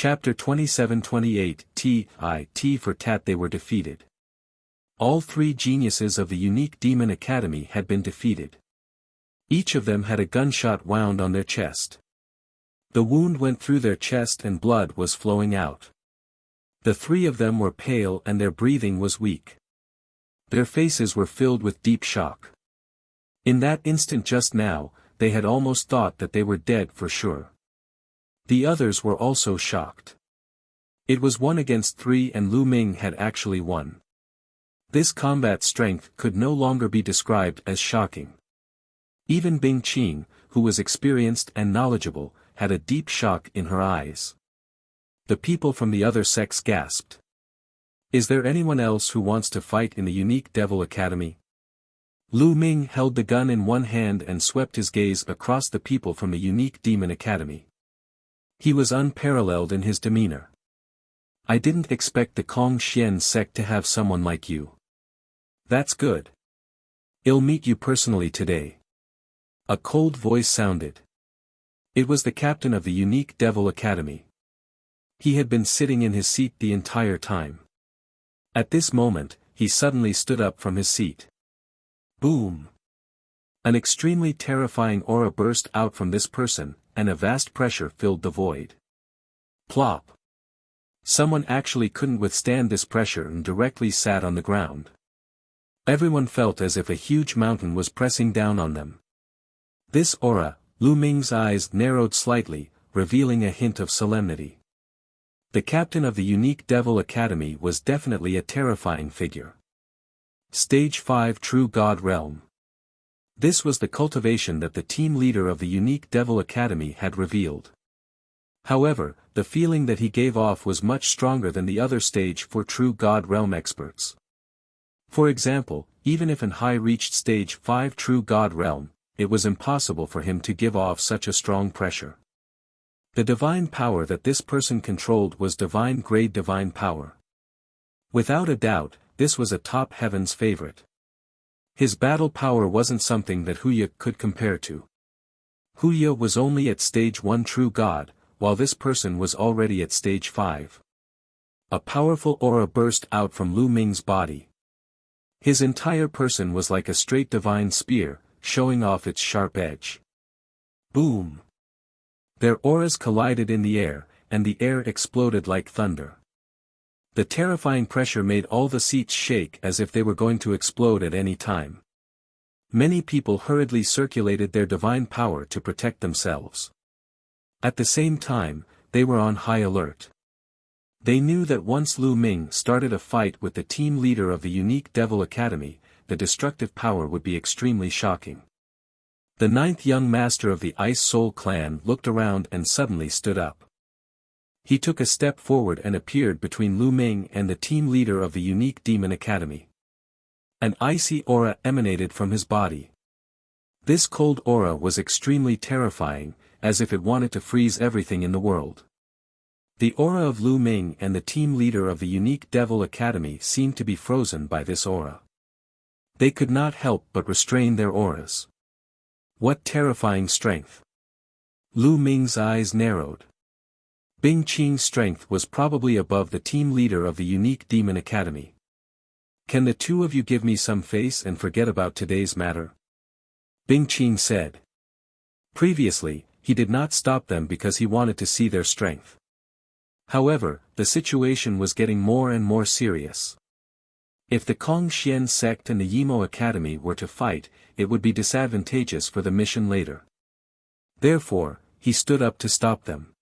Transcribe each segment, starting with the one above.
Chapter 27-28 T for tat. They were defeated. All three geniuses of the unique Demon Academy had been defeated. Each of them had a gunshot wound on their chest. The wound went through their chest and blood was flowing out. The three of them were pale and their breathing was weak. Their faces were filled with deep shock. In that instant just now, they had almost thought that they were dead for sure. The others were also shocked. It was 1 against 3 and Lu Ming had actually won. This combat strength could no longer be described as shocking. Even Bing Qing, who was experienced and knowledgeable, had a deep shock in her eyes. The people from the other sects gasped. Is there anyone else who wants to fight in the unique Devil Academy? Lu Ming held the gun in one hand and swept his gaze across the people from the unique Demon Academy. He was unparalleled in his demeanor. I didn't expect the Kong Xian sect to have someone like you. That's good. I'll meet you personally today. A cold voice sounded. It was the captain of the unique Devil Academy. He had been sitting in his seat the entire time. At this moment, he suddenly stood up from his seat. Boom! An extremely terrifying aura burst out from this person, and a vast pressure filled the void. Plop! Someone actually couldn't withstand this pressure and directly sat on the ground. Everyone felt as if a huge mountain was pressing down on them. This aura, Lu Ming's eyes narrowed slightly, revealing a hint of solemnity. The captain of the unique Devil Academy was definitely a terrifying figure. Stage 5 True God Realm. This was the cultivation that the team leader of the unique Devil Academy had revealed. However, the feeling that he gave off was much stronger than the other stage for True God Realm experts. For example, even if an Hai reached stage 5 True God Realm, it was impossible for him to give off such a strong pressure. The divine power that this person controlled was divine-grade divine power. Without a doubt, this was a top heaven's favorite. His battle power wasn't something that Huya could compare to. Huya was only at stage 1 True God, while this person was already at stage 5. A powerful aura burst out from Lu Ming's body. His entire person was like a straight divine spear, showing off its sharp edge. Boom! Their auras collided in the air, and the air exploded like thunder. The terrifying pressure made all the seats shake as if they were going to explode at any time. Many people hurriedly circulated their divine power to protect themselves. At the same time, they were on high alert. They knew that once Lu Ming started a fight with the team leader of the unique Devil Academy, the destructive power would be extremely shocking. The 9th young master of the Ice Soul clan looked around and suddenly stood up. He took a step forward and appeared between Lu Ming and the team leader of the unique Demon Academy. An icy aura emanated from his body. This cold aura was extremely terrifying, as if it wanted to freeze everything in the world. The aura of Lu Ming and the team leader of the unique Devil Academy seemed to be frozen by this aura. They could not help but restrain their auras. What terrifying strength! Lu Ming's eyes narrowed. Bing Qing's strength was probably above the team leader of the unique Demon Academy. Can the two of you give me some face and forget about today's matter? Bing Qing said. Previously, he did not stop them because he wanted to see their strength. However, the situation was getting more and more serious. If the Kong Xian sect and the Yimo Academy were to fight, it would be disadvantageous for the mission later. Therefore, he stood up to stop them.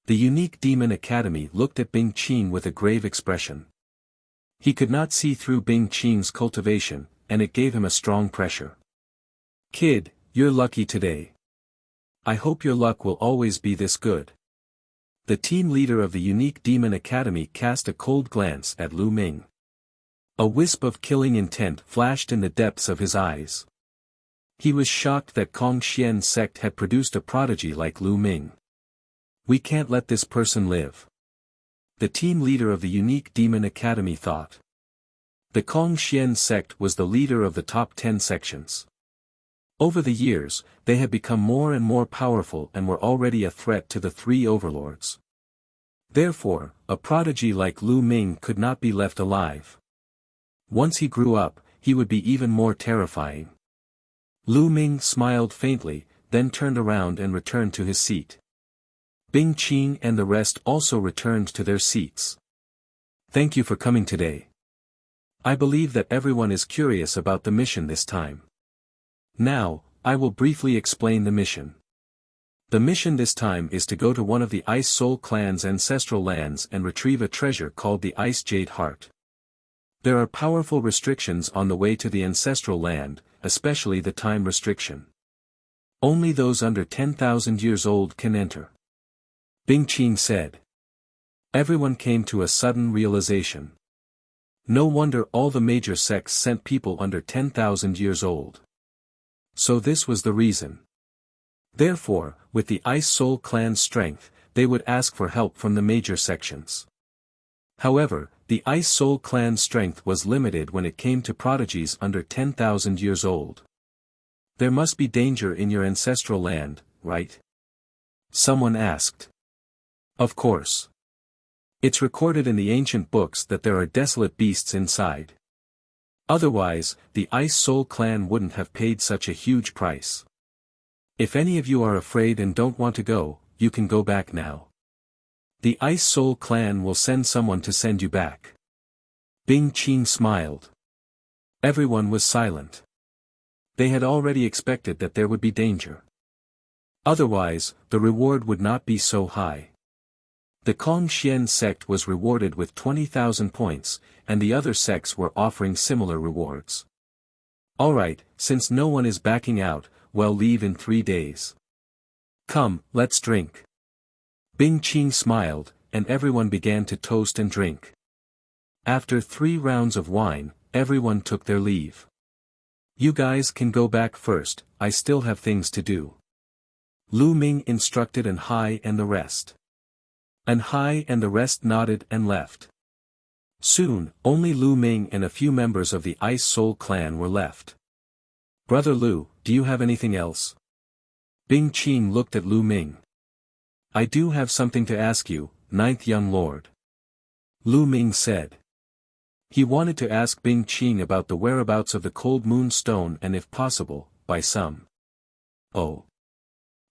The unique Demon Academy looked at Bing Qing with a grave expression. He could not see through Bing Qing's cultivation, and it gave him a strong pressure. Kid, you're lucky today. I hope your luck will always be this good. The team leader of the unique Demon Academy cast a cold glance at Lu Ming. A wisp of killing intent flashed in the depths of his eyes. He was shocked that Kong Xian sect had produced a prodigy like Lu Ming. We can't let this person live. The team leader of the unique Demon Academy thought. The Kong Xian sect was the leader of the top 10 sections. Over the years, they had become more and more powerful and were already a threat to the three overlords. Therefore, a prodigy like Lu Ming could not be left alive. Once he grew up, he would be even more terrifying. Lu Ming smiled faintly, then turned around and returned to his seat. Bing Qing and the rest also returned to their seats. Thank you for coming today. I believe that everyone is curious about the mission this time. Now, I will briefly explain the mission. The mission this time is to go to one of the Ice Soul clan's ancestral lands and retrieve a treasure called the Ice Jade Heart. There are powerful restrictions on the way to the ancestral land, especially the time restriction. Only those under 10,000 years old can enter. Bing Qing said. Everyone came to a sudden realization. No wonder all the major sects sent people under 10,000 years old. So this was the reason. Therefore, with the Ice Soul clan's strength, they would ask for help from the major sections. However, the Ice Soul clan's strength was limited when it came to prodigies under 10,000 years old. There must be danger in your ancestral land, right? Someone asked. Of course. It's recorded in the ancient books that there are desolate beasts inside. Otherwise, the Ice Soul clan wouldn't have paid such a huge price. If any of you are afraid and don't want to go, you can go back now. The Ice Soul clan will send someone to send you back. Bing Qing smiled. Everyone was silent. They had already expected that there would be danger. Otherwise, the reward would not be so high. The Kongxian sect was rewarded with 20,000 points, and the other sects were offering similar rewards. Alright, since no one is backing out, we'll leave in 3 days. Come, let's drink. Bing Qing smiled, and everyone began to toast and drink. After 3 rounds of wine, everyone took their leave. You guys can go back first, I still have things to do. Lu Ming instructed and Hai and the rest. And Hai and the rest nodded and left. Soon, only Lu Ming and a few members of the Ice Soul clan were left. Brother Lu, do you have anything else? Bing Qing looked at Lu Ming. I do have something to ask you, ninth young lord. Lu Ming said. He wanted to ask Bing Qing about the whereabouts of the Cold Moon Stone and if possible, by some. Oh.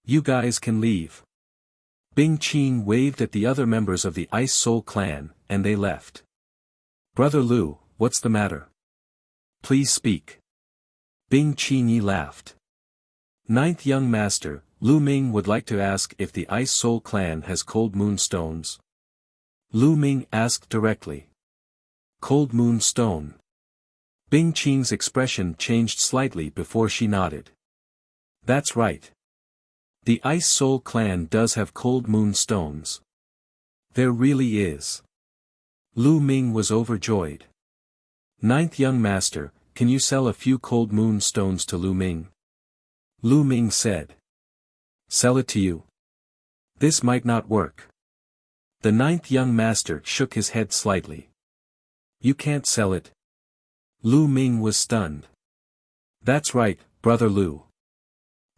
You guys can leave. Bing Qing waved at the other members of the Ice Soul clan, and they left. Brother Lu, what's the matter? Please speak. Bing Qing laughed. Ninth young master, Lu Ming would like to ask if the Ice Soul clan has Cold Moon Stones. Lu Ming asked directly. Cold Moon Stone. Bing Qing's expression changed slightly before she nodded. That's right. The Ice Soul clan does have Cold Moon Stones. There really is. Lu Ming was overjoyed. Ninth young master, can you sell a few Cold Moon Stones to Lu Ming? Lu Ming said. Sell it to you? This might not work. The ninth young master shook his head slightly. You can't sell it. Lu Ming was stunned. That's right, brother Lu.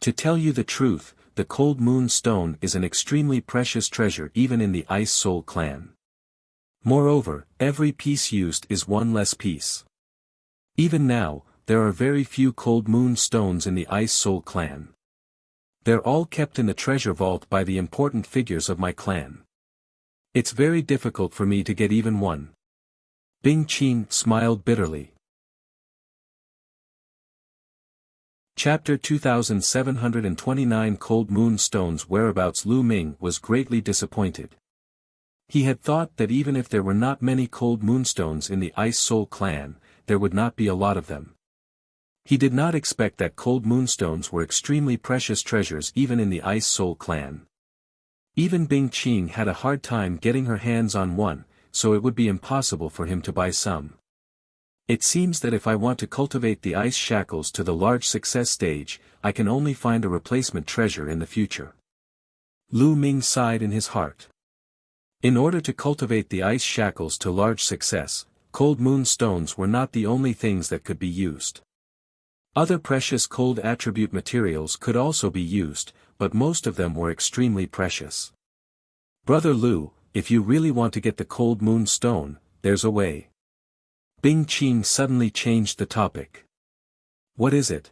To tell you the truth, the Cold Moon Stone is an extremely precious treasure even in the Ice Soul clan. Moreover, every piece used is one less piece. Even now, there are very few Cold Moon Stones in the Ice Soul clan. They're all kept in the treasure vault by the important figures of my clan. It's very difficult for me to get even one. Bing Qing smiled bitterly. Chapter 2729 Cold Moon Stones Whereabouts. Lu Ming was greatly disappointed. He had thought that even if there were not many Cold Moonstones in the Ice Soul clan, there would not be a lot of them. He did not expect that Cold Moonstones were extremely precious treasures even in the Ice Soul clan. Even Bing Qing had a hard time getting her hands on one, so it would be impossible for him to buy some. It seems that if I want to cultivate the ice shackles to the large success stage, I can only find a replacement treasure in the future. Lu Ming sighed in his heart. In order to cultivate the ice shackles to large success, Cold Moon Stones were not the only things that could be used. Other precious cold attribute materials could also be used, but most of them were extremely precious. Brother Lu, if you really want to get the cold moon stone, there's a way. Bing Qing suddenly changed the topic. What is it?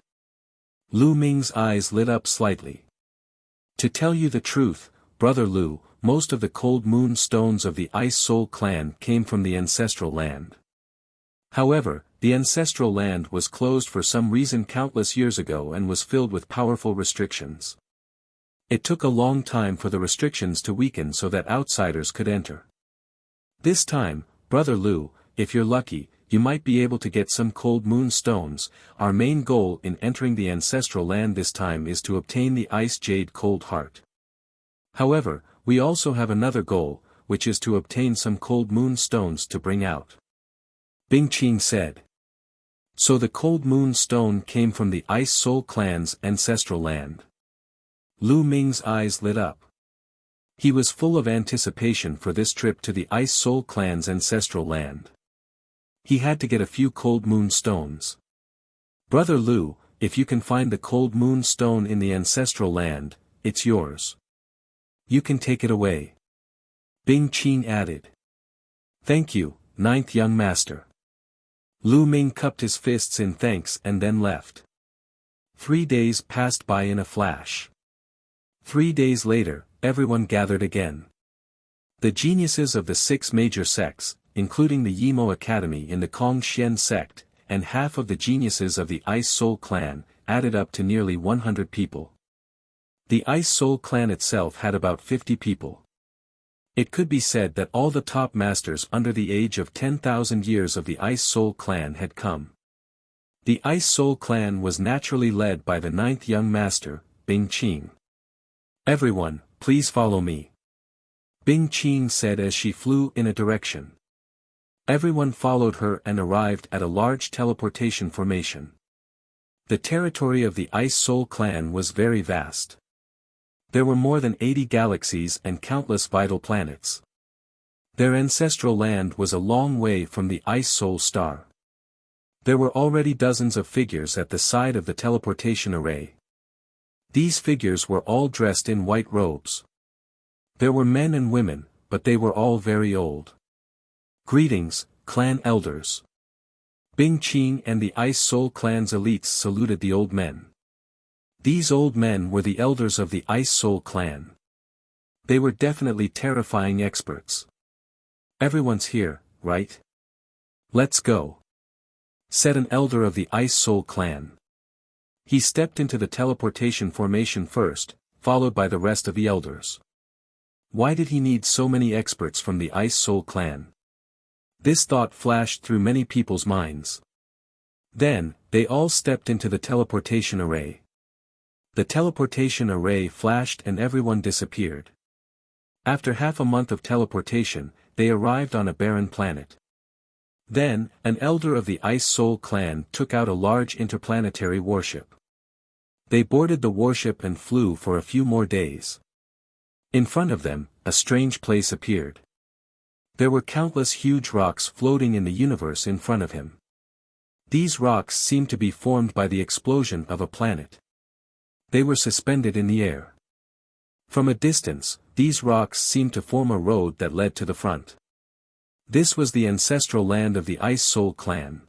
Lu Ming's eyes lit up slightly. To tell you the truth, Brother Lu, most of the cold moon stones of the Ice Soul clan came from the ancestral land. However, the ancestral land was closed for some reason countless years ago and was filled with powerful restrictions. It took a long time for the restrictions to weaken so that outsiders could enter. This time, Brother Lu, if you're lucky, you might be able to get some cold moon stones. Our main goal in entering the ancestral land this time is to obtain the Ice Jade Cold Heart. However, we also have another goal, which is to obtain some cold moon stones to bring out. Bing Qing said. So the cold moon stone came from the Ice Soul clan's ancestral land. Lu Ming's eyes lit up. He was full of anticipation for this trip to the Ice Soul clan's ancestral land. He had to get a few cold moon stones. Brother Lu, if you can find the cold moon stone in the ancestral land, it's yours. You can take it away. Bing Qing added. Thank you, ninth young master. Lu Ming cupped his fists in thanks and then left. 3 days passed by in a flash. 3 days later, everyone gathered again. The geniuses of the 6 major sects, including the Yimo Academy in the Kongxian sect, and half of the geniuses of the Ice Soul clan, added up to nearly 100 people. The Ice Soul clan itself had about 50 people. It could be said that all the top masters under the age of 10,000 years of the Ice Soul clan had come. The Ice Soul clan was naturally led by the 9th young master, Bing Qing. Everyone, please follow me. Bing Qing said as she flew in a direction. Everyone followed her and arrived at a large teleportation formation. The territory of the Ice Soul clan was very vast. There were more than 80 galaxies and countless vital planets. Their ancestral land was a long way from the Ice Soul star. There were already dozens of figures at the side of the teleportation array. These figures were all dressed in white robes. There were men and women, but they were all very old. Greetings, clan elders. Bing Qing and the Ice Soul clan's elites saluted the old men. These old men were the elders of the Ice Soul clan. They were definitely terrifying experts. Everyone's here, right? Let's go, said an elder of the Ice Soul clan. He stepped into the teleportation formation first, followed by the rest of the elders. Why did he need so many experts from the Ice Soul clan? This thought flashed through many people's minds. Then, they all stepped into the teleportation array. The teleportation array flashed and everyone disappeared. After half a month of teleportation, they arrived on a barren planet. Then, an elder of the Ice Soul clan took out a large interplanetary warship. They boarded the warship and flew for a few more days. In front of them, a strange place appeared. There were countless huge rocks floating in the universe in front of him. These rocks seemed to be formed by the explosion of a planet. They were suspended in the air. From a distance, these rocks seemed to form a road that led to the front. This was the ancestral land of the Ice Soul clan.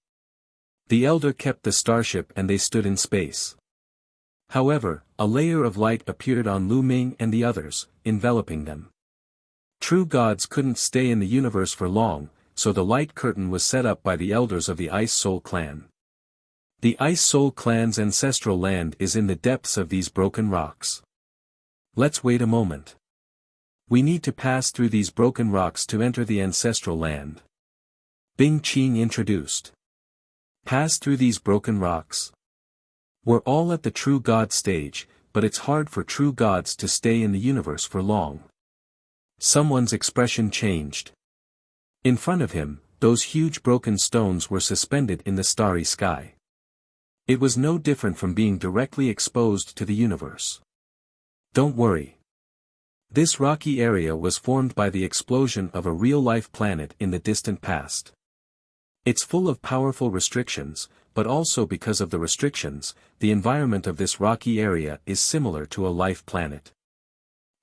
The elder kept the starship and they stood in space. However, a layer of light appeared on Lu Ming and the others, enveloping them. True gods couldn't stay in the universe for long, so the light curtain was set up by the elders of the Ice Soul clan. The Ice Soul clan's ancestral land is in the depths of these broken rocks. Let's wait a moment. We need to pass through these broken rocks to enter the ancestral land. Bing Qing introduced. Pass through these broken rocks. We're all at the true god stage, but it's hard for true gods to stay in the universe for long. Someone's expression changed. In front of him, those huge broken stones were suspended in the starry sky. It was no different from being directly exposed to the universe. Don't worry. This rocky area was formed by the explosion of a real-life planet in the distant past. It's full of powerful restrictions, but also because of the restrictions, the environment of this rocky area is similar to a life planet.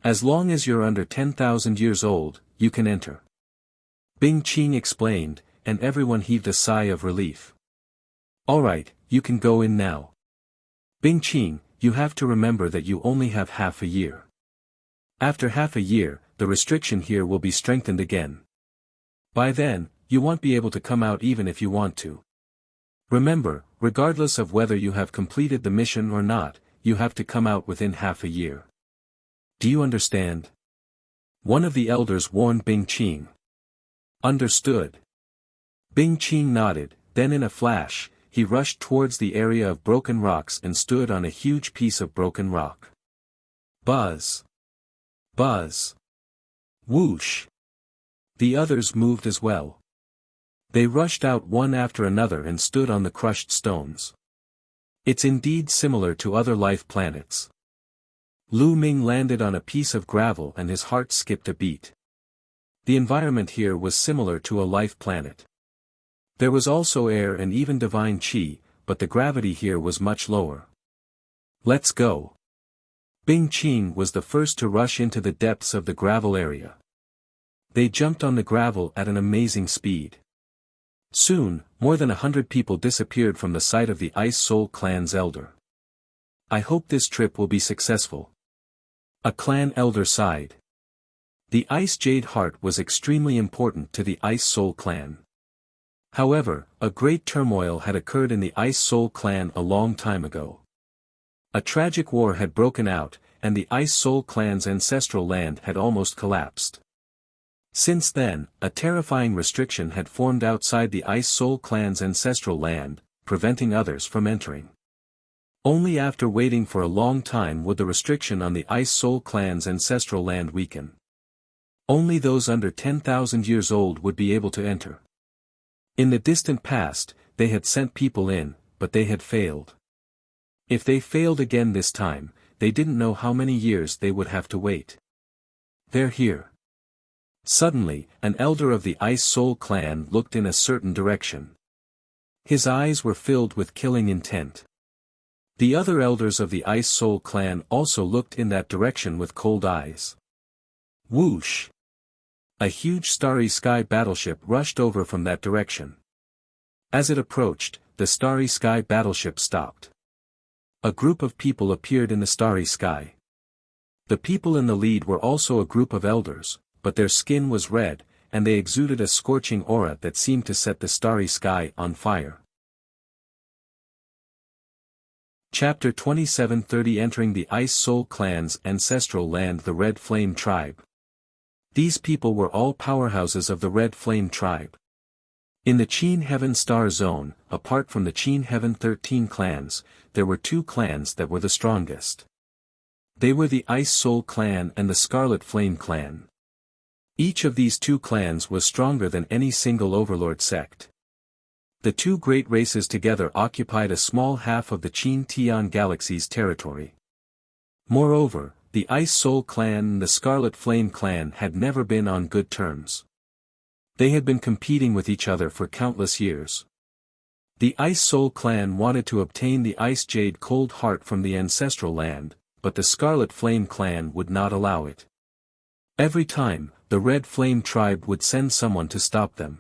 As long as you're under 10,000 years old, you can enter. Bing Qing explained, and everyone heaved a sigh of relief. Alright, you can go in now. Bing Qing, you have to remember that you only have half a year. After half a year, the restriction here will be strengthened again. By then, you won't be able to come out even if you want to. Remember, regardless of whether you have completed the mission or not, you have to come out within half a year. Do you understand? One of the elders warned Bing Qing. Understood. Bing Qing nodded, then in a flash, he rushed towards the area of broken rocks and stood on a huge piece of broken rock. Buzz! Buzz! Whoosh! The others moved as well. They rushed out one after another and stood on the crushed stones. It's indeed similar to other life planets. Lu Ming landed on a piece of gravel and his heart skipped a beat. The environment here was similar to a life planet. There was also air and even divine qi, but the gravity here was much lower. Let's go. Bing Qing was the first to rush into the depths of the gravel area. They jumped on the gravel at an amazing speed. Soon, more than 100 people disappeared from the sight of the Ice Soul Clan's elder. I hope this trip will be successful. A clan elder sighed. The Ice Jade Heart was extremely important to the Ice Soul Clan. However, a great turmoil had occurred in the Ice Soul Clan a long time ago. A tragic war had broken out, and the Ice Soul Clan's ancestral land had almost collapsed. Since then, a terrifying restriction had formed outside the Ice Soul Clan's ancestral land, preventing others from entering. Only after waiting for a long time would the restriction on the Ice Soul Clan's ancestral land weaken. Only those under 10,000 years old would be able to enter. In the distant past, they had sent people in, but they had failed. If they failed again this time, they didn't know how many years they would have to wait. They're here. Suddenly, an elder of the Ice Soul Clan looked in a certain direction. His eyes were filled with killing intent. The other elders of the Ice Soul Clan also looked in that direction with cold eyes. Whoosh! A huge starry sky battleship rushed over from that direction. As it approached, the starry sky battleship stopped. A group of people appeared in the starry sky. The people in the lead were also a group of elders, but their skin was red, and they exuded a scorching aura that seemed to set the starry sky on fire. Chapter 27:30 Entering the Ice Soul Clan's ancestral land, the Red Flame Tribe. These people were all powerhouses of the Red Flame Tribe. In the Qin Heaven Star Zone, apart from the Qin Heaven 13 clans, there were two clans that were the strongest. They were the Ice Soul Clan and the Scarlet Flame Clan. Each of these two clans was stronger than any single overlord sect. The two great races together occupied a small half of the Qin Tian Galaxy's territory. Moreover, the Ice Soul Clan and the Scarlet Flame Clan had never been on good terms. They had been competing with each other for countless years. The Ice Soul Clan wanted to obtain the Ice Jade Cold Heart from the ancestral land, but the Scarlet Flame Clan would not allow it. Every time, the Red Flame Tribe would send someone to stop them.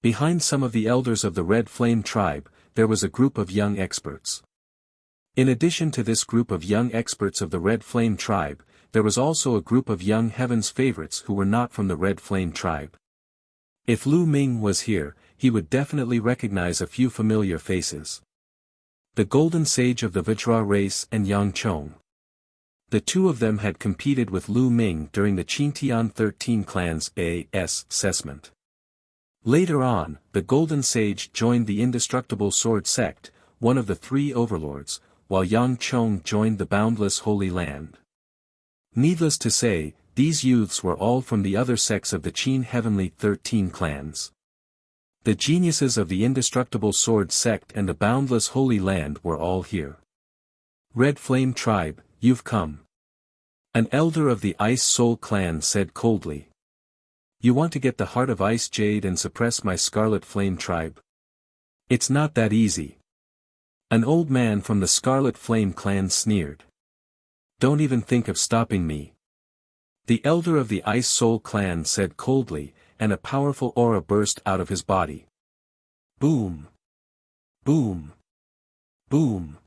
Behind some of the elders of the Red Flame Tribe, there was a group of young experts. In addition to this group of young experts of the Red Flame Tribe, there was also a group of young Heaven's favorites who were not from the Red Flame Tribe. If Lu Ming was here, he would definitely recognize a few familiar faces. The Golden Sage of the Vajra race and Yang Chong. The two of them had competed with Lu Ming during the Qintian 13 clan's assessment. Later on, the Golden Sage joined the Indestructible Sword sect, one of the three overlords, while Yang Chong joined the Boundless Holy Land. Needless to say, these youths were all from the other sects of the Qin Heavenly 13 clans. The geniuses of the Indestructible Sword sect and the Boundless Holy Land were all here. Red Flame Tribe, you've come. An elder of the Ice Soul Clan said coldly. You want to get the heart of Ice Jade and suppress my Scarlet Flame Tribe? It's not that easy. An old man from the Scarlet Flame Clan sneered. Don't even think of stopping me. The elder of the Ice Soul clan said coldly, and a powerful aura burst out of his body. Boom! Boom! Boom!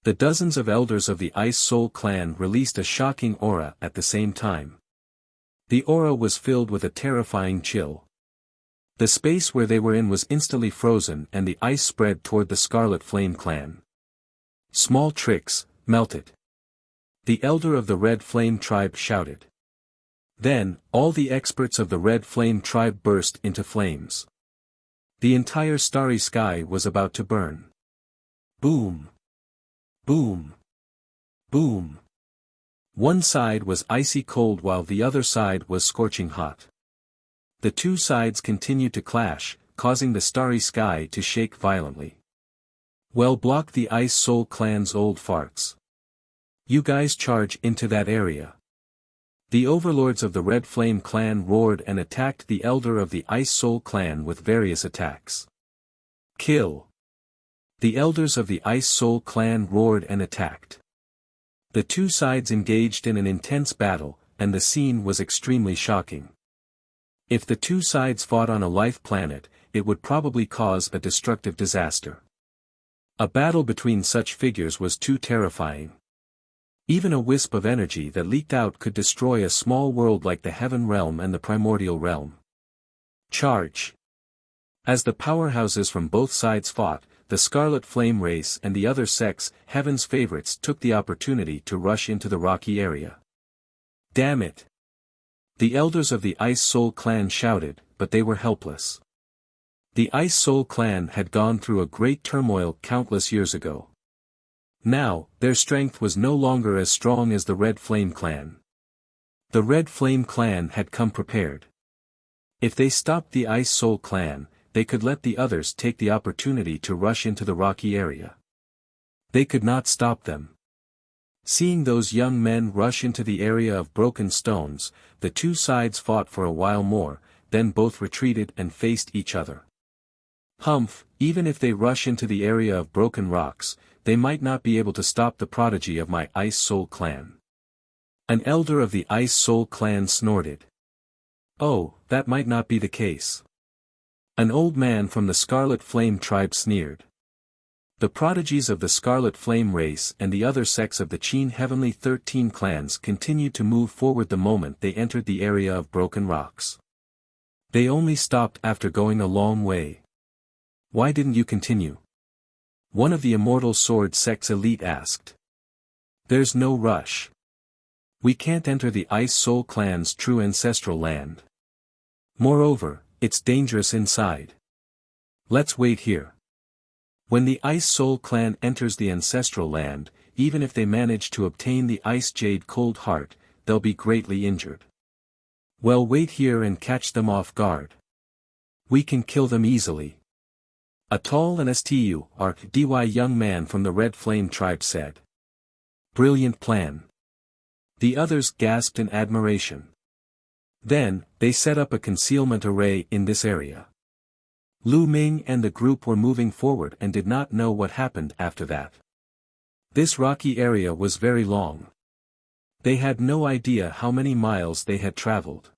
The dozens of elders of the Ice Soul clan released a shocking aura at the same time. The aura was filled with a terrifying chill. The space where they were in was instantly frozen and the ice spread toward the Scarlet Flame clan. Small tricks, melt it. The elder of the Red Flame tribe shouted. Then, all the experts of the Red Flame tribe burst into flames. The entire starry sky was about to burn. Boom! Boom! Boom! One side was icy cold while the other side was scorching hot. The two sides continued to clash, causing the starry sky to shake violently. Well, block the Ice Soul clan's old farts. You guys charge into that area. The overlords of the Red Flame clan roared and attacked the elder of the Ice Soul clan with various attacks. Kill! The elders of the Ice Soul clan roared and attacked. The two sides engaged in an intense battle, and the scene was extremely shocking. If the two sides fought on a life planet, it would probably cause a destructive disaster. A battle between such figures was too terrifying. Even a wisp of energy that leaked out could destroy a small world like the Heaven Realm and the Primordial Realm. Charge! As the powerhouses from both sides fought, the Scarlet Flame race and the other sects, Heaven's favorites, took the opportunity to rush into the rocky area. Damn it! The elders of the Ice Soul clan shouted, but they were helpless. The Ice Soul clan had gone through a great turmoil countless years ago. Now, their strength was no longer as strong as the Red Flame clan. The Red Flame clan had come prepared. If they stopped the Ice Soul clan, they could let the others take the opportunity to rush into the rocky area. They could not stop them. Seeing those young men rush into the area of broken stones, the two sides fought for a while more, then both retreated and faced each other. Humph, even if they rush into the area of broken rocks, they might not be able to stop the prodigy of my Ice Soul clan. An elder of the Ice Soul clan snorted. Oh, that might not be the case. An old man from the Scarlet Flame tribe sneered. The prodigies of the Scarlet Flame race and the other sects of the Qin Heavenly 13 clans continued to move forward the moment they entered the area of broken rocks. They only stopped after going a long way. Why didn't you continue? One of the Immortal Sword sect's elite asked. There's no rush. We can't enter the Ice Soul clan's true ancestral land. Moreover, it's dangerous inside. Let's wait here. When the Ice Soul clan enters the ancestral land, even if they manage to obtain the Ice Jade Cold Heart, they'll be greatly injured. Well, wait here and catch them off guard. We can kill them easily. A tall and STURDY young man from the Red Flame tribe said. Brilliant plan. The others gasped in admiration. Then, they set up a concealment array in this area. Lu Ming and the group were moving forward and did not know what happened after that. This rocky area was very long. They had no idea how many miles they had traveled.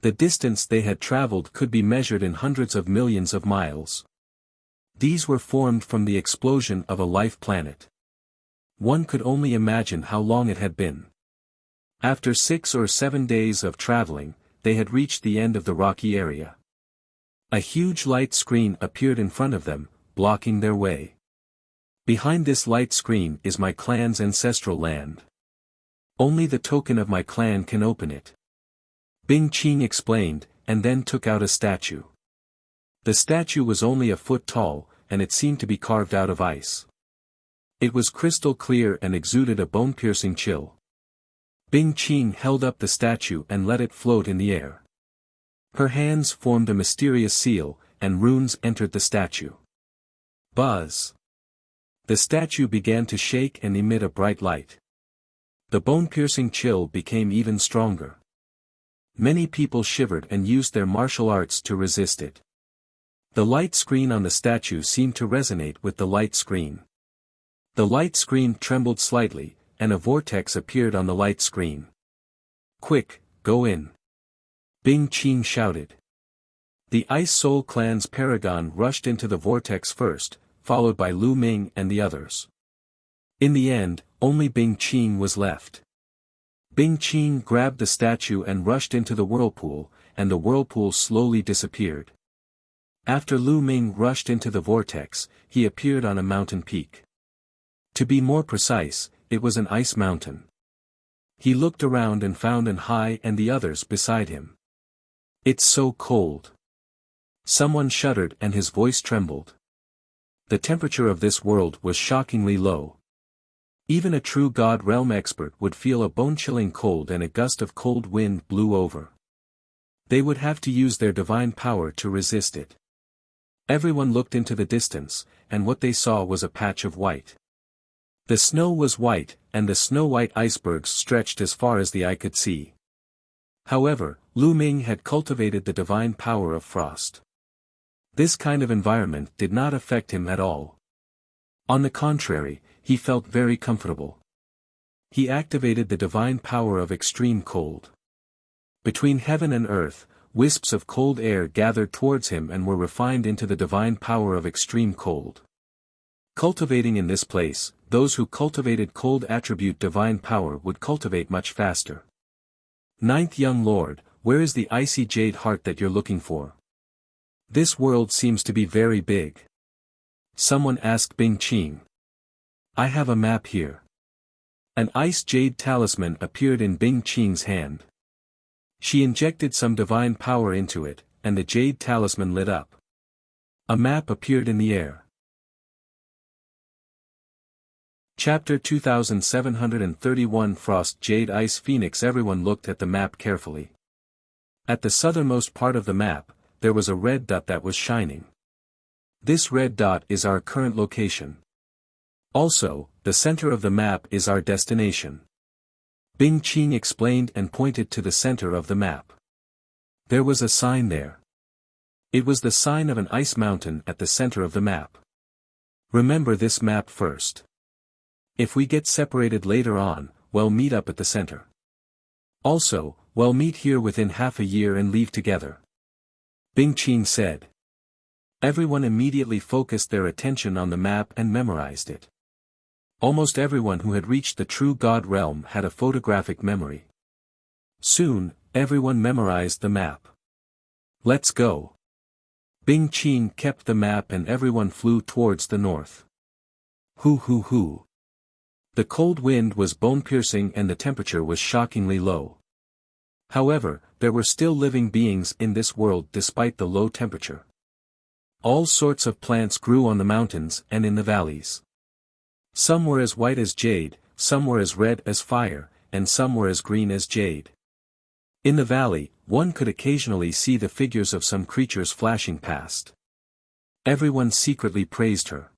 The distance they had traveled could be measured in hundreds of millions of miles. These were formed from the explosion of a life planet. One could only imagine how long it had been. After 6 or 7 days of traveling, they had reached the end of the rocky area. A huge light screen appeared in front of them, blocking their way. Behind this light screen is my clan's ancestral land. Only the token of my clan can open it. Bing Qing explained, and then took out a statue. The statue was only a foot tall, and it seemed to be carved out of ice. It was crystal clear and exuded a bone-piercing chill. Bing Qing held up the statue and let it float in the air. Her hands formed a mysterious seal, and runes entered the statue. Buzz! The statue began to shake and emit a bright light. The bone-piercing chill became even stronger. Many people shivered and used their martial arts to resist it. The light screen on the statue seemed to resonate with the light screen. The light screen trembled slightly, and a vortex appeared on the light screen. Quick, go in. Bing Qing shouted. The Ice Soul Clan's paragon rushed into the vortex first, followed by Lu Ming and the others. In the end, only Bing Qing was left. Bing Qing grabbed the statue and rushed into the whirlpool, and the whirlpool slowly disappeared. After Lu Ming rushed into the vortex, he appeared on a mountain peak. To be more precise, it was an ice mountain. He looked around and found An Hai and the others beside him. It's so cold. Someone shuddered and his voice trembled. The temperature of this world was shockingly low. Even a true God Realm expert would feel a bone-chilling cold, and a gust of cold wind blew over. They would have to use their divine power to resist it. Everyone looked into the distance, and what they saw was a patch of white. The snow was white, and the snow-white icebergs stretched as far as the eye could see. However, Lu Ming had cultivated the divine power of frost. This kind of environment did not affect him at all. On the contrary, he felt very comfortable. He activated the divine power of extreme cold. Between heaven and earth, wisps of cold air gathered towards him and were refined into the divine power of extreme cold. Cultivating in this place, those who cultivated cold attribute divine power would cultivate much faster. Ninth young lord, where is the icy jade heart that you're looking for? This world seems to be very big. Someone asked Bing Qing. I have a map here. An ice jade talisman appeared in Bing Qing's hand. She injected some divine power into it, and the jade talisman lit up. A map appeared in the air. Chapter 2731 Frost Jade Ice Phoenix. Everyone looked at the map carefully. At the southernmost part of the map, there was a red dot that was shining. This red dot is our current location. Also, the center of the map is our destination. Bing Qing explained and pointed to the center of the map. There was a sign there. It was the sign of an ice mountain at the center of the map. Remember this map first. If we get separated later on, we'll meet up at the center. Also, we'll meet here within half a year and leave together. Bing Qing said. Everyone immediately focused their attention on the map and memorized it. Almost everyone who had reached the true God realm had a photographic memory. Soon, everyone memorized the map. Let's go. Bing Qing kept the map and everyone flew towards the north. Hoo hoo hoo. The cold wind was bone-piercing and the temperature was shockingly low. However, there were still living beings in this world despite the low temperature. All sorts of plants grew on the mountains and in the valleys. Some were as white as jade, some were as red as fire, and some were as green as jade. In the valley, one could occasionally see the figures of some creatures flashing past. Everyone secretly praised her.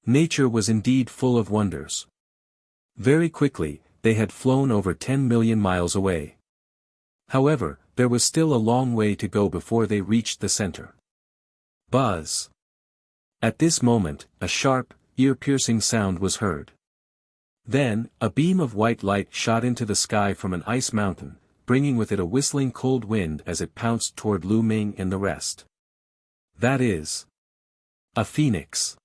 Nature was indeed full of wonders. Very quickly, they had flown over 10 million miles away. However, there was still a long way to go before they reached the center. Buzz. At this moment, a sharp, ear-piercing sound was heard. Then, a beam of white light shot into the sky from an ice mountain, bringing with it a whistling cold wind as it pounced toward Lu Ming and the rest. That is a phoenix.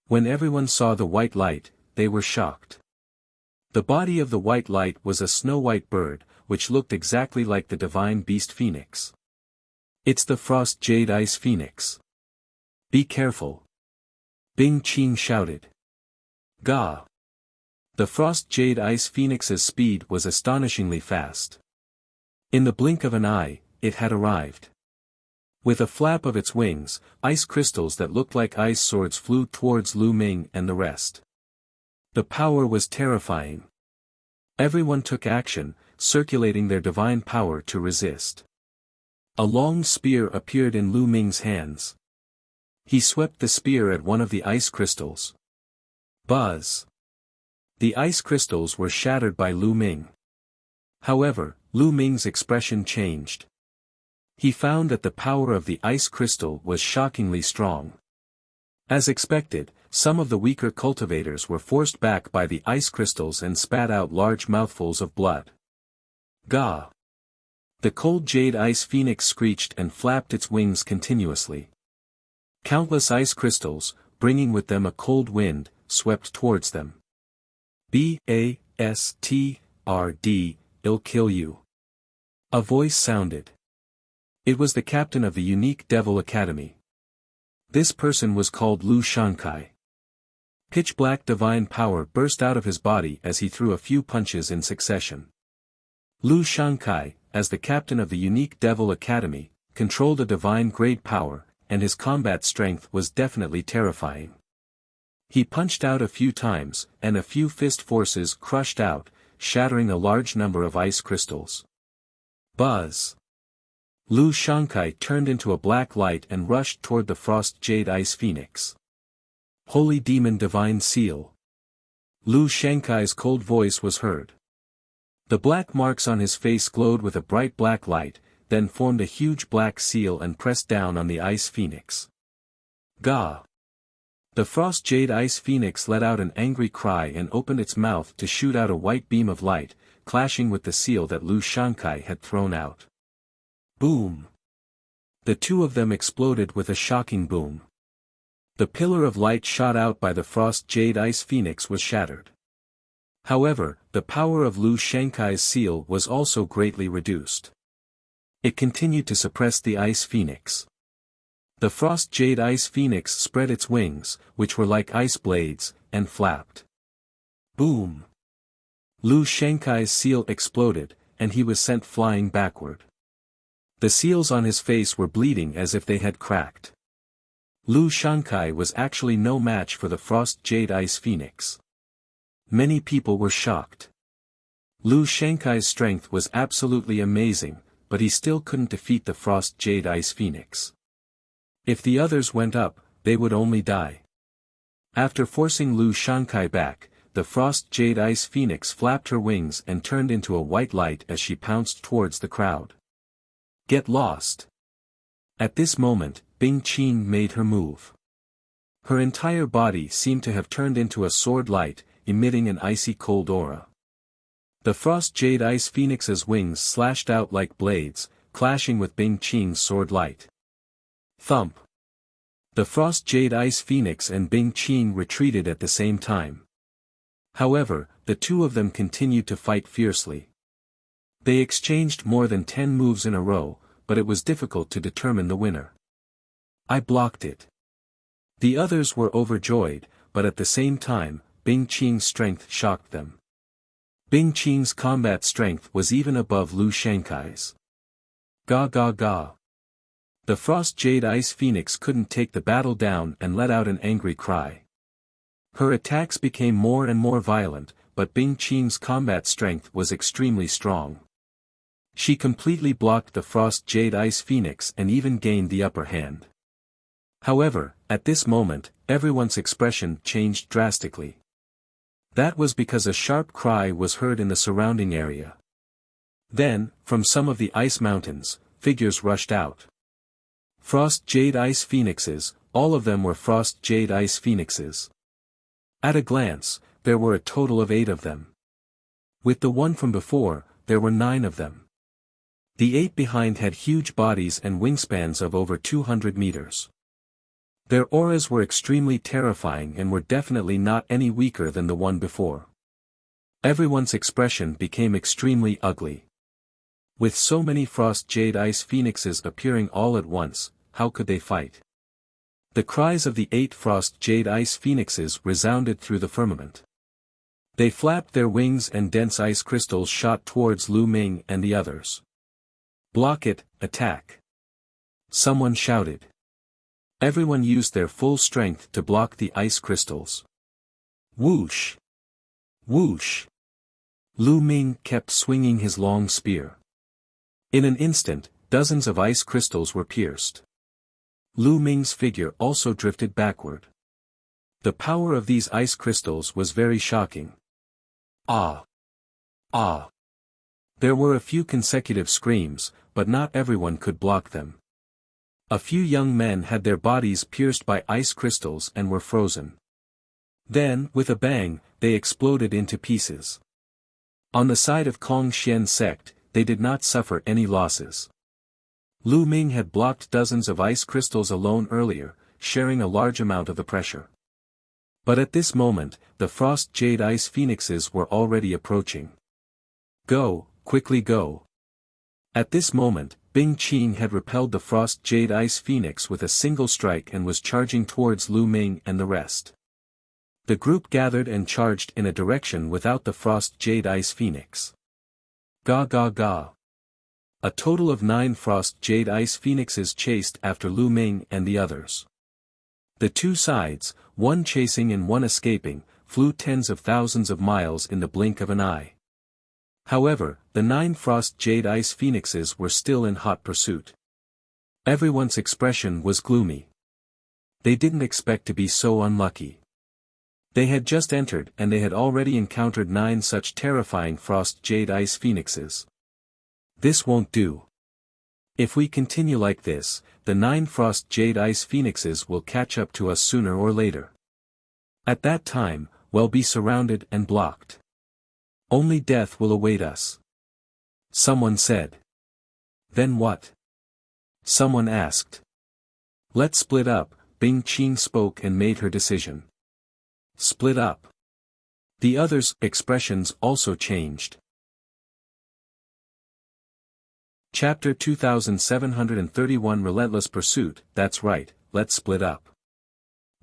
When everyone saw the white light, they were shocked. The body of the white light was a snow-white bird, which looked exactly like the divine beast phoenix. It's the Frost Jade Ice Phoenix. Be careful. Bing Qing shouted. Gah! The Frost Jade Ice Phoenix's speed was astonishingly fast. In the blink of an eye, it had arrived. With a flap of its wings, ice crystals that looked like ice swords flew towards Lu Ming and the rest. The power was terrifying. Everyone took action, circulating their divine power to resist. A long spear appeared in Lu Ming's hands. He swept the spear at one of the ice crystals. Buzz! The ice crystals were shattered by Lu Ming. However, Lu Ming's expression changed. He found that the power of the ice crystal was shockingly strong. As expected, some of the weaker cultivators were forced back by the ice crystals and spat out large mouthfuls of blood. Gah! The cold jade ice phoenix screeched and flapped its wings continuously. Countless ice crystals, bringing with them a cold wind, swept towards them. "B-A-S-T-R-D, I'll kill you." A voice sounded. It was the captain of the unique Devil Academy. This person was called Lu Shankai. Pitch-black divine power burst out of his body as he threw a few punches in succession. Lu Shankai, as the captain of the unique Devil Academy, controlled a divine grade power, and his combat strength was definitely terrifying. He punched out a few times, and a few fist forces crushed out, shattering a large number of ice crystals. Buzz! Lu Shankai turned into a black light and rushed toward the frost jade ice phoenix. Holy Demon Divine Seal! Lu Shankai's cold voice was heard. The black marks on his face glowed with a bright black light, then formed a huge black seal and pressed down on the ice phoenix. Gah! The frost jade ice phoenix let out an angry cry and opened its mouth to shoot out a white beam of light, clashing with the seal that Lu Shankai had thrown out. Boom! The two of them exploded with a shocking boom. The pillar of light shot out by the frost jade ice phoenix was shattered. However, the power of Lu Shankai's seal was also greatly reduced. It continued to suppress the ice phoenix. The frost jade ice phoenix spread its wings, which were like ice blades, and flapped. Boom! Lu Shankai's seal exploded, and he was sent flying backward. The seals on his face were bleeding as if they had cracked. Lu Shankai was actually no match for the frost jade ice phoenix. Many people were shocked. Lu Shankai's strength was absolutely amazing, but he still couldn't defeat the frost jade ice phoenix. If the others went up, they would only die. After forcing Lu Shankai back, the frost jade ice phoenix flapped her wings and turned into a white light as she pounced towards the crowd. Get lost! At this moment, Bing Qing made her move. Her entire body seemed to have turned into a sword light, emitting an icy cold aura. The frost jade ice phoenix's wings slashed out like blades, clashing with Bing Qing's sword light. Thump! The frost jade ice phoenix and Bing Qing retreated at the same time. However, the two of them continued to fight fiercely. They exchanged more than 10 moves in a row, but it was difficult to determine the winner. I blocked it. The others were overjoyed, but at the same time, Bing Qing's strength shocked them. Bing Qing's combat strength was even above Lu Shankai's. Gah gah gah. The frost jade ice phoenix couldn't take the battle down and let out an angry cry. Her attacks became more and more violent, but Bing Qing's combat strength was extremely strong. She completely blocked the frost jade ice phoenix and even gained the upper hand. However, at this moment, everyone's expression changed drastically. That was because a sharp cry was heard in the surrounding area. Then, from some of the ice mountains, figures rushed out. Frost jade ice phoenixes, all of them were frost jade ice phoenixes. At a glance, there were a total of 8 of them. With the one from before, there were 9 of them. The 8 behind had huge bodies and wingspans of over 200 meters. Their auras were extremely terrifying and were definitely not any weaker than the one before. Everyone's expression became extremely ugly. With so many frost jade ice phoenixes appearing all at once, how could they fight? The cries of the 8 frost jade ice phoenixes resounded through the firmament. They flapped their wings and dense ice crystals shot towards Lu Ming and the others. Block it, attack! Someone shouted. Everyone used their full strength to block the ice crystals. Whoosh! Whoosh! Lu Ming kept swinging his long spear. In an instant, dozens of ice crystals were pierced. Lu Ming's figure also drifted backward. The power of these ice crystals was very shocking. Ah! Ah! There were a few consecutive screams, but not everyone could block them. A few young men had their bodies pierced by ice crystals and were frozen. Then, with a bang, they exploded into pieces. On the side of Kong Xian sect, they did not suffer any losses. Lu Ming had blocked dozens of ice crystals alone earlier, sharing a large amount of the pressure. But at this moment, the frost jade ice phoenixes were already approaching. Go, quickly go. At this moment, Bing Qing had repelled the frost jade ice phoenix with a single strike and was charging towards Lu Ming and the rest. The group gathered and charged in a direction without the frost jade ice phoenix. Ga ga ga. A total of 9 frost jade ice phoenixes chased after Lu Ming and the others. The two sides, one chasing and one escaping, flew tens of thousands of miles in the blink of an eye. However, the 9 frost jade ice phoenixes were still in hot pursuit. Everyone's expression was gloomy. They didn't expect to be so unlucky. They had just entered and they had already encountered 9 such terrifying frost jade ice phoenixes. This won't do. If we continue like this, the 9 frost jade ice phoenixes will catch up to us sooner or later. At that time, we'll be surrounded and blocked. Only death will await us. Someone said. Then what? Someone asked. Let's split up, Bing Qing spoke and made her decision. Split up. The others' expressions also changed. Chapter 2731 Relentless Pursuit, that's right, let's split up.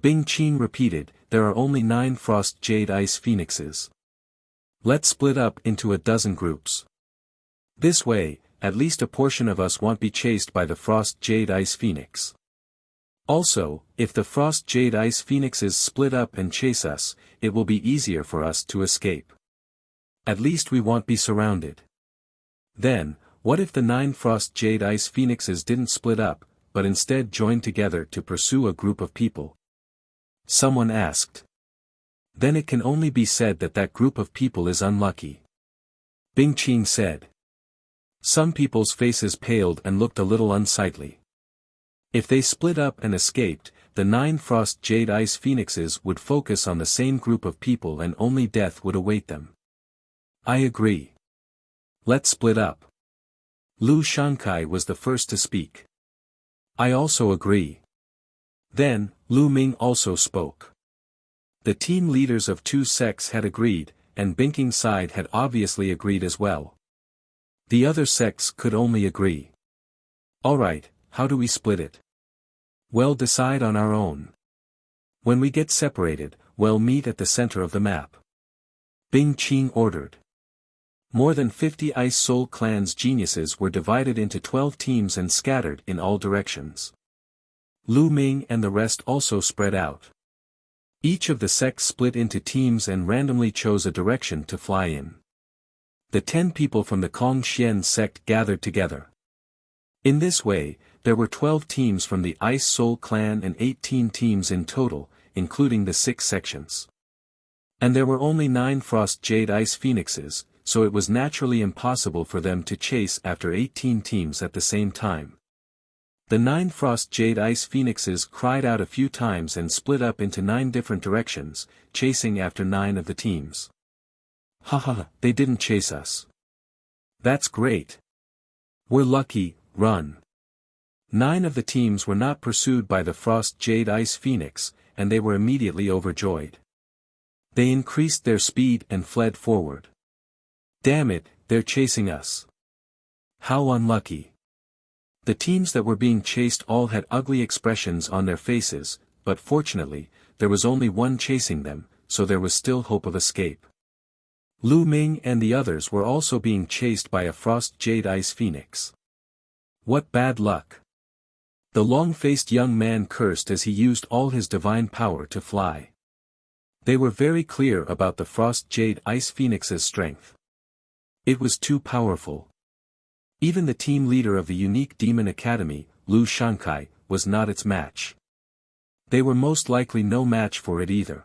Bing Qing repeated, there are only 9 frost jade ice phoenixes. Let's split up into a dozen groups. This way, at least a portion of us won't be chased by the frost jade ice phoenix. Also, if the frost jade ice phoenixes split up and chase us, it will be easier for us to escape. At least we won't be surrounded. Then, what if the 9 frost jade ice phoenixes didn't split up, but instead joined together to pursue a group of people? Someone asked. Then it can only be said that that group of people is unlucky. Bing Qing said. Some people's faces paled and looked a little unsightly. If they split up and escaped, the 9 frost jade ice phoenixes would focus on the same group of people and only death would await them. I agree. Let's split up. Lu Shankai was the first to speak. I also agree. Then, Lu Ming also spoke. The team leaders of 2 sects had agreed, and Binking's side had obviously agreed as well. The other sects could only agree. Alright, how do we split it? We'll decide on our own. When we get separated, we'll meet at the center of the map. Bing Qing ordered. More than 50 Ice Soul Clan's geniuses were divided into 12 teams and scattered in all directions. Lu Ming and the rest also spread out. Each of the sects split into teams and randomly chose a direction to fly in. The 10 people from the Kong Xian sect gathered together. In this way, there were 12 teams from the Ice Soul Clan and 18 teams in total, including the 6 sections. And there were only 9 Frost Jade Ice Phoenixes, so it was naturally impossible for them to chase after 18 teams at the same time. The 9 Frost Jade Ice Phoenixes cried out a few times and split up into 9 different directions, chasing after 9 of the teams. Haha, they didn't chase us. That's great. We're lucky, run. 9 of the teams were not pursued by the Frost Jade Ice Phoenix, and they were immediately overjoyed. They increased their speed and fled forward. Damn it, they're chasing us. How unlucky. The teams that were being chased all had ugly expressions on their faces, but fortunately, there was only one chasing them, so there was still hope of escape. Lu Ming and the others were also being chased by a Frost Jade Ice Phoenix. What bad luck. The long-faced young man cursed as he used all his divine power to fly. They were very clear about the Frost Jade Ice Phoenix's strength. It was too powerful. Even the team leader of the unique Demon Academy, Lu Shankai, was not its match. They were most likely no match for it either.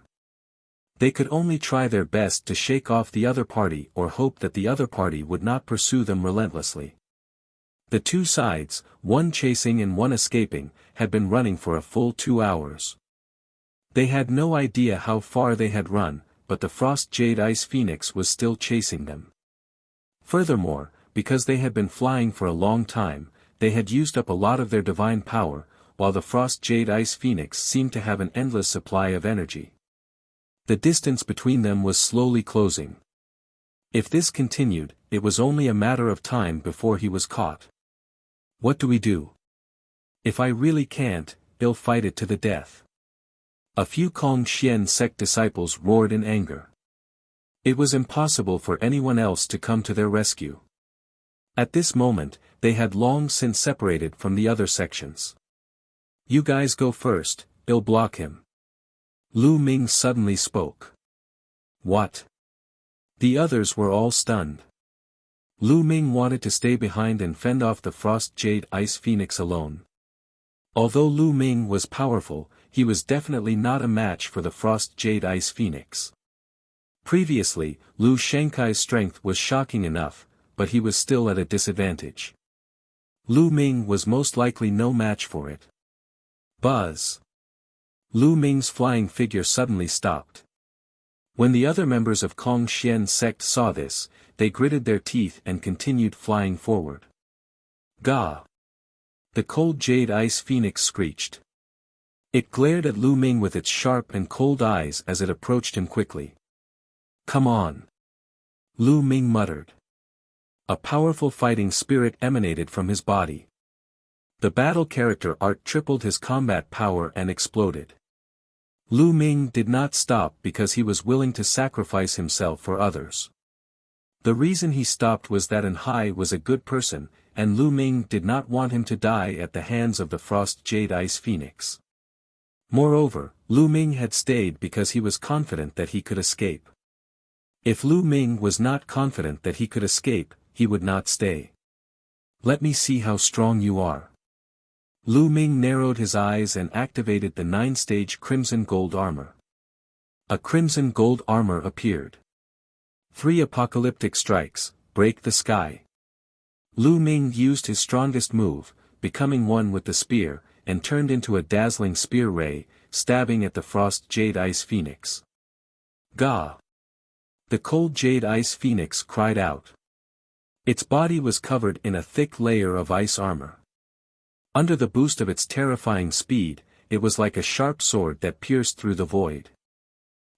They could only try their best to shake off the other party or hope that the other party would not pursue them relentlessly. The 2 sides, one chasing and one escaping, had been running for a full 2 hours. They had no idea how far they had run, but the Frost Jade Ice Phoenix was still chasing them. Furthermore, because they had been flying for a long time, they had used up a lot of their divine power, while the Frost Jade Ice Phoenix seemed to have an endless supply of energy. The distance between them was slowly closing. If this continued, it was only a matter of time before he was caught. What do we do? If I really can't, I'll fight it to the death. A few Kong Xian sect disciples roared in anger. It was impossible for anyone else to come to their rescue. At this moment, they had long since separated from the other sections. You guys go first, I'll block him. Lu Ming suddenly spoke. What? The others were all stunned. Lu Ming wanted to stay behind and fend off the Frost Jade Ice Phoenix alone. Although Lu Ming was powerful, he was definitely not a match for the Frost Jade Ice Phoenix. Previously, Lu Shankai's strength was shocking enough, but he was still at a disadvantage. Lu Ming was most likely no match for it. Buzz! Lu Ming's flying figure suddenly stopped. When the other members of Kong Xian sect saw this, they gritted their teeth and continued flying forward. Gah! The cold jade ice phoenix screeched. It glared at Lu Ming with its sharp and cold eyes as it approached him quickly. Come on! Lu Ming muttered. A powerful fighting spirit emanated from his body. The battle character art tripled his combat power and exploded. Lu Ming did not stop because he was willing to sacrifice himself for others. The reason he stopped was that An Hai was a good person, and Lu Ming did not want him to die at the hands of the Frost Jade Ice Phoenix. Moreover, Lu Ming had stayed because he was confident that he could escape. If Lu Ming was not confident that he could escape, he would not stay. Let me see how strong you are. Lu Ming narrowed his eyes and activated the 9-stage crimson gold armor. A crimson gold armor appeared. 3 apocalyptic strikes, break the sky. Lu Ming used his strongest move, becoming one with the spear, and turned into a dazzling spear ray, stabbing at the Frost Jade Ice Phoenix. Gah! The cold Jade Ice Phoenix cried out. Its body was covered in a thick layer of ice armor. Under the boost of its terrifying speed, it was like a sharp sword that pierced through the void.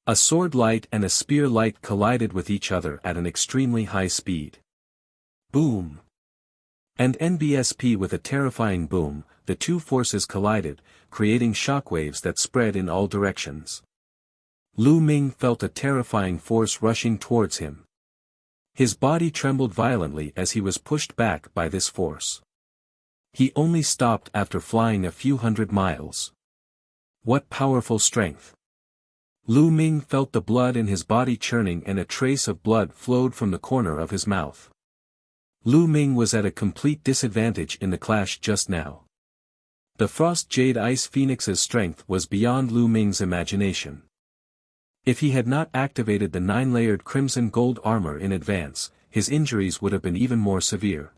A sword light and a spear light collided with each other at an extremely high speed. Boom! And NBSP with a terrifying boom, the two forces collided, creating shockwaves that spread in all directions. Lu Ming felt a terrifying force rushing towards him. His body trembled violently as he was pushed back by this force. He only stopped after flying a few hundred miles. What powerful strength! Lu Ming felt the blood in his body churning and a trace of blood flowed from the corner of his mouth. Lu Ming was at a complete disadvantage in the clash just now. The Frost Jade Ice Phoenix's strength was beyond Lu Ming's imagination. If he had not activated the 9-layered crimson gold armor in advance, his injuries would have been even more severe.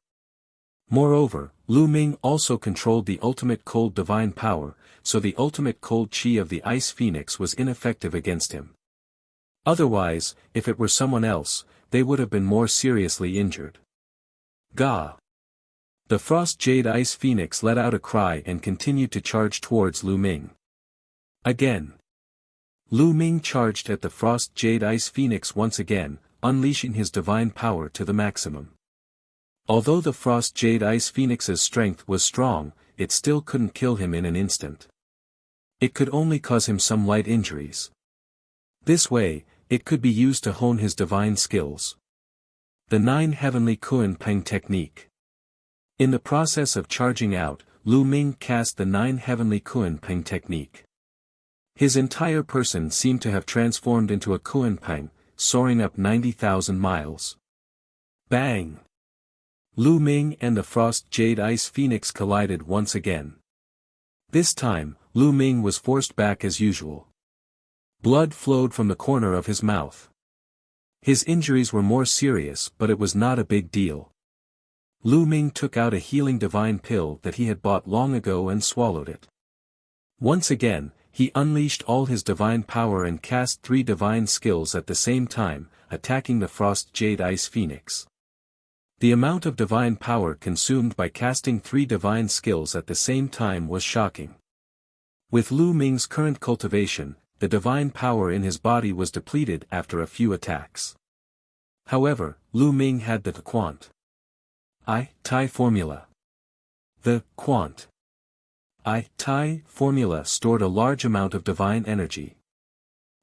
Moreover, Lu Ming also controlled the ultimate cold divine power, so the ultimate cold chi of the Ice Phoenix was ineffective against him. Otherwise, if it were someone else, they would have been more seriously injured. Gah! The Frost Jade Ice Phoenix let out a cry and continued to charge towards Lu Ming. Again. Lu Ming charged at the Frost Jade Ice Phoenix once again, unleashing his divine power to the maximum. Although the Frost Jade Ice Phoenix's strength was strong, it still couldn't kill him in an instant. It could only cause him some light injuries. This way, it could be used to hone his divine skills. The 9 Heavenly Kuan Peng Technique. In the process of charging out, Lu Ming cast the 9 Heavenly Kuan Peng Technique. His entire person seemed to have transformed into a Kuan Peng, soaring up 90,000 miles. Bang! Lu Ming and the Frost Jade Ice Phoenix collided once again. This time, Lu Ming was forced back as usual. Blood flowed from the corner of his mouth. His injuries were more serious, but it was not a big deal. Lu Ming took out a healing divine pill that he had bought long ago and swallowed it. Once again, he unleashed all his divine power and cast 3 divine skills at the same time, attacking the Frost Jade Ice Phoenix. The amount of divine power consumed by casting 3 divine skills at the same time was shocking. With Lu Ming's current cultivation, the divine power in his body was depleted after a few attacks. However, Lu Ming had the quant I-Tai formula. The quant I-Tai formula stored a large amount of divine energy.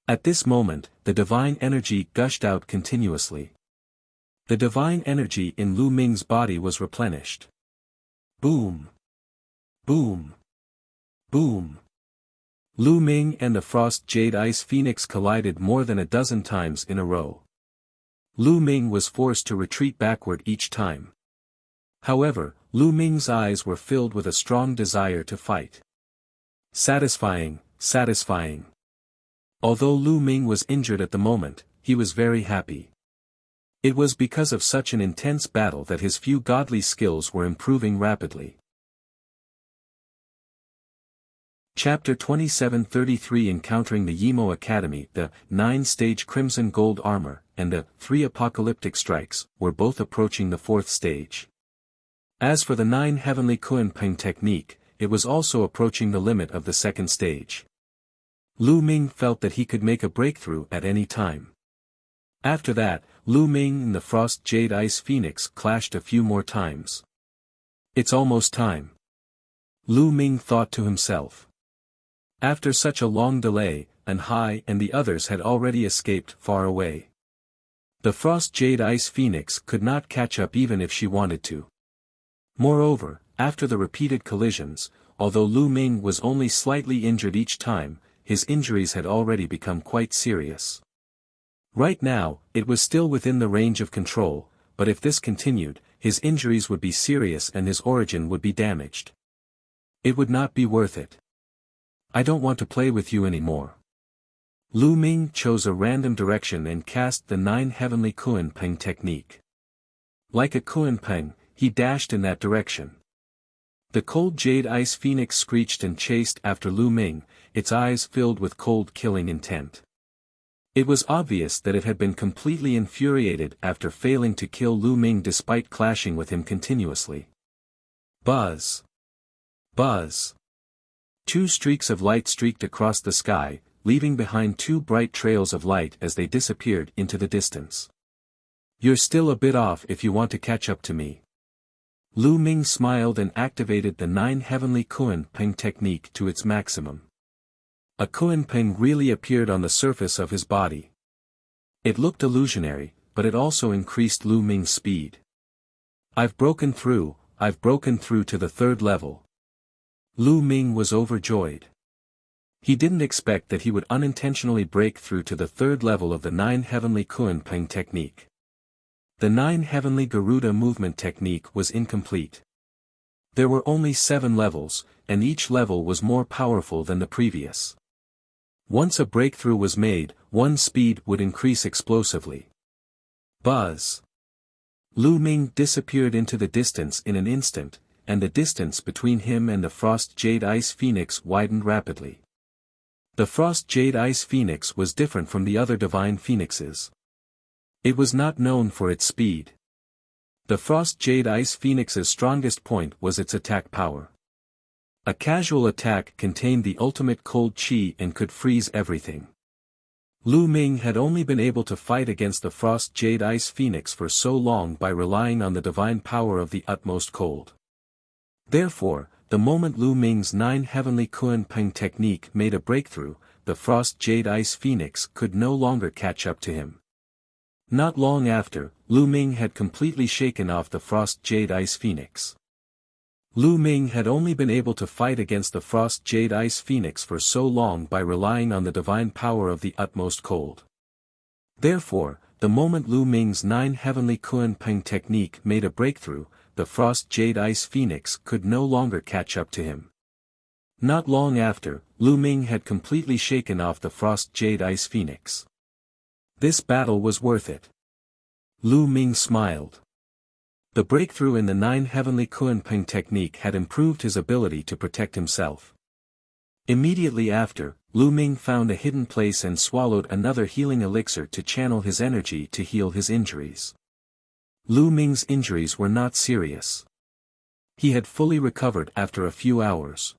At this moment, the divine energy gushed out continuously. The divine energy in Lu Ming's body was replenished. Boom! Boom! Boom! Lu Ming and the Frost Jade Ice Phoenix collided more than a dozen times in a row. Lu Ming was forced to retreat backward each time. However, Lu Ming's eyes were filled with a strong desire to fight. Satisfying, satisfying. Although Lu Ming was injured at the moment, he was very happy. It was because of such an intense battle that his few godly skills were improving rapidly. Chapter 27-33 Encountering the Yimo Academy. The 9-stage Crimson Gold Armor, and the 3 Apocalyptic Strikes, were both approaching the 4th stage. As for the 9 Heavenly Kunpeng technique, it was also approaching the limit of the 2nd stage. Lu Ming felt that he could make a breakthrough at any time. After that, Lu Ming and the Frost Jade Ice Phoenix clashed a few more times. It's almost time. Lu Ming thought to himself. After such a long delay, Hai and the others had already escaped far away. The Frost Jade Ice Phoenix could not catch up even if she wanted to. Moreover, after the repeated collisions, although Lu Ming was only slightly injured each time, his injuries had already become quite serious. Right now, it was still within the range of control, but if this continued, his injuries would be serious and his origin would be damaged. It would not be worth it. I don't want to play with you anymore. Lu Ming chose a random direction and cast the 9 Heavenly Kunpeng technique. Like a Kunpeng, he dashed in that direction. The cold Jade Ice Phoenix screeched and chased after Lu Ming, its eyes filled with cold killing intent. It was obvious that it had been completely infuriated after failing to kill Lu Ming despite clashing with him continuously. Buzz! Buzz! 2 streaks of light streaked across the sky, leaving behind 2 bright trails of light as they disappeared into the distance. You're still a bit off if you want to catch up to me. Lu Ming smiled and activated the 9 Heavenly Kunpeng technique to its maximum. A Kunpeng really appeared on the surface of his body. It looked illusionary, but it also increased Lu Ming's speed. I've broken through to the 3rd level. Lu Ming was overjoyed. He didn't expect that he would unintentionally break through to the 3rd level of the 9 Heavenly Kunpeng technique. The 9 Heavenly Garuda movement technique was incomplete. There were only 7 levels, and each level was more powerful than the previous. Once a breakthrough was made, one's speed would increase explosively. Buzz! Lu Ming disappeared into the distance in an instant, and the distance between him and the Frost Jade Ice Phoenix widened rapidly. The Frost Jade Ice Phoenix was different from the other divine phoenixes. It was not known for its speed. The Frost Jade Ice Phoenix's strongest point was its attack power. A casual attack contained the ultimate cold chi and could freeze everything. Lu Ming had only been able to fight against the Frost Jade Ice Phoenix for so long by relying on the divine power of the utmost cold. Therefore, the moment Lu Ming's 9 Heavenly Kunpeng technique made a breakthrough, the Frost Jade Ice Phoenix could no longer catch up to him. Not long after, Lu Ming had completely shaken off the Frost Jade Ice Phoenix. Lu Ming had only been able to fight against the Frost Jade Ice Phoenix for so long by relying on the divine power of the utmost cold. Therefore, the moment Lu Ming's 9 Heavenly Kunpeng technique made a breakthrough, the Frost Jade Ice Phoenix could no longer catch up to him. Not long after, Lu Ming had completely shaken off the Frost Jade Ice Phoenix. This battle was worth it. Lu Ming smiled. The breakthrough in the 9 Heavenly Kunpeng technique had improved his ability to protect himself. Immediately after, Lu Ming found a hidden place and swallowed another healing elixir to channel his energy to heal his injuries. Lu Ming's injuries were not serious. He had fully recovered after a few hours.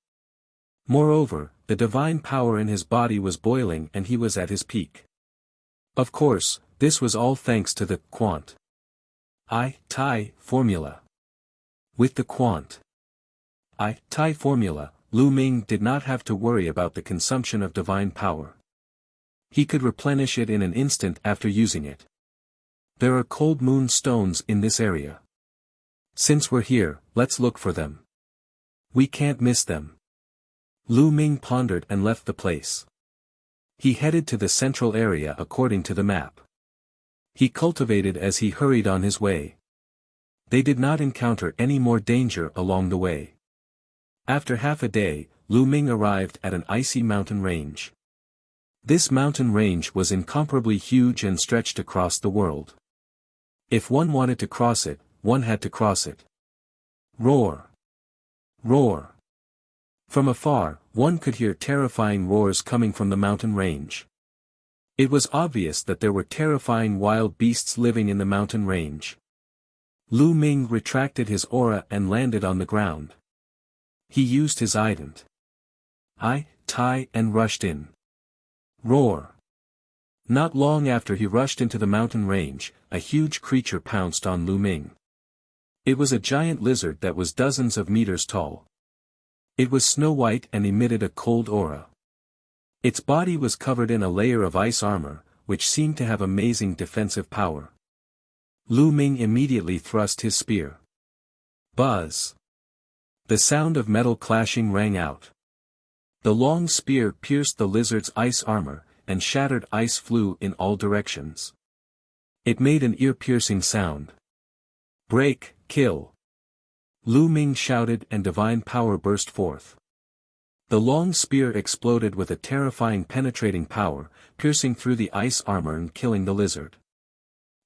Moreover, the divine power in his body was boiling and he was at his peak. Of course, this was all thanks to the quant I-Tai formula. With the quant I-Tai formula, Lu Ming did not have to worry about the consumption of divine power. He could replenish it in an instant after using it. There are cold moon stones in this area. Since we're here, let's look for them. We can't miss them. Lu Ming pondered and left the place. He headed to the central area according to the map. He cultivated as he hurried on his way. They did not encounter any more danger along the way. After half a day, Lu Ming arrived at an icy mountain range. This mountain range was incomparably huge and stretched across the world. If one wanted to cross it, one had to cross it. Roar! Roar! From afar, one could hear terrifying roars coming from the mountain range. It was obvious that there were terrifying wild beasts living in the mountain range. Lu Ming retracted his aura and landed on the ground. He used his ident I-Tai and rushed in. Roar! Not long after he rushed into the mountain range, a huge creature pounced on Lu Ming. It was a giant lizard that was dozens of meters tall. It was snow-white and emitted a cold aura. Its body was covered in a layer of ice armor, which seemed to have amazing defensive power. Lu Ming immediately thrust his spear. Buzz! The sound of metal clashing rang out. The long spear pierced the lizard's ice armor, and shattered ice flew in all directions. It made an ear-piercing sound. Break, kill! Lu Ming shouted and divine power burst forth. The long spear exploded with a terrifying penetrating power, piercing through the ice armor and killing the lizard.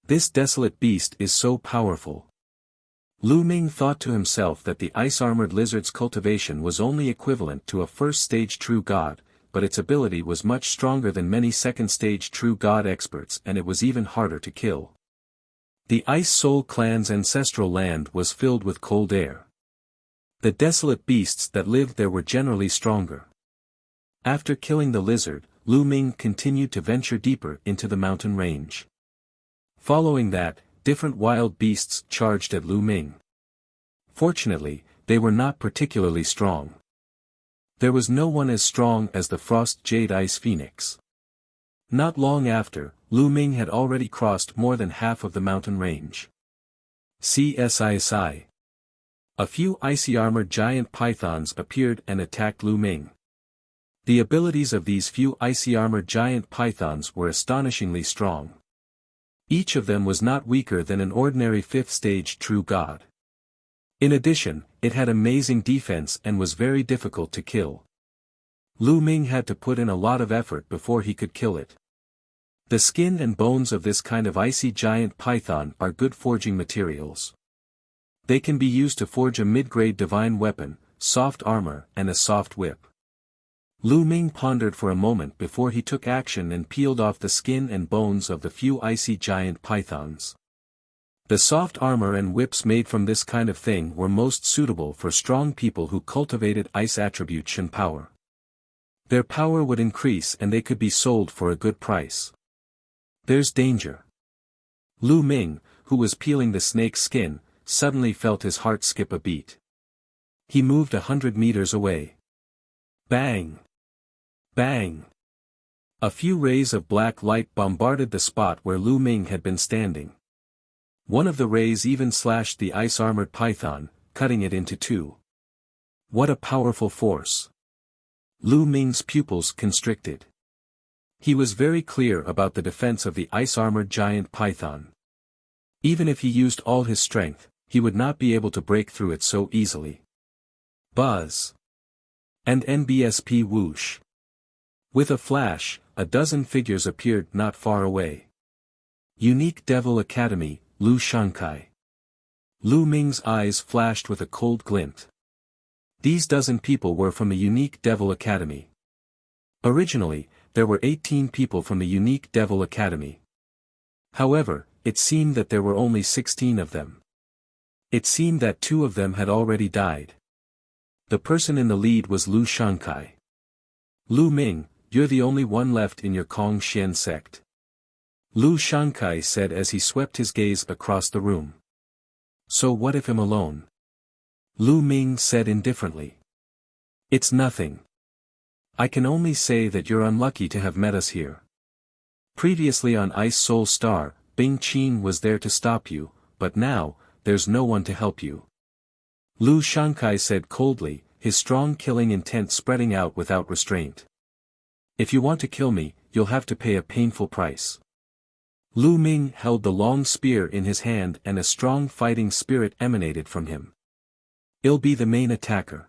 This desolate beast is so powerful. Lu Ming thought to himself that the ice-armored lizard's cultivation was only equivalent to a first-stage true god, but its ability was much stronger than many second-stage true god experts and it was even harder to kill. The Ice Soul clan's ancestral land was filled with cold air. The desolate beasts that lived there were generally stronger. After killing the lizard, Lu Ming continued to venture deeper into the mountain range. Following that, different wild beasts charged at Lu Ming. Fortunately, they were not particularly strong. There was no one as strong as the Frost Jade Ice Phoenix. Not long after, Lu Ming had already crossed more than half of the mountain range. CSISI. A few icy-armored giant pythons appeared and attacked Lu Ming. The abilities of these few icy-armored giant pythons were astonishingly strong. Each of them was not weaker than an ordinary fifth-stage true god. In addition, it had amazing defense and was very difficult to kill. Lu Ming had to put in a lot of effort before he could kill it. The skin and bones of this kind of icy giant python are good forging materials. They can be used to forge a mid-grade divine weapon, soft armor and a soft whip. Lu Ming pondered for a moment before he took action and peeled off the skin and bones of the few icy giant pythons. The soft armor and whips made from this kind of thing were most suitable for strong people who cultivated ice attribution power. Their power would increase and they could be sold for a good price. There's danger. Lu Ming, who was peeling the snake's skin, suddenly felt his heart skip a beat. He moved 100 meters away. Bang! Bang! A few rays of black light bombarded the spot where Lu Ming had been standing. One of the rays even slashed the ice-armored python, cutting it into two. What a powerful force! Lu Ming's pupils constricted. He was very clear about the defense of the ice-armored giant python. Even if he used all his strength, he would not be able to break through it so easily. Buzz! And NBSP whoosh! With a flash, a dozen figures appeared not far away. Unique Devil Academy, Lu Shankai. Lu Ming's eyes flashed with a cold glint. These dozen people were from the Unique Devil Academy. Originally, there were 18 people from the Unique Devil Academy. However, it seemed that there were only 16 of them. It seemed that 2 of them had already died. The person in the lead was Lu Shankai. Lu Ming, you're the only one left in your Kong Xian sect. Lu Shankai said as he swept his gaze across the room. So what if I'm alone? Lu Ming said indifferently. It's nothing. I can only say that you're unlucky to have met us here. Previously on Ice Soul Star, Bing Qin was there to stop you, but now, there's no one to help you. Lu Shankai said coldly, his strong killing intent spreading out without restraint. If you want to kill me, you'll have to pay a painful price. Lu Ming held the long spear in his hand and a strong fighting spirit emanated from him. I'll be the main attacker.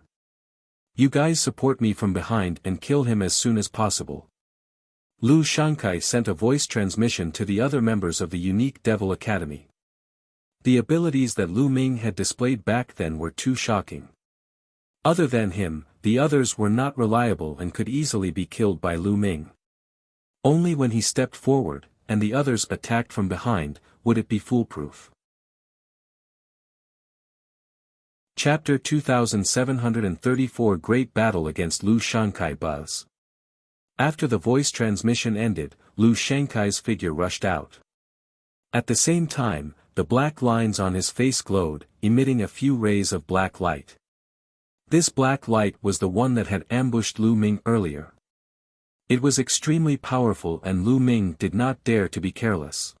You guys support me from behind and kill him as soon as possible. Lu Shankai sent a voice transmission to the other members of the unique Devil Academy. The abilities that Lu Ming had displayed back then were too shocking. Other than him, the others were not reliable and could easily be killed by Lu Ming. Only when he stepped forward, and the others attacked from behind, would it be foolproof. Chapter 2734 Great Battle against Lu Shankai Buzz. After the voice transmission ended, Lu Shankai's figure rushed out. At the same time, the black lines on his face glowed, emitting a few rays of black light. This black light was the one that had ambushed Lu Ming earlier. It was extremely powerful and Lu Ming did not dare to be careless.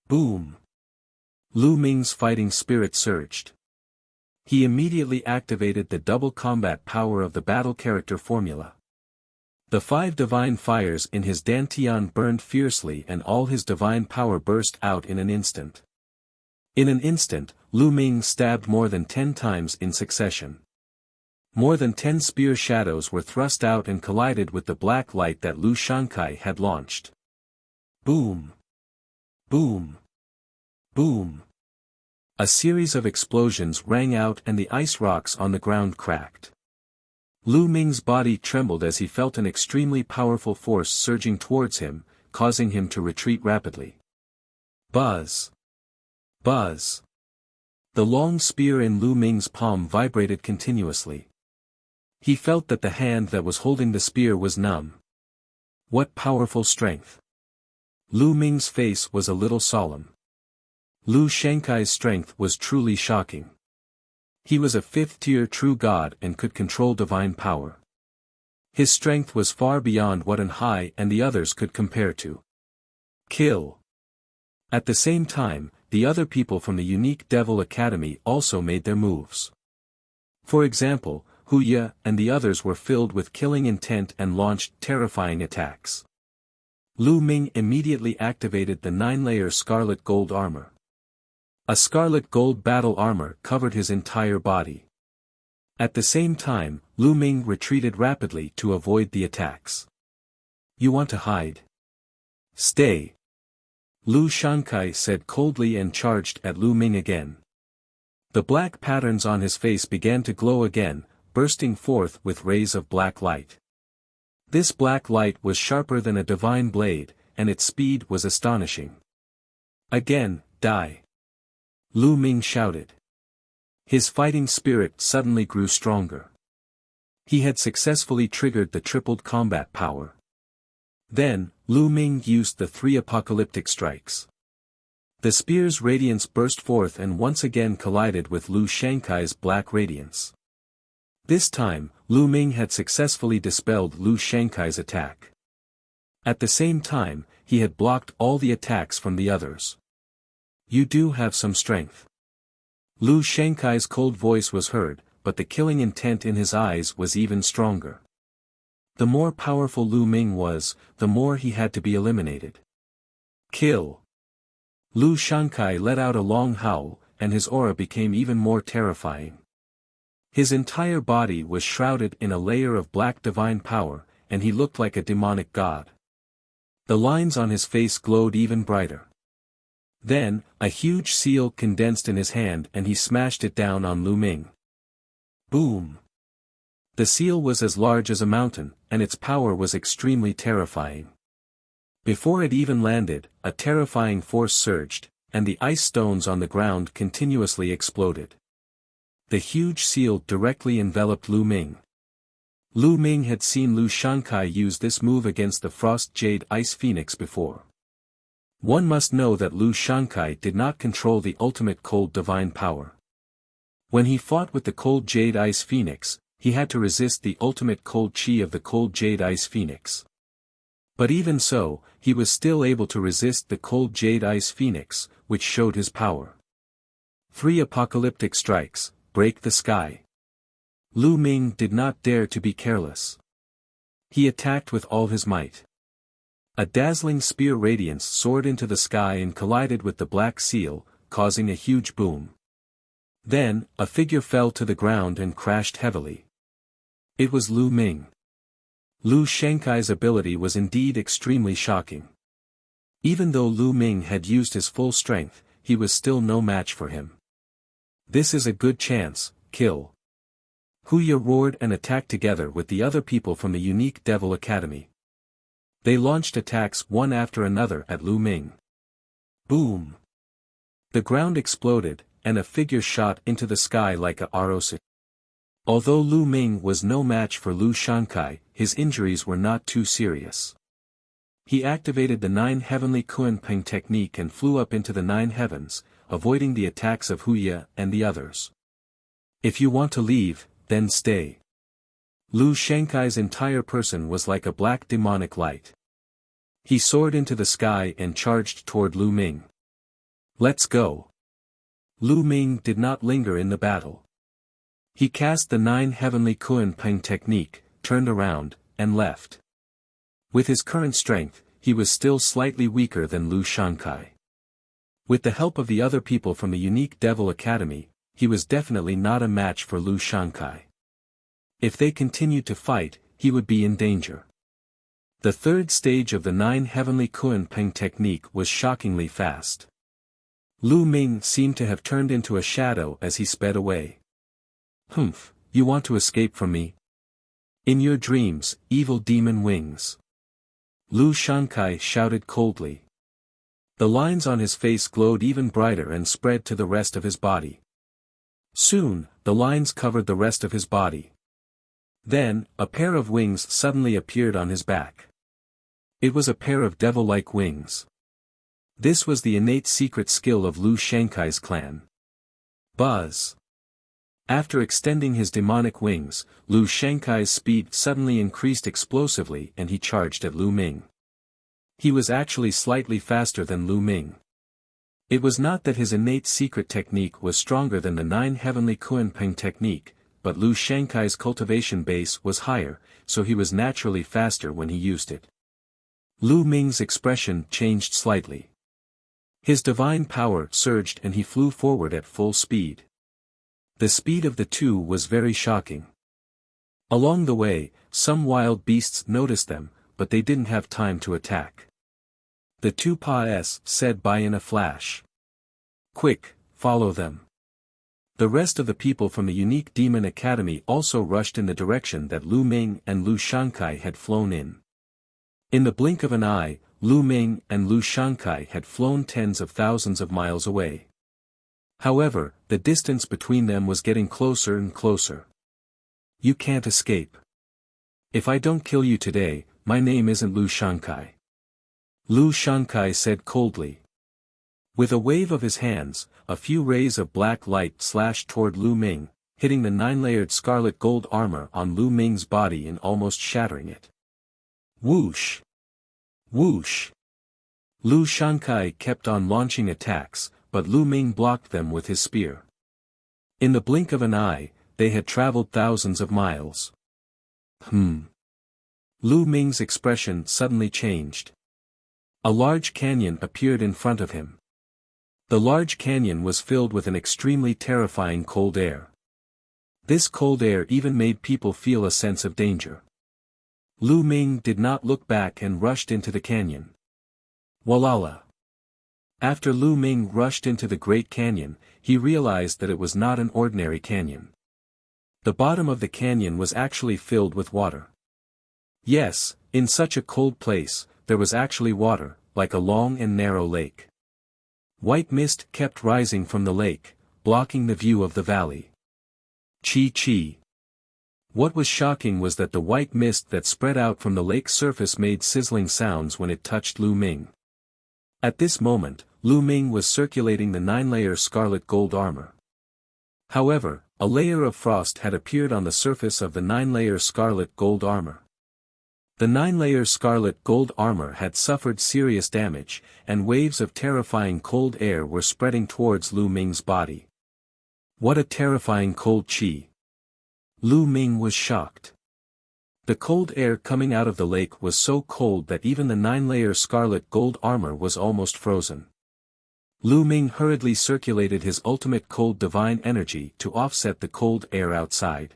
Boom! Lu Ming's fighting spirit surged. He immediately activated the double combat power of the battle character formula. The 5 divine fires in his dantian burned fiercely and all his divine power burst out in an instant. In an instant, Lu Ming stabbed more than 10 times in succession. More than 10 spear shadows were thrust out and collided with the black light that Lu Shankai had launched. Boom! Boom! Boom! A series of explosions rang out and the ice rocks on the ground cracked. Lu Ming's body trembled as he felt an extremely powerful force surging towards him, causing him to retreat rapidly. Buzz! Buzz! The long spear in Lu Ming's palm vibrated continuously. He felt that the hand that was holding the spear was numb. What powerful strength! Lu Ming's face was a little solemn. Lu Shankai's strength was truly shocking. He was a 5th-tier true god and could control divine power. His strength was far beyond what an Hai and the others could compare to. Kill! At the same time, the other people from the unique Devil Academy also made their moves. For example, Wuxia and the others were filled with killing intent and launched terrifying attacks. Lu Ming immediately activated the 9-layer scarlet gold armor. A scarlet gold battle armor covered his entire body. At the same time, Lu Ming retreated rapidly to avoid the attacks. You want to hide? Stay! Lu Shankai said coldly and charged at Lu Ming again. The black patterns on his face began to glow again, bursting forth with rays of black light. This black light was sharper than a divine blade, and its speed was astonishing. Again, die! Lu Ming shouted. His fighting spirit suddenly grew stronger. He had successfully triggered the tripled combat power. Then, Lu Ming used the 3 apocalyptic strikes. The spear's radiance burst forth and once again collided with Lu Shankai's black radiance. This time, Lu Ming had successfully dispelled Lu Shankai's attack. At the same time, he had blocked all the attacks from the others. You do have some strength. Lu Shankai's cold voice was heard, but the killing intent in his eyes was even stronger. The more powerful Lu Ming was, the more he had to be eliminated. Kill! Lu Shankai let out a long howl, and his aura became even more terrifying. His entire body was shrouded in a layer of black divine power, and he looked like a demonic god. The lines on his face glowed even brighter. Then, a huge seal condensed in his hand and he smashed it down on Lu Ming. Boom! The seal was as large as a mountain, and its power was extremely terrifying. Before it even landed, a terrifying force surged, and the ice stones on the ground continuously exploded. The huge seal directly enveloped Lu Ming. Lu Ming had seen Lu Shankai use this move against the Frost Jade Ice Phoenix before. One must know that Lu Shankai did not control the ultimate cold divine power. When he fought with the cold Jade Ice Phoenix, he had to resist the ultimate cold chi of the cold Jade Ice Phoenix. But even so, he was still able to resist the cold Jade Ice Phoenix, which showed his power. 3 apocalyptic strikes, break the sky. Lu Ming did not dare to be careless. He attacked with all his might. A dazzling spear radiance soared into the sky and collided with the black seal, causing a huge boom. Then, a figure fell to the ground and crashed heavily. It was Lu Ming. Lu Shankai's ability was indeed extremely shocking. Even though Lu Ming had used his full strength, he was still no match for him. This is a good chance, kill. Huya roared and attacked together with the other people from the unique Devil Academy. They launched attacks one after another at Lu Ming. Boom! The ground exploded, and a figure shot into the sky like a arrow. Although Lu Ming was no match for Lu Shankai, his injuries were not too serious. He activated the 9 heavenly Kunpeng technique and flew up into the 9 heavens, avoiding the attacks of Huya and the others. If you want to leave, then stay. Lu Shankai's entire person was like a black demonic light. He soared into the sky and charged toward Lu Ming. Let's go. Lu Ming did not linger in the battle. He cast the 9 heavenly Kunpeng technique, turned around, and left. With his current strength, he was still slightly weaker than Lu Shankai. With the help of the other people from the unique Devil Academy, he was definitely not a match for Lu Shankai. If they continued to fight, he would be in danger. The 3rd stage of the 9 heavenly Kunpeng technique was shockingly fast. Lu Ming seemed to have turned into a shadow as he sped away. Humph, you want to escape from me? In your dreams, evil demon wings. Lu Shankai shouted coldly. The lines on his face glowed even brighter and spread to the rest of his body. Soon, the lines covered the rest of his body. Then, a pair of wings suddenly appeared on his back. It was a pair of devil-like wings. This was the innate secret skill of Lu Shankai's clan. Buzz. After extending his demonic wings, Lu Shankai's speed suddenly increased explosively and he charged at Lu Ming. He was actually slightly faster than Lu Ming. It was not that his innate secret technique was stronger than the 9 heavenly Kunpeng technique, but Lu Shankai's cultivation base was higher, so he was naturally faster when he used it. Lu Ming's expression changed slightly. His divine power surged and he flew forward at full speed. The speed of the two was very shocking. Along the way, some wild beasts noticed them, but they didn't have time to attack. The 2 pas said bye in a flash. Quick, follow them. The rest of the people from the unique Demon Academy also rushed in the direction that Lu Ming and Lu Shankai had flown in. In the blink of an eye, Lu Ming and Lu Shankai had flown tens of thousands of miles away. However, the distance between them was getting closer and closer. You can't escape. If I don't kill you today, my name isn't Lu Shankai. Lu Shankai said coldly. With a wave of his hands, a few rays of black light slashed toward Lu Ming, hitting the 9-layered scarlet gold armor on Lu Ming's body and almost shattering it. Whoosh! Whoosh! Lu Shankai kept on launching attacks, but Lu Ming blocked them with his spear. In the blink of an eye, they had traveled thousands of miles. Lu Ming's expression suddenly changed. A large canyon appeared in front of him. The large canyon was filled with an extremely terrifying cold air. This cold air even made people feel a sense of danger. Lu Ming did not look back and rushed into the canyon. Walala! After Lu Ming rushed into the Great Canyon, he realized that it was not an ordinary canyon. The bottom of the canyon was actually filled with water. Yes, in such a cold place, there was actually water, like a long and narrow lake. White mist kept rising from the lake, blocking the view of the valley. Chi. What was shocking was that the white mist that spread out from the lake's surface made sizzling sounds when it touched Lu Ming. At this moment, Lu Ming was circulating the 9-layer scarlet gold armor. However, a layer of frost had appeared on the surface of the 9-layer scarlet gold armor. The 9-layer scarlet gold armor had suffered serious damage, and waves of terrifying cold air were spreading towards Lu Ming's body. What a terrifying cold chi! Lu Ming was shocked. The cold air coming out of the lake was so cold that even the 9-layer scarlet gold armor was almost frozen. Lu Ming hurriedly circulated his ultimate cold divine energy to offset the cold air outside.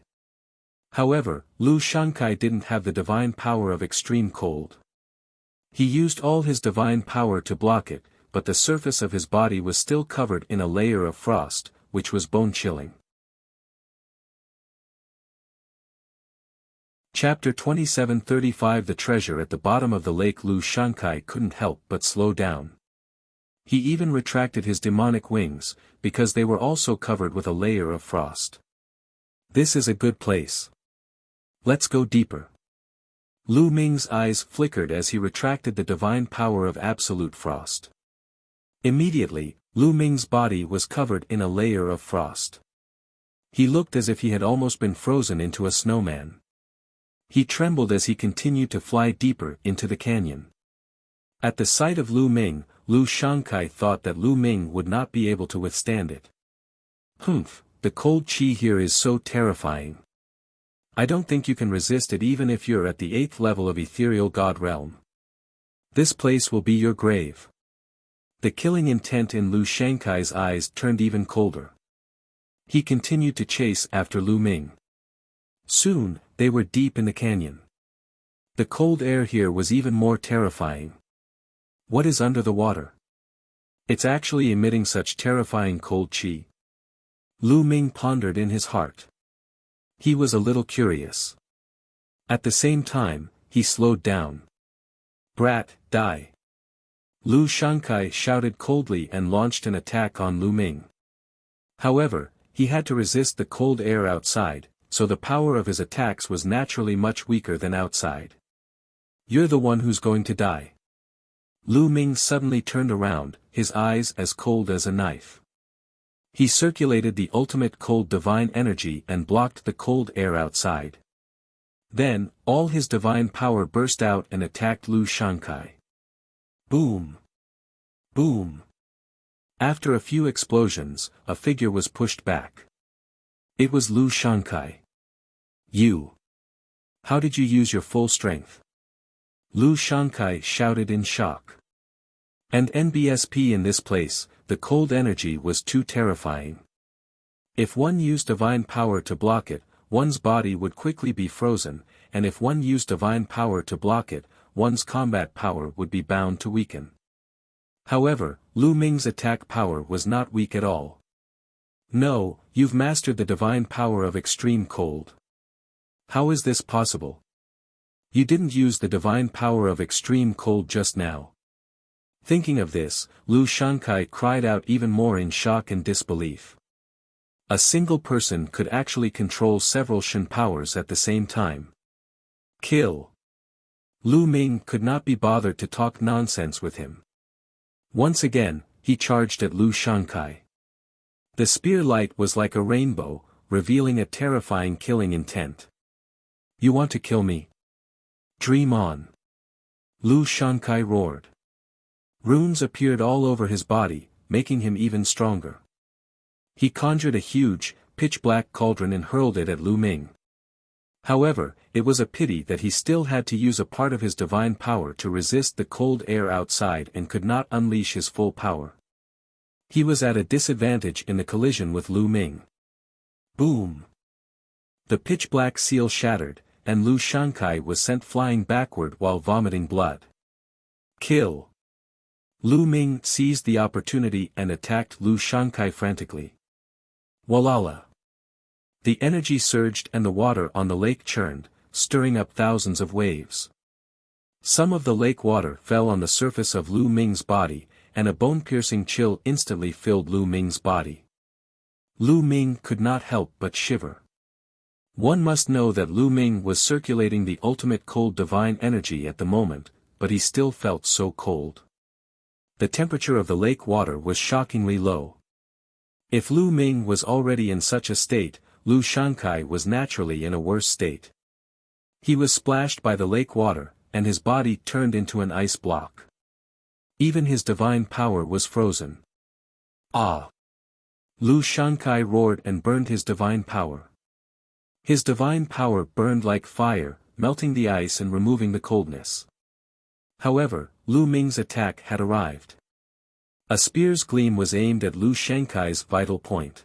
However, Lu Shankai didn't have the divine power of extreme cold. He used all his divine power to block it, but the surface of his body was still covered in a layer of frost, which was bone-chilling. Chapter 27:35 The treasure at the bottom of the lake. Lu Shankai couldn't help but slow down. He even retracted his demonic wings, because they were also covered with a layer of frost. This is a good place. Let's go deeper. Lu Ming's eyes flickered as he retracted the divine power of absolute frost. Immediately, Lu Ming's body was covered in a layer of frost. He looked as if he had almost been frozen into a snowman. He trembled as he continued to fly deeper into the canyon. At the sight of Lu Ming, Lu Shankai thought that Lu Ming would not be able to withstand it. Humph, the cold chi here is so terrifying. I don't think you can resist it even if you're at the 8th level of ethereal god realm. This place will be your grave. The killing intent in Lu Shankai's eyes turned even colder. He continued to chase after Lu Ming. Soon, they were deep in the canyon. The cold air here was even more terrifying. What is under the water? It's actually emitting such terrifying cold chi. Lu Ming pondered in his heart. He was a little curious. At the same time, he slowed down. Brat, die! Lu Shankai shouted coldly and launched an attack on Lu Ming. However, he had to resist the cold air outside, so the power of his attacks was naturally much weaker than outside. You're the one who's going to die. Lu Ming suddenly turned around, his eyes as cold as a knife. He circulated the ultimate cold divine energy and blocked the cold air outside. Then, all his divine power burst out and attacked Lu Shankai. Boom! Boom! After a few explosions, a figure was pushed back. It was Lu Shankai. You! How did you use your full strength? Lu Shankai shouted in shock. And NBSP in this place, the cold energy was too terrifying. If one used divine power to block it, one's body would quickly be frozen, and if one used divine power to block it, one's combat power would be bound to weaken. However, Lu Ming's attack power was not weak at all. No, you've mastered the divine power of extreme cold. How is this possible? You didn't use the divine power of extreme cold just now. Thinking of this, Lu Shankai cried out even more in shock and disbelief. A single person could actually control several Shen powers at the same time. Kill! Lu Ming could not be bothered to talk nonsense with him. Once again, he charged at Lu Shankai. The spear light was like a rainbow, revealing a terrifying killing intent. You want to kill me? Dream on! Lu Shankai roared. Runes appeared all over his body, making him even stronger. He conjured a huge, pitch-black cauldron and hurled it at Lu Ming. However, it was a pity that he still had to use a part of his divine power to resist the cold air outside and could not unleash his full power. He was at a disadvantage in the collision with Lu Ming. Boom! The pitch-black seal shattered, and Lu Shankai was sent flying backward while vomiting blood. Kill! Lu Ming seized the opportunity and attacked Lu Shankai frantically. Walala! The energy surged and the water on the lake churned, stirring up thousands of waves. Some of the lake water fell on the surface of Lu Ming's body, and a bone-piercing chill instantly filled Lu Ming's body. Lu Ming could not help but shiver. One must know that Lu Ming was circulating the ultimate cold divine energy at the moment, but he still felt so cold. The temperature of the lake water was shockingly low. If Lu Ming was already in such a state, Lu Shankai was naturally in a worse state. He was splashed by the lake water, and his body turned into an ice block. Even his divine power was frozen. Ah! Lu Shankai roared and burned his divine power. His divine power burned like fire, melting the ice and removing the coldness. However, Lu Ming's attack had arrived. A spear's gleam was aimed at Lu Shankai's vital point.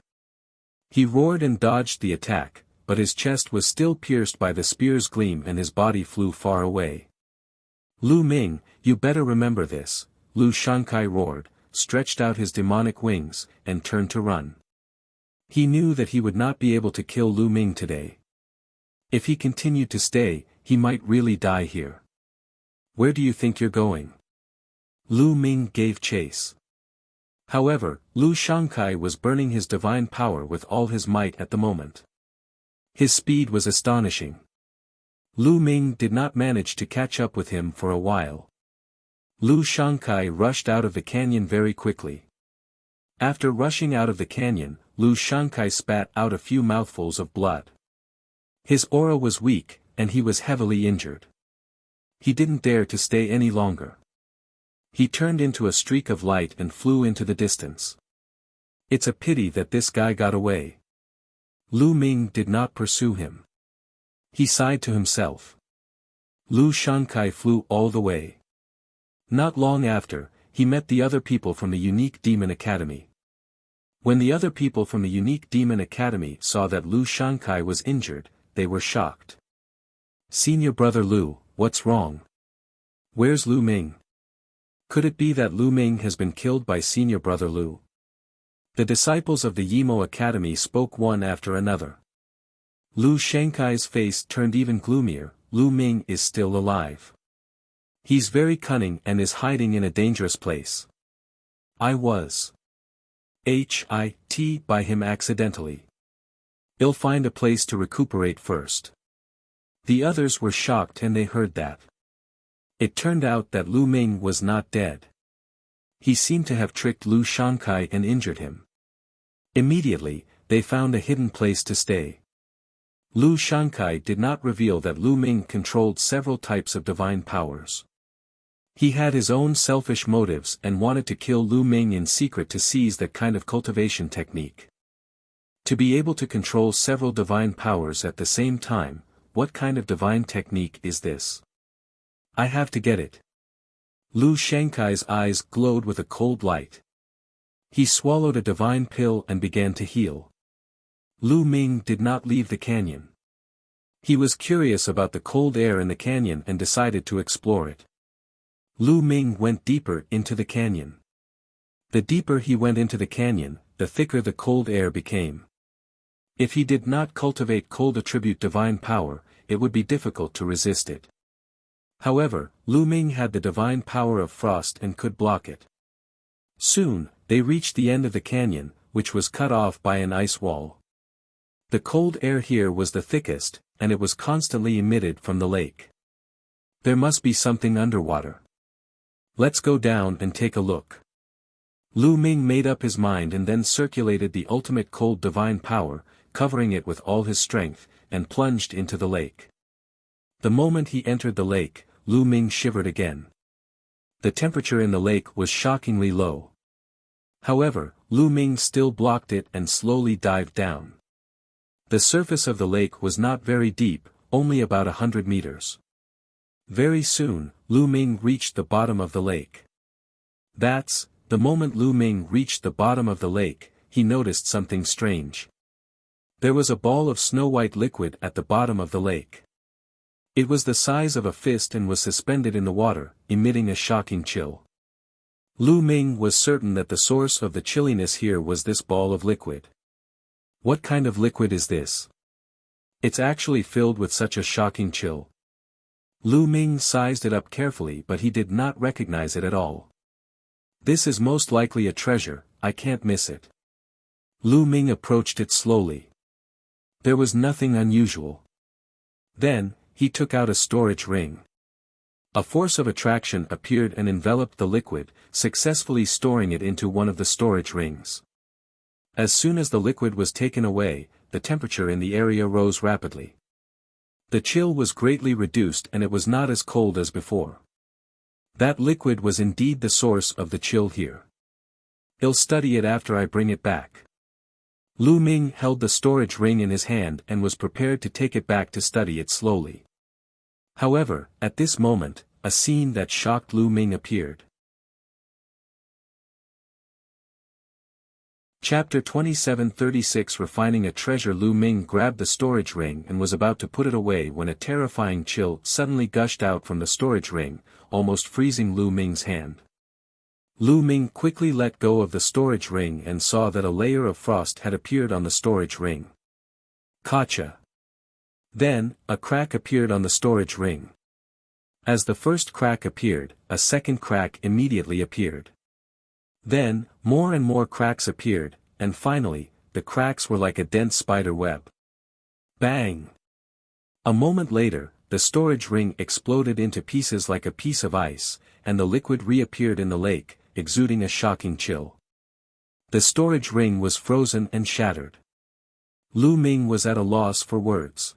He roared and dodged the attack, but his chest was still pierced by the spear's gleam and his body flew far away. Lu Ming, you better remember this, Lu Shankai roared, stretched out his demonic wings, and turned to run. He knew that he would not be able to kill Lu Ming today. If he continued to stay, he might really die here. Where do you think you're going? Lu Ming gave chase. However, Lu Shankai was burning his divine power with all his might at the moment. His speed was astonishing. Lu Ming did not manage to catch up with him for a while. Lu Shankai rushed out of the canyon very quickly. After rushing out of the canyon, Lu Shankai spat out a few mouthfuls of blood. His aura was weak, and he was heavily injured. He didn't dare to stay any longer. He turned into a streak of light and flew into the distance. It's a pity that this guy got away. Lu Ming did not pursue him. He sighed to himself. Lu Shankai flew all the way. Not long after, he met the other people from the Unique Demon Academy. When the other people from the Unique Demon Academy saw that Lu Shankai was injured, they were shocked. Senior brother Lu, what's wrong? Where's Lu Ming? Could it be that Lu Ming has been killed by senior brother Lu? The disciples of the Yimo Academy spoke one after another. Lu Shankai's face turned even gloomier. Lu Ming is still alive. He's very cunning and is hiding in a dangerous place. I was hit by him accidentally. He'll find a place to recuperate first. The others were shocked and they heard that. It turned out that Lu Ming was not dead. He seemed to have tricked Lu Shankai and injured him. Immediately, they found a hidden place to stay. Lu Shankai did not reveal that Lu Ming controlled several types of divine powers. He had his own selfish motives and wanted to kill Lu Ming in secret to seize that kind of cultivation technique. To be able to control several divine powers at the same time, what kind of divine technique is this? I have to get it. Lu Shankai's eyes glowed with a cold light. He swallowed a divine pill and began to heal. Lu Ming did not leave the canyon. He was curious about the cold air in the canyon and decided to explore it. Lu Ming went deeper into the canyon. The deeper he went into the canyon, the thicker the cold air became. If he did not cultivate cold attribute divine power, it would be difficult to resist it. However, Lu Ming had the divine power of frost and could block it. Soon, they reached the end of the canyon, which was cut off by an ice wall. The cold air here was the thickest, and it was constantly emitted from the lake. There must be something underwater. Let's go down and take a look. Lu Ming made up his mind and then circulated the ultimate cold divine power, covering it with all his strength, and plunged into the lake. The moment he entered the lake, Lu Ming shivered again. The temperature in the lake was shockingly low. However, Lu Ming still blocked it and slowly dived down. The surface of the lake was not very deep, only about 100 meters. Very soon, Lu Ming reached the bottom of the lake. The moment Lu Ming reached the bottom of the lake, he noticed something strange. There was a ball of snow-white liquid at the bottom of the lake. It was the size of a fist and was suspended in the water, emitting a shocking chill. Lu Ming was certain that the source of the chilliness here was this ball of liquid. What kind of liquid is this? It's actually filled with such a shocking chill. Lu Ming sized it up carefully, but he did not recognize it at all. This is most likely a treasure, I can't miss it. Lu Ming approached it slowly. There was nothing unusual. Then, he took out a storage ring. A force of attraction appeared and enveloped the liquid, successfully storing it into one of the storage rings. As soon as the liquid was taken away, the temperature in the area rose rapidly. The chill was greatly reduced and it was not as cold as before. That liquid was indeed the source of the chill here. I'll study it after I bring it back. Lu Ming held the storage ring in his hand and was prepared to take it back to study it slowly. However, at this moment, a scene that shocked Lu Ming appeared. Chapter 2736 Refining a treasure. Lu Ming grabbed the storage ring and was about to put it away when a terrifying chill suddenly gushed out from the storage ring, almost freezing Lu Ming's hand. Lu Ming quickly let go of the storage ring and saw that a layer of frost had appeared on the storage ring. Gotcha! Then, a crack appeared on the storage ring. As the first crack appeared, a second crack immediately appeared. Then, more and more cracks appeared, and finally, the cracks were like a dense spider web. Bang! A moment later, the storage ring exploded into pieces like a piece of ice, and the liquid reappeared in the lake, exuding a shocking chill. The storage ring was frozen and shattered. Lu Ming was at a loss for words.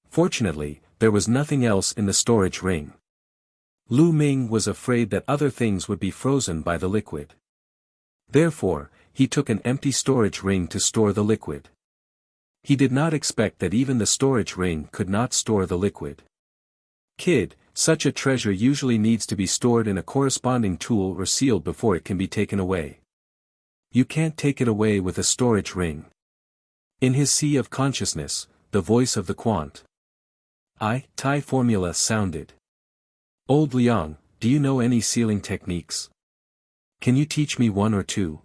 Fortunately, there was nothing else in the storage ring. Lu Ming was afraid that other things would be frozen by the liquid. Therefore, he took an empty storage ring to store the liquid. He did not expect that even the storage ring could not store the liquid. Kid, such a treasure usually needs to be stored in a corresponding tool or sealed before it can be taken away. You can't take it away with a storage ring. In his sea of consciousness, the voice of the quant Thai formula sounded. Old Liang, do you know any sealing techniques? Can you teach me one or two?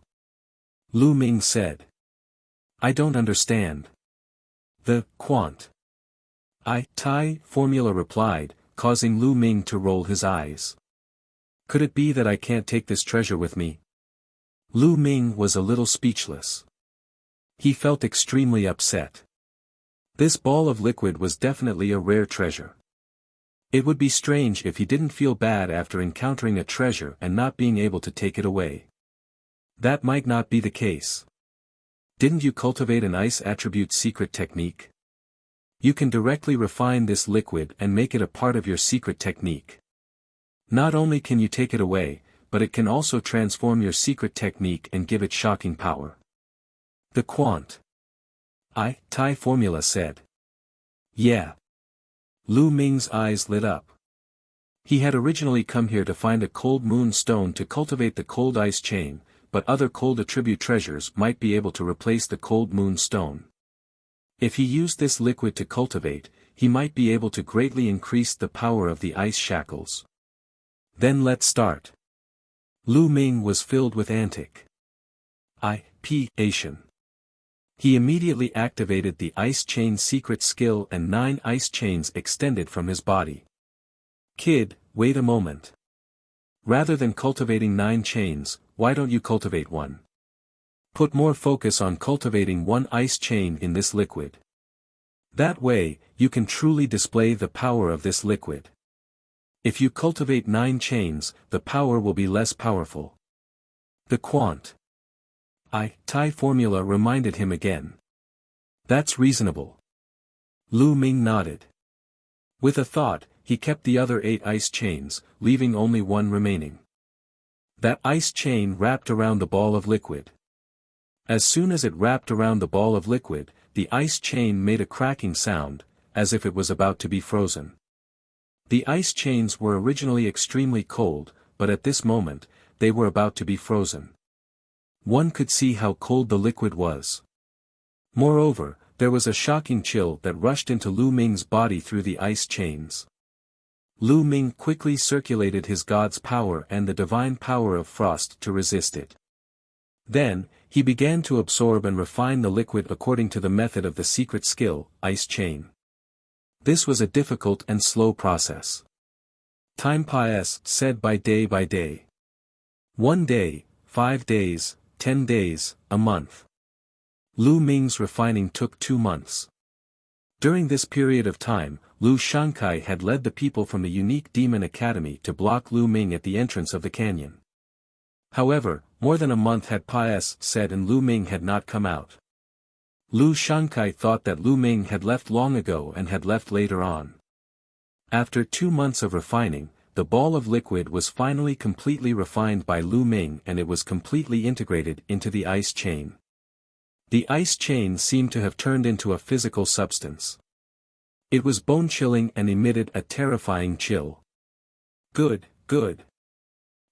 Lu Ming said. I don't understand. The quant Thai formula replied, causing Lu Ming to roll his eyes. Could it be that I can't take this treasure with me? Lu Ming was a little speechless. He felt extremely upset. This ball of liquid was definitely a rare treasure. It would be strange if he didn't feel bad after encountering a treasure and not being able to take it away. That might not be the case. Didn't you cultivate an ice attribute secret technique? You can directly refine this liquid and make it a part of your secret technique. Not only can you take it away, but it can also transform your secret technique and give it shocking power. The quant Thai formula said. Yeah. Lu Ming's eyes lit up. He had originally come here to find a cold moon stone to cultivate the cold ice chain, but other cold attribute treasures might be able to replace the cold moon stone. If he used this liquid to cultivate, he might be able to greatly increase the power of the ice shackles. Then let's start. Lu Ming was filled with anticipation. He immediately activated the ice chain secret skill and 9 ice chains extended from his body. Kid, wait a moment. Rather than cultivating 9 chains, why don't you cultivate one? Put more focus on cultivating 1 ice chain in this liquid. That way, you can truly display the power of this liquid. If you cultivate 9 chains, the power will be less powerful. The quant Thai formula reminded him again. That's reasonable. Lu Ming nodded. With a thought, he kept the other 8 ice chains, leaving only 1 remaining. That ice chain wrapped around the ball of liquid. As soon as it wrapped around the ball of liquid, the ice chain made a cracking sound, as if it was about to be frozen. The ice chains were originally extremely cold, but at this moment, they were about to be frozen. One could see how cold the liquid was. Moreover, there was a shocking chill that rushed into Lu Ming's body through the ice chains. Lu Ming quickly circulated his god's power and the divine power of frost to resist it. Then, he began to absorb and refine the liquid according to the method of the secret skill, ice chain. This was a difficult and slow process. Time passed, said by day by day. 1 day, 5 days, 10 days, a month. Lu Ming's refining took 2 months. During this period of time, Lu Shankai had led the people from the unique demon academy to block Lu Ming at the entrance of the canyon. However, more than a month had passed, said, and Lu Ming had not come out. Lu Shankai thought that Lu Ming had left long ago and had left later on. After 2 months of refining, the ball of liquid was finally completely refined by Lu Ming and it was completely integrated into the ice chain. The ice chain seemed to have turned into a physical substance. It was bone-chilling and emitted a terrifying chill. Good, good.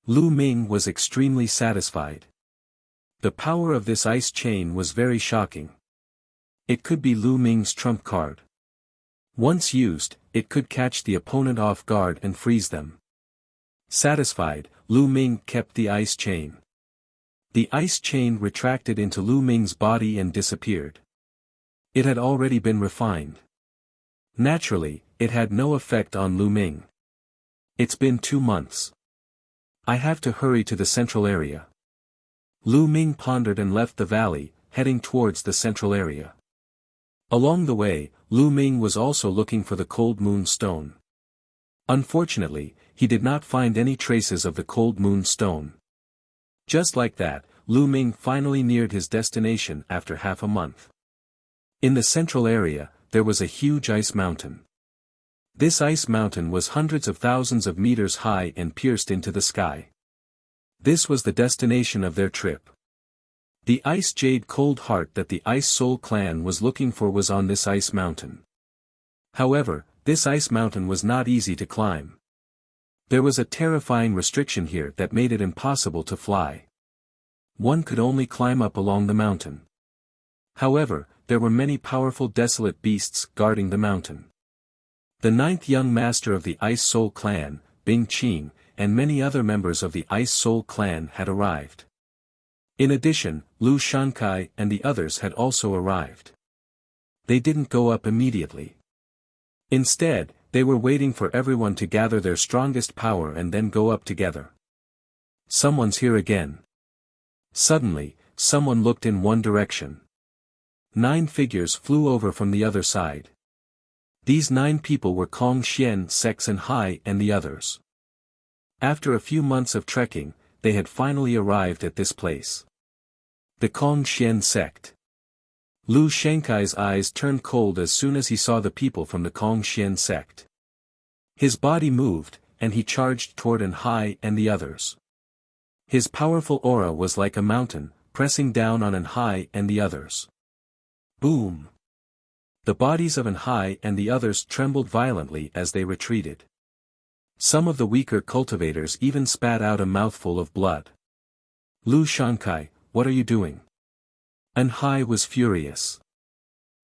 Lu Ming was extremely satisfied. The power of this ice chain was very shocking. It could be Lu Ming's trump card. Once used, it could catch the opponent off guard and freeze them. Satisfied, Lu Ming kept the ice chain. The ice chain retracted into Lu Ming's body and disappeared. It had already been refined. Naturally, it had no effect on Lu Ming. It's been 2 months. I have to hurry to the central area. Lu Ming pondered and left the valley, heading towards the central area. Along the way, Lu Ming was also looking for the Cold Moon Stone. Unfortunately, he did not find any traces of the Cold Moon Stone. Just like that, Lu Ming finally neared his destination after half a month. In the central area, there was a huge ice mountain. This ice mountain was hundreds of thousands of meters high and pierced into the sky. This was the destination of their trip. The ice jade cold heart that the Ice Soul clan was looking for was on this ice mountain. However, this ice mountain was not easy to climb. There was a terrifying restriction here that made it impossible to fly. One could only climb up along the mountain. However, there were many powerful desolate beasts guarding the mountain. The 9th young master of the Ice Soul clan, Bing Qing, and many other members of the Ice Soul clan had arrived. In addition, Lu Shankai and the others had also arrived. They didn't go up immediately. Instead, they were waiting for everyone to gather their strongest power and then go up together. Someone's here again. Suddenly, someone looked in one direction. 9 figures flew over from the other side. These 9 people were Kong Xian, Sex and Hai and the others. After a few months of trekking, they had finally arrived at this place. The Kong Xian sect. Lu Shankai's eyes turned cold as soon as he saw the people from the Kong Xian sect. His body moved, and he charged toward An Hai and the others. His powerful aura was like a mountain, pressing down on An Hai and the others. Boom! The bodies of An Hai and the others trembled violently as they retreated. Some of the weaker cultivators even spat out a mouthful of blood. Lu Shankai, what are you doing? An Hai was furious.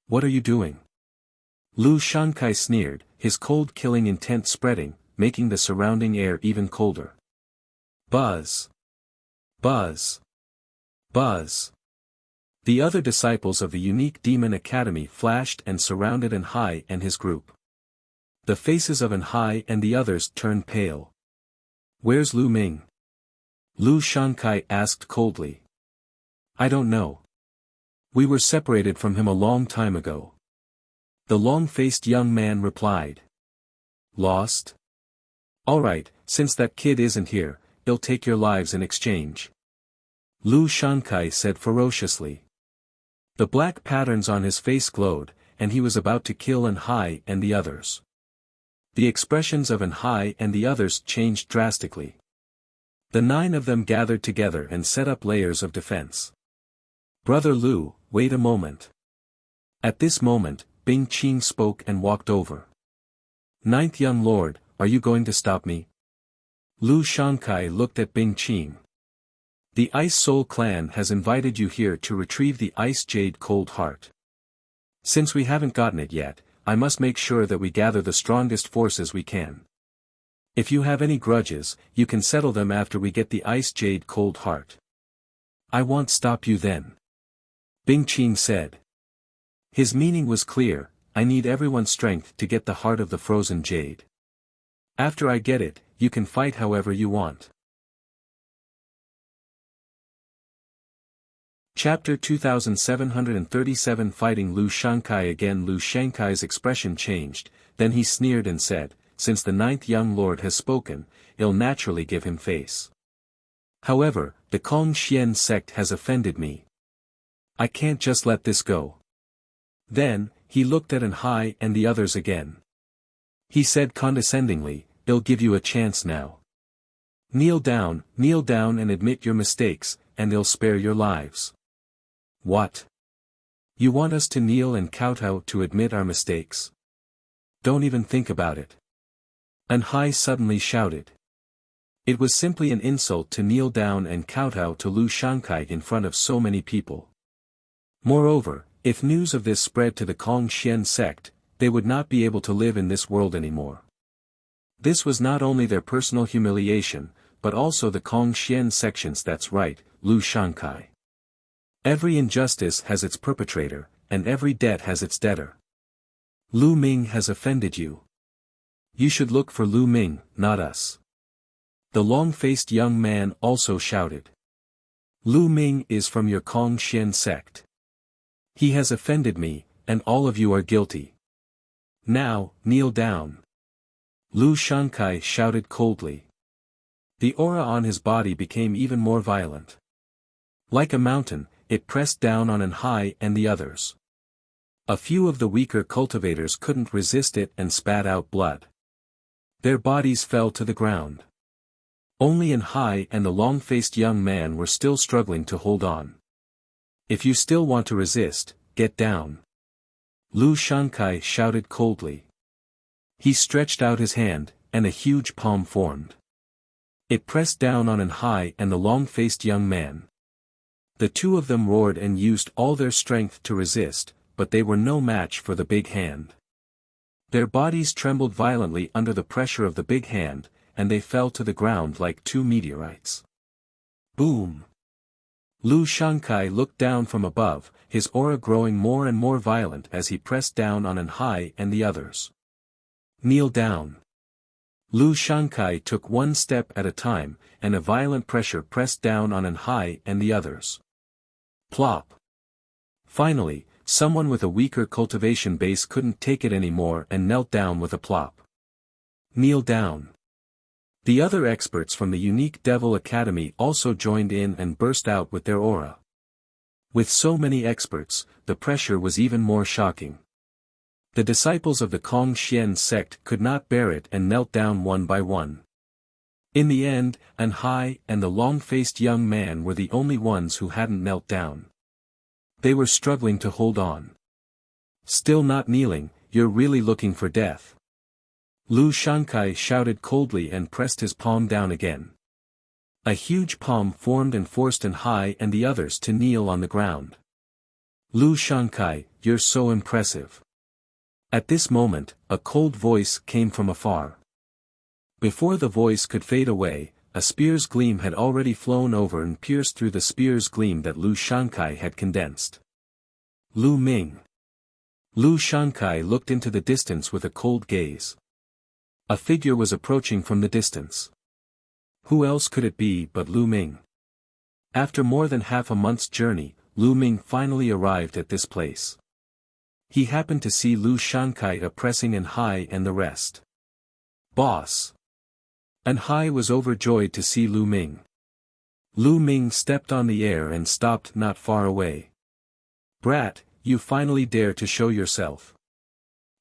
What are you doing? Lu Shankai sneered, his cold killing intent spreading, making the surrounding air even colder. Buzz! Buzz! Buzz! The other disciples of the unique demon academy flashed and surrounded An Hai and his group. The faces of An Hai and the others turned pale. Where's Lu Ming? Lu Shankai asked coldly. I don't know. We were separated from him a long time ago. The long-faced young man replied. Lost? Alright, since that kid isn't here, he'll take your lives in exchange. Lu Shankai said ferociously. The black patterns on his face glowed, and he was about to kill An Hai and the others. The expressions of An Hai and the others changed drastically. The 9 of them gathered together and set up layers of defense. Brother Lu, wait a moment. At this moment, Bing Qing spoke and walked over. 9th young lord, are you going to stop me? Lu Shankai looked at Bing Qing. The Ice Soul clan has invited you here to retrieve the Ice Jade Cold Heart. Since we haven't gotten it yet, I must make sure that we gather the strongest forces we can. If you have any grudges, you can settle them after we get the Ice Jade Cold Heart. I won't stop you then. Bing Qing said. His meaning was clear, I need everyone's strength to get the heart of the frozen jade. After I get it, you can fight however you want. Chapter 2737 Fighting Lu Shankai. Again Lu Shankai's expression changed, then he sneered and said, since the ninth young lord has spoken, I'll naturally give him face. However, the Kong Xian sect has offended me. I can't just let this go. Then, he looked at Anhai and the others again. He said condescendingly, I'll give you a chance now. Kneel down and admit your mistakes, and I'll spare your lives. What? You want us to kneel and kowtow to admit our mistakes? Don't even think about it. Anhai suddenly shouted. It was simply an insult to kneel down and kowtow to Lu Shankai in front of so many people. Moreover, if news of this spread to the Kong Xian sect, they would not be able to live in this world anymore. This was not only their personal humiliation, but also the Kong Xian section's. That's right, Lu Shankai. Every injustice has its perpetrator, and every debt has its debtor. Lu Ming has offended you. You should look for Lu Ming, not us. The long-faced young man also shouted. Lu Ming is from your Kong Xian sect. He has offended me, and all of you are guilty. Now, kneel down. Lu Shankai shouted coldly. The aura on his body became even more violent. Like a mountain, it pressed down on Anhai and the others. A few of the weaker cultivators couldn't resist it and spat out blood. Their bodies fell to the ground. Only Anhai and the long-faced young man were still struggling to hold on. If you still want to resist, get down. Lu Shankai shouted coldly. He stretched out his hand, and a huge palm formed. It pressed down on Anhai and the long-faced young man. The two of them roared and used all their strength to resist, but they were no match for the big hand. Their bodies trembled violently under the pressure of the big hand, and they fell to the ground like two meteorites. Boom! Lu Shankai looked down from above, his aura growing more and more violent as he pressed down on Anhai and the others. Kneel down. Lu Shankai took one step at a time, and a violent pressure pressed down on Anhai and the others. Plop! Finally, someone with a weaker cultivation base couldn't take it anymore and knelt down with a plop. Kneel down. The other experts from the unique Devil Academy also joined in and burst out with their aura. With so many experts, the pressure was even more shocking. The disciples of the Kong Xian sect could not bear it and knelt down one by one. In the end, Anhai and the long-faced young man were the only ones who hadn't knelt down. They were struggling to hold on. Still not kneeling, you're really looking for death. Lu Shankai shouted coldly and pressed his palm down again. A huge palm formed and forced Anhai and the others to kneel on the ground. Lu Shankai, you're so impressive. At this moment, a cold voice came from afar. Before the voice could fade away, a spear's gleam had already flown over and pierced through the spear's gleam that Lu Shankai had condensed. Lu Ming. Lu Shankai looked into the distance with a cold gaze. A figure was approaching from the distance. Who else could it be but Lu Ming? After more than half a month's journey, Lu Ming finally arrived at this place. He happened to see Lu Shankai oppressing Anhai and the rest. Boss! Anhai was overjoyed to see Lu Ming. Lu Ming stepped on the air and stopped not far away. Brat, you finally dare to show yourself.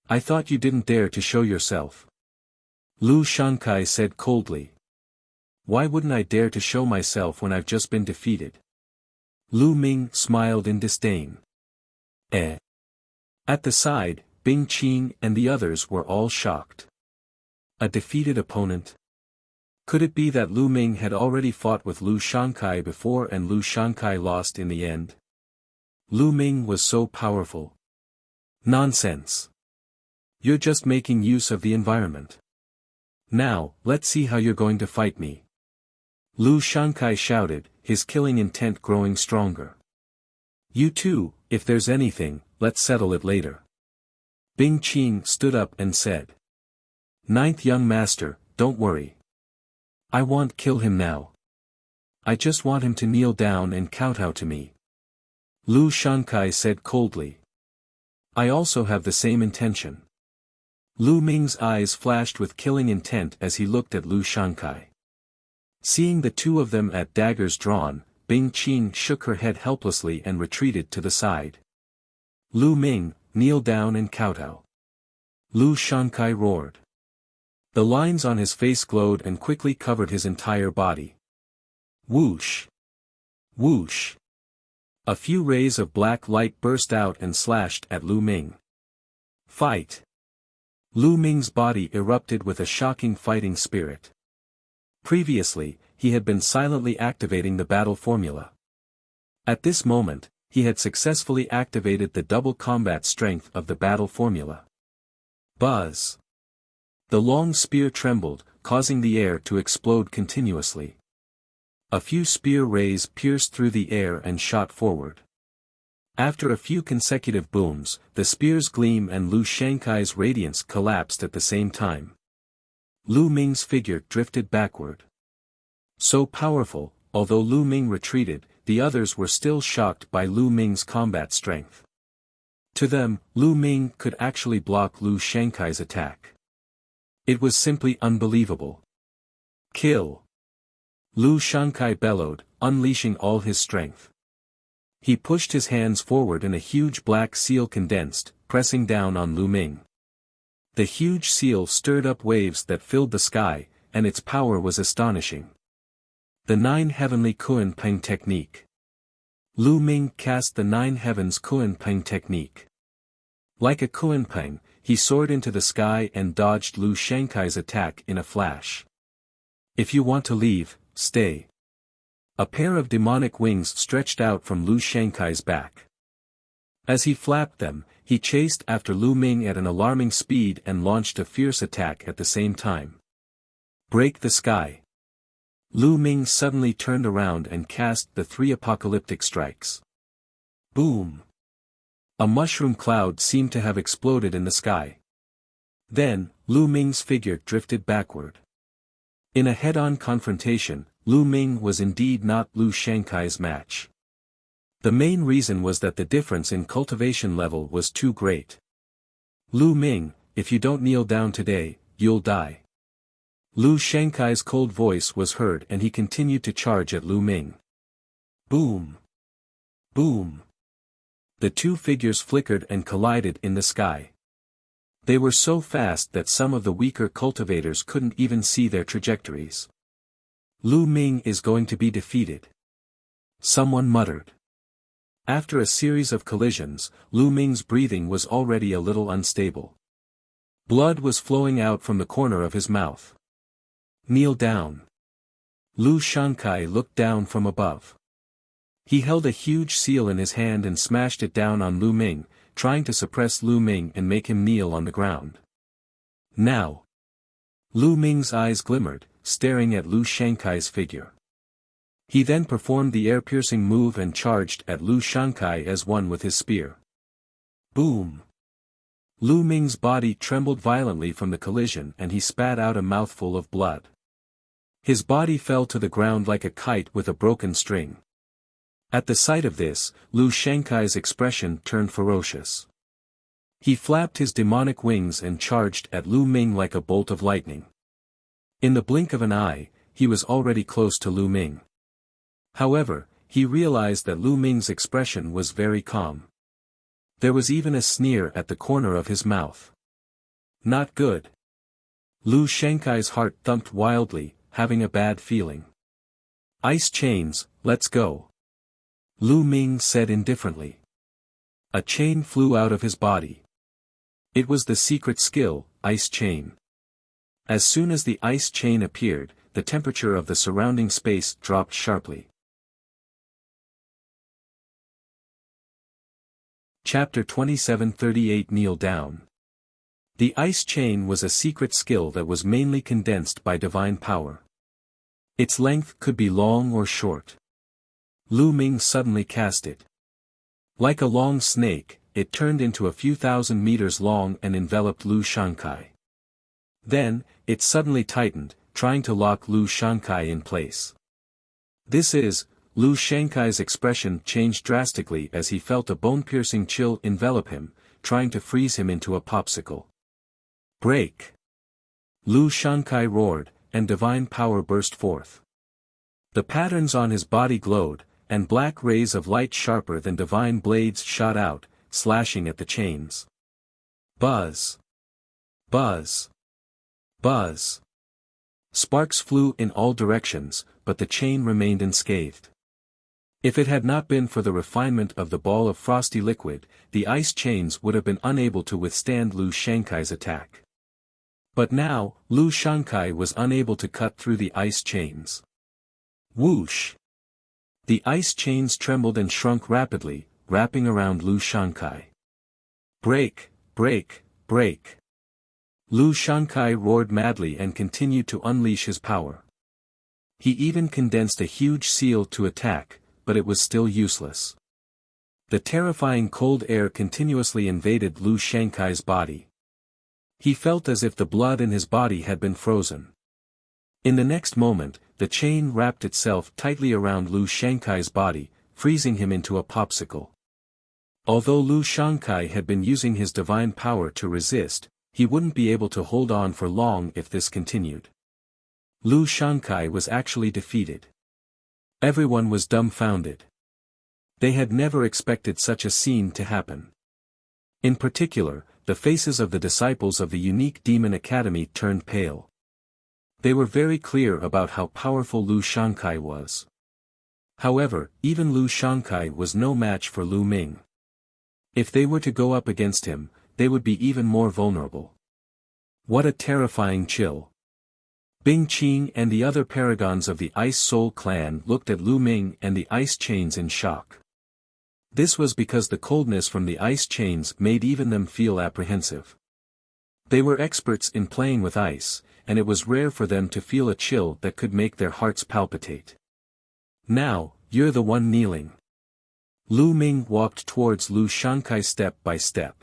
I thought you didn't dare to show yourself. Lu Shankai said coldly. Why wouldn't I dare to show myself when I've just been defeated? Lu Ming smiled in disdain. At the side, Bing Qing and the others were all shocked. A defeated opponent? Could it be that Lu Ming had already fought with Lu Shankai before and Lu Shankai lost in the end? Lu Ming was so powerful. Nonsense. You're just making use of the environment. Now, let's see how you're going to fight me. Lu Shankai shouted, his killing intent growing stronger. You too, if there's anything, let's settle it later. Bing Qing stood up and said. Ninth young master, don't worry. I won't kill him now. I just want him to kneel down and kowtow to me. Lu Shankai said coldly. I also have the same intention. Lu Ming's eyes flashed with killing intent as he looked at Lu Shankai. Seeing the two of them at daggers drawn, Bing Qing shook her head helplessly and retreated to the side. Lu Ming, kneel down and kowtow. Lu Shankai roared. The lines on his face glowed and quickly covered his entire body. Whoosh! Whoosh! A few rays of black light burst out and slashed at Lu Ming. Fight! Lu Ming's body erupted with a shocking fighting spirit. Previously, he had been silently activating the battle formula. At this moment, he had successfully activated the double combat strength of the battle formula. Buzz! The long spear trembled, causing the air to explode continuously. A few spear rays pierced through the air and shot forward. After a few consecutive booms, the spear's gleam and Lu Shankai's radiance collapsed at the same time. Lu Ming's figure drifted backward. So powerful, although Lu Ming retreated, the others were still shocked by Lu Ming's combat strength. To them, Lu Ming could actually block Lu Shankai's attack. It was simply unbelievable. Kill! Lu Shankai bellowed, unleashing all his strength. He pushed his hands forward and a huge black seal condensed, pressing down on Lu Ming. The huge seal stirred up waves that filled the sky, and its power was astonishing. The Nine Heavenly Kuan Peng Technique. Lu Ming cast the Nine Heavens Kuan Peng Technique. Like a Kuan Peng, he soared into the sky and dodged Lu Shankai's attack in a flash. If you want to leave, stay. A pair of demonic wings stretched out from Lu Shankai's back. As he flapped them, he chased after Lu Ming at an alarming speed and launched a fierce attack at the same time. Break the sky. Lu Ming suddenly turned around and cast the three apocalyptic strikes. Boom! A mushroom cloud seemed to have exploded in the sky. Then, Lu Ming's figure drifted backward. In a head-on confrontation, Lu Ming was indeed not Lu Shankai's match. The main reason was that the difference in cultivation level was too great. Lu Ming, if you don't kneel down today, you'll die. Lu Shankai's cold voice was heard and he continued to charge at Lu Ming. Boom! Boom! The two figures flickered and collided in the sky. They were so fast that some of the weaker cultivators couldn't even see their trajectories. Lu Ming is going to be defeated. Someone muttered. After a series of collisions, Lu Ming's breathing was already a little unstable. Blood was flowing out from the corner of his mouth. Kneel down. Lu Shankai looked down from above. He held a huge seal in his hand and smashed it down on Lu Ming, trying to suppress Lu Ming and make him kneel on the ground. Now! Lu Ming's eyes glimmered, staring at Lu Shankai's figure. He then performed the air-piercing move and charged at Lu Shankai as one with his spear. Boom! Lu Ming's body trembled violently from the collision and he spat out a mouthful of blood. His body fell to the ground like a kite with a broken string. At the sight of this, Lu Shankai's expression turned ferocious. He flapped his demonic wings and charged at Lu Ming like a bolt of lightning. In the blink of an eye, he was already close to Lu Ming. However, he realized that Lu Ming's expression was very calm. There was even a sneer at the corner of his mouth. Not good. Lu Shankai's heart thumped wildly, having a bad feeling. Ice chains, let's go. Lu Ming said indifferently. A chain flew out of his body. It was the secret skill, Ice Chain. As soon as the ice chain appeared, the temperature of the surrounding space dropped sharply. Chapter 27:38 Kneel Down. The ice chain was a secret skill that was mainly condensed by divine power. Its length could be long or short. Lu Ming suddenly cast it. Like a long snake, it turned into a few thousand meters long and enveloped Lu Shankai. Then, it suddenly tightened, trying to lock Lu Shankai in place. Lu Shankai's expression changed drastically as he felt a bone-piercing chill envelop him, trying to freeze him into a popsicle. Break! Lu Shankai roared, and divine power burst forth. The patterns on his body glowed, and black rays of light sharper than divine blades shot out, slashing at the chains. Buzz! Buzz! Buzz! Sparks flew in all directions, but the chain remained unscathed. If it had not been for the refinement of the ball of frosty liquid, the ice chains would have been unable to withstand Lu Shankai's attack. But now, Lu Shankai was unable to cut through the ice chains. Whoosh! The ice chains trembled and shrunk rapidly, wrapping around Lu Shankai. Break! Break! Break! Lu Shankai roared madly and continued to unleash his power. He even condensed a huge seal to attack, but it was still useless. The terrifying cold air continuously invaded Lu Shankai's body. He felt as if the blood in his body had been frozen. In the next moment, the chain wrapped itself tightly around Lu Shankai's body, freezing him into a popsicle. Although Lu Shankai had been using his divine power to resist, he wouldn't be able to hold on for long if this continued. Lu Shankai was actually defeated. Everyone was dumbfounded. They had never expected such a scene to happen. In particular, the faces of the disciples of the unique Demon Academy turned pale. They were very clear about how powerful Lu Shankai was. However, even Lu Shankai was no match for Lu Ming. If they were to go up against him, they would be even more vulnerable. What a terrifying chill. Bing Qing and the other paragons of the Ice Soul clan looked at Lu Ming and the ice chains in shock. This was because the coldness from the ice chains made even them feel apprehensive. They were experts in playing with ice, and it was rare for them to feel a chill that could make their hearts palpitate. Now, you're the one kneeling. Lu Ming walked towards Lu Shankai step by step.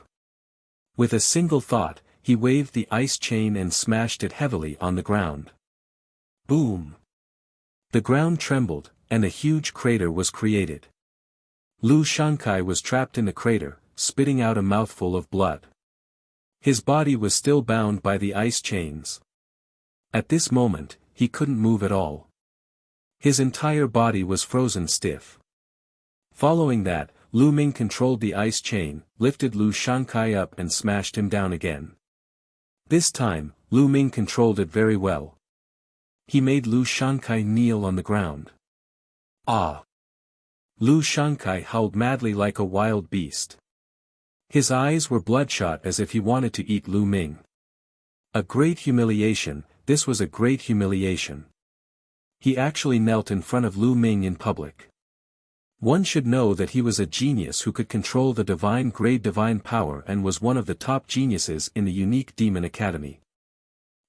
With a single thought, he waved the ice chain and smashed it heavily on the ground. Boom! The ground trembled, and a huge crater was created. Lu Shankai was trapped in the crater, spitting out a mouthful of blood. His body was still bound by the ice chains. At this moment, he couldn't move at all. His entire body was frozen stiff. Following that, Lu Ming controlled the ice chain, lifted Lu Shankai up and smashed him down again. This time, Lu Ming controlled it very well. He made Lu Shankai kneel on the ground. Ah! Lu Shankai howled madly like a wild beast. His eyes were bloodshot as if he wanted to eat Lu Ming. A great humiliation, this was a great humiliation. He actually knelt in front of Lu Ming in public. One should know that he was a genius who could control the divine grade divine power and was one of the top geniuses in the unique Demon Academy.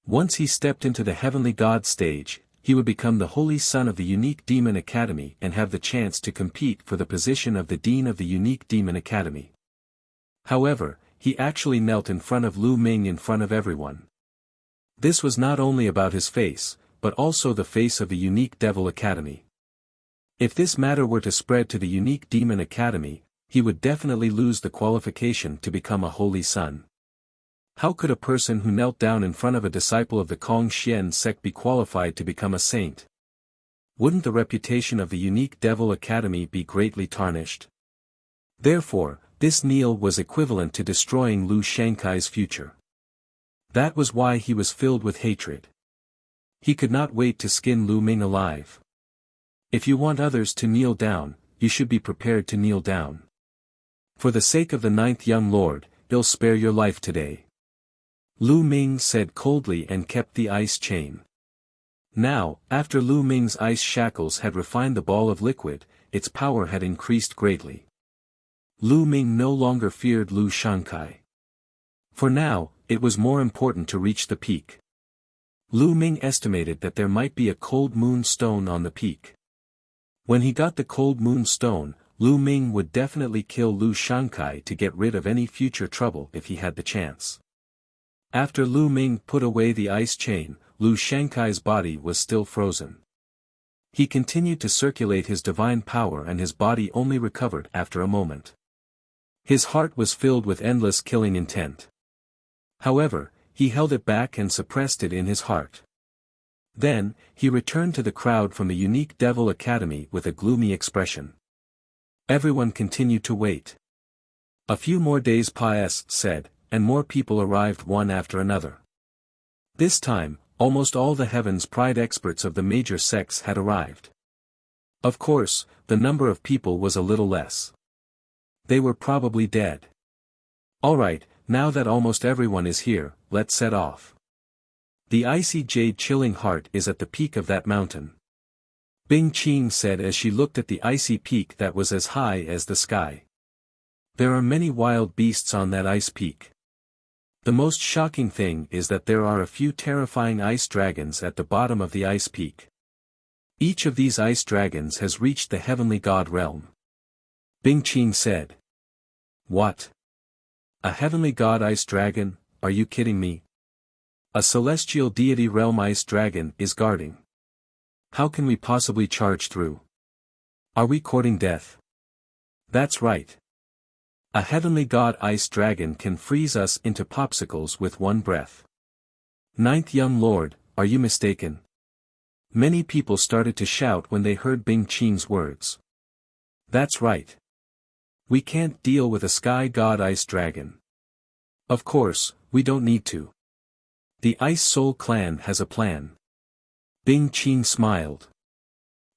Once he stepped into the heavenly god stage, he would become the holy son of the unique Demon Academy and have the chance to compete for the position of the dean of the unique Demon Academy. However, he actually knelt in front of Lu Ming in front of everyone. This was not only about his face, but also the face of the unique Devil Academy. If this matter were to spread to the unique Demon Academy, he would definitely lose the qualification to become a holy son. How could a person who knelt down in front of a disciple of the Kong-Xian sect be qualified to become a saint? Wouldn't the reputation of the unique Devil Academy be greatly tarnished? Therefore, this kneel was equivalent to destroying Lu Shankai's future. That was why he was filled with hatred. He could not wait to skin Lu Ming alive. If you want others to kneel down, you should be prepared to kneel down. For the sake of the ninth young lord, he'll spare your life today. Lu Ming said coldly and kept the ice chain. Now, after Lu Ming's ice shackles had refined the ball of liquid, its power had increased greatly. Lu Ming no longer feared Lu Shankai. For now, it was more important to reach the peak. Lu Ming estimated that there might be a cold moon stone on the peak. When he got the cold moon stone, Lu Ming would definitely kill Lu Shankai to get rid of any future trouble if he had the chance. After Lu Ming put away the ice chain, Lu Shankai's body was still frozen. He continued to circulate his divine power and his body only recovered after a moment. His heart was filled with endless killing intent. However, he held it back and suppressed it in his heart. Then, he returned to the crowd from the unique Devil Academy with a gloomy expression. Everyone continued to wait. A few more days passed, and more people arrived one after another. This time, almost all the Heaven's Pride experts of the major sects had arrived. Of course, the number of people was a little less. They were probably dead. Alright, now that almost everyone is here, let's set off. The icy jade chilling heart is at the peak of that mountain. Bing Qing said as she looked at the icy peak that was as high as the sky. There are many wild beasts on that ice peak. The most shocking thing is that there are a few terrifying ice dragons at the bottom of the ice peak. Each of these ice dragons has reached the heavenly god realm. Bing Qing said. What? A heavenly god ice dragon, are you kidding me? A celestial deity realm ice dragon is guarding. How can we possibly charge through? Are we courting death? That's right. A heavenly god ice dragon can freeze us into popsicles with one breath. Ninth young lord, are you mistaken? Many people started to shout when they heard Bing Qing's words. That's right. We can't deal with a sky god ice dragon. Of course, we don't need to. The Ice Soul clan has a plan. Bing Qing smiled.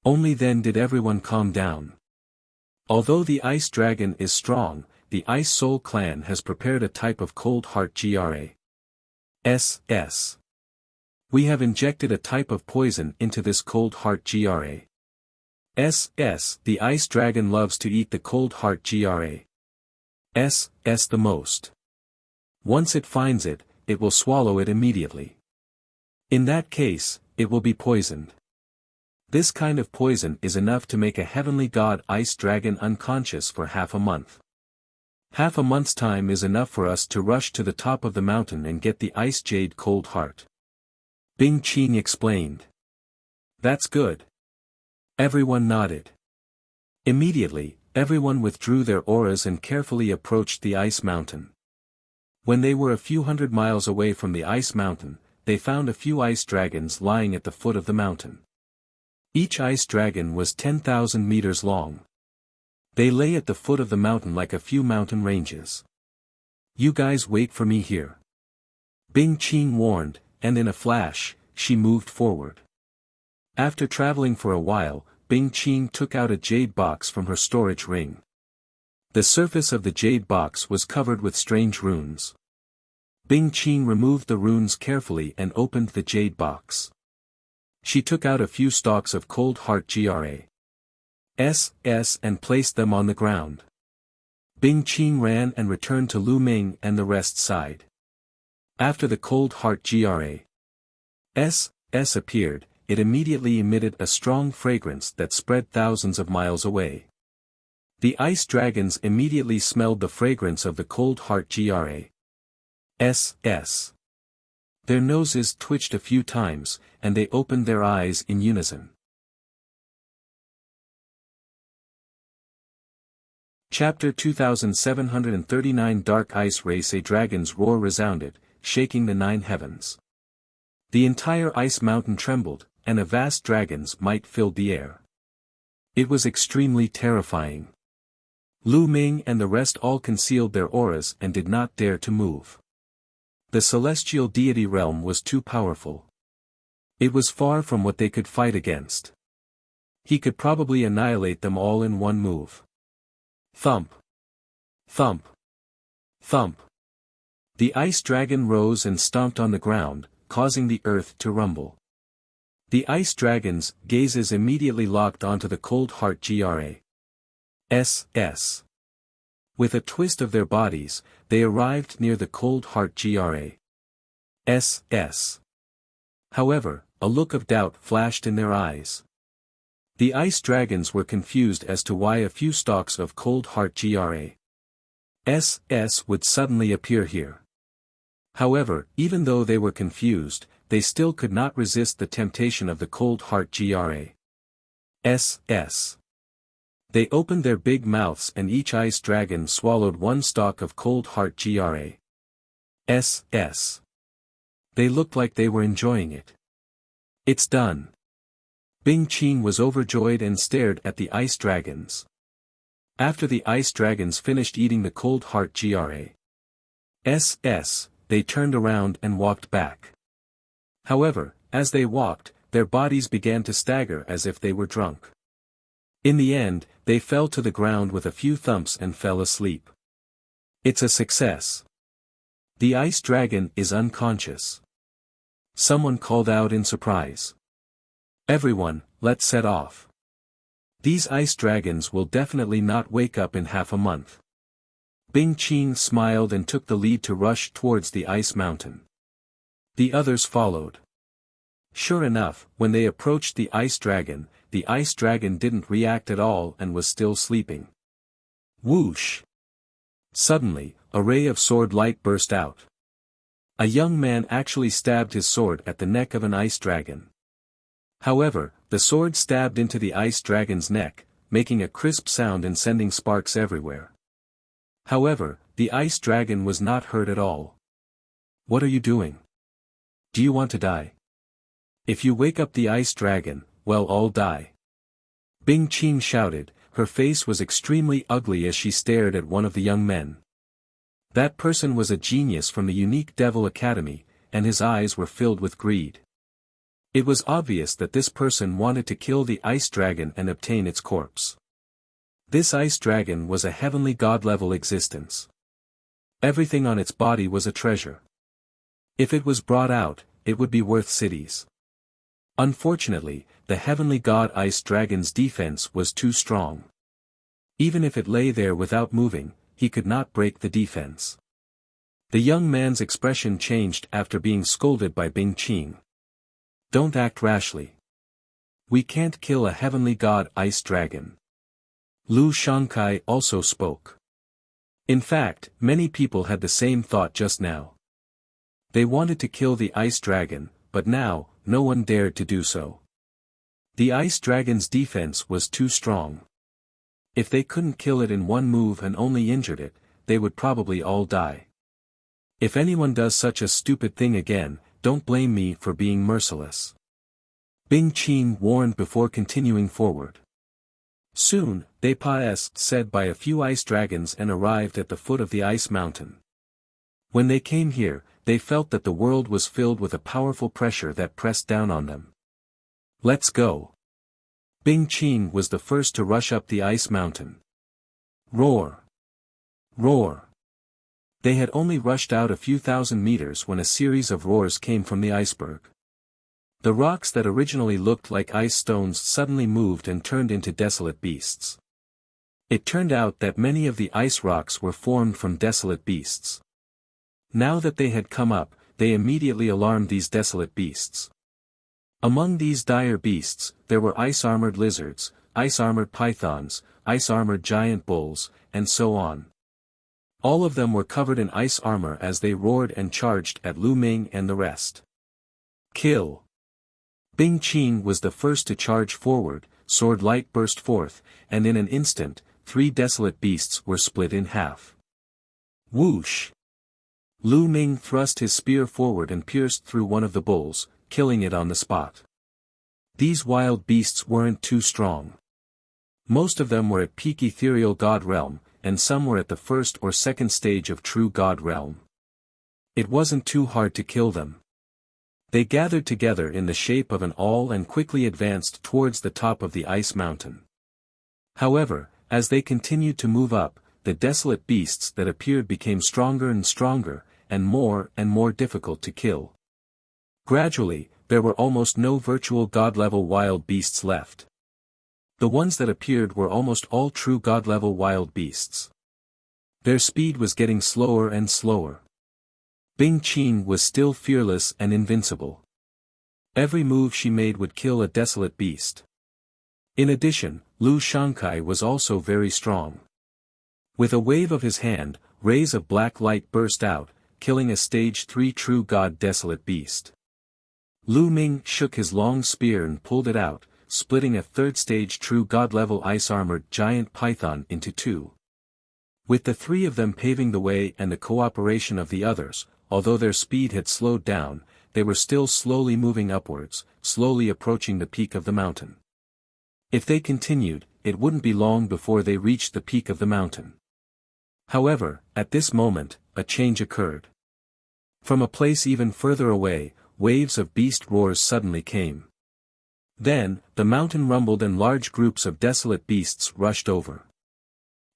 Only then did everyone calm down. Although the ice dragon is strong, the Ice Soul clan has prepared a type of cold heart GRAS. We have injected a type of poison into this cold heart GRAS. The ice dragon loves to eat the cold heart GRAS the most. Once it finds it, it will swallow it immediately. In that case, it will be poisoned. This kind of poison is enough to make a heavenly god ice dragon unconscious for half a month. Half a month's time is enough for us to rush to the top of the mountain and get the ice jade cold heart. Bing Qing explained. That's good. Everyone nodded. Immediately, everyone withdrew their auras and carefully approached the ice mountain. When they were a few hundred miles away from the ice mountain, they found a few ice dragons lying at the foot of the mountain. Each ice dragon was 10,000 meters long. They lay at the foot of the mountain like a few mountain ranges. You guys wait for me here. Bing Qing warned, and in a flash, she moved forward. After traveling for a while, Bing Qing took out a jade box from her storage ring. The surface of the jade box was covered with strange runes. Bing Qing removed the runes carefully and opened the jade box. She took out a few stalks of cold heart GRAS and placed them on the ground. Bing Qing ran and returned to Lu Ming and the rest side. After the cold heart GRAS appeared, it immediately emitted a strong fragrance that spread thousands of miles away. The ice dragons immediately smelled the fragrance of the cold heart GRAS. Their noses twitched a few times, and they opened their eyes in unison. Chapter 2739 Dark Ice Race. A dragon's roar resounded, shaking the 9 heavens. The entire ice mountain trembled, and a vast dragon's might filled the air. It was extremely terrifying. Lu Ming and the rest all concealed their auras and did not dare to move. The celestial deity realm was too powerful. It was far from what they could fight against. He could probably annihilate them all in one move. Thump. Thump. Thump. The ice dragon rose and stomped on the ground, causing the earth to rumble. The ice dragon's gazes immediately locked onto the cold heart GRAS. With a twist of their bodies, they arrived near the cold heart GRAS. However, a look of doubt flashed in their eyes. The ice dragons were confused as to why a few stalks of cold heart GRAS would suddenly appear here. However, even though they were confused, they still could not resist the temptation of the cold heart GRAS. They opened their big mouths and each ice dragon swallowed one stalk of cold heart GRAS. They looked like they were enjoying it. It's done. Bing Qin was overjoyed and stared at the ice dragons. After the ice dragons finished eating the cold heart GRAS, they turned around and walked back. However, as they walked, their bodies began to stagger as if they were drunk. In the end, they fell to the ground with a few thumps and fell asleep. It's a success. The ice dragon is unconscious. Someone called out in surprise. Everyone, let's set off. These ice dragons will definitely not wake up in half a month. Bing Qin smiled and took the lead to rush towards the ice mountain. The others followed. Sure enough, when they approached the ice dragon didn't react at all and was still sleeping. Whoosh! Suddenly, a ray of sword light burst out. A young man actually stabbed his sword at the neck of an ice dragon. However, the sword stabbed into the ice dragon's neck, making a crisp sound and sending sparks everywhere. However, the ice dragon was not hurt at all. What are you doing? Do you want to die? If you wake up the ice dragon, well, all die. Bing Qin shouted. Her face was extremely ugly as she stared at one of the young men. That person was a genius from the unique Devil Academy, and his eyes were filled with greed. It was obvious that this person wanted to kill the ice dragon and obtain its corpse. This ice dragon was a heavenly god-level existence. Everything on its body was a treasure. If it was brought out, it would be worth cities. Unfortunately, the heavenly god ice dragon's defense was too strong. Even if it lay there without moving, he could not break the defense. The young man's expression changed after being scolded by Bing Qin. Don't act rashly. We can't kill a heavenly god ice dragon. Lu Shangkai also spoke. In fact, many people had the same thought just now. They wanted to kill the ice dragon, but now, no one dared to do so. The ice dragon's defense was too strong. If they couldn't kill it in one move and only injured it, they would probably all die. If anyone does such a stupid thing again, don't blame me for being merciless. Bing Qin warned before continuing forward. Soon, they passed said by a few ice dragons and arrived at the foot of the ice mountain. When they came here, they felt that the world was filled with a powerful pressure that pressed down on them. Let's go. Bing Qin was the first to rush up the ice mountain. Roar! Roar! They had only rushed out a few thousand meters when a series of roars came from the iceberg. The rocks that originally looked like ice stones suddenly moved and turned into desolate beasts. It turned out that many of the ice rocks were formed from desolate beasts. Now that they had come up, they immediately alarmed these desolate beasts. Among these dire beasts, there were ice-armored lizards, ice-armored pythons, ice-armored giant bulls, and so on. All of them were covered in ice armor as they roared and charged at Lu Ming and the rest. Kill! Bing Qin was the first to charge forward, sword light burst forth, and in an instant, 3 desolate beasts were split in half. Whoosh! Lu Ming thrust his spear forward and pierced through one of the bulls, killing it on the spot. These wild beasts weren't too strong. Most of them were at peak ethereal god realm, and some were at the first or second stage of true god realm. It wasn't too hard to kill them. They gathered together in the shape of an awl and quickly advanced towards the top of the ice mountain. However, as they continued to move up, the desolate beasts that appeared became stronger and stronger, and more difficult to kill. Gradually, there were almost no virtual god-level wild beasts left. The ones that appeared were almost all true god-level wild beasts. Their speed was getting slower and slower. Bing Qin was still fearless and invincible. Every move she made would kill a desolate beast. In addition, Lu Shankai was also very strong. With a wave of his hand, rays of black light burst out, killing a stage 3 true god desolate beast. Lu Ming shook his long spear and pulled it out, splitting a third stage true god-level ice-armored giant python into two. With the three of them paving the way and the cooperation of the others, although their speed had slowed down, they were still slowly moving upwards, slowly approaching the peak of the mountain. If they continued, it wouldn't be long before they reached the peak of the mountain. However, at this moment, a change occurred. From a place even further away, waves of beast roars suddenly came. Then, the mountain rumbled and large groups of desolate beasts rushed over.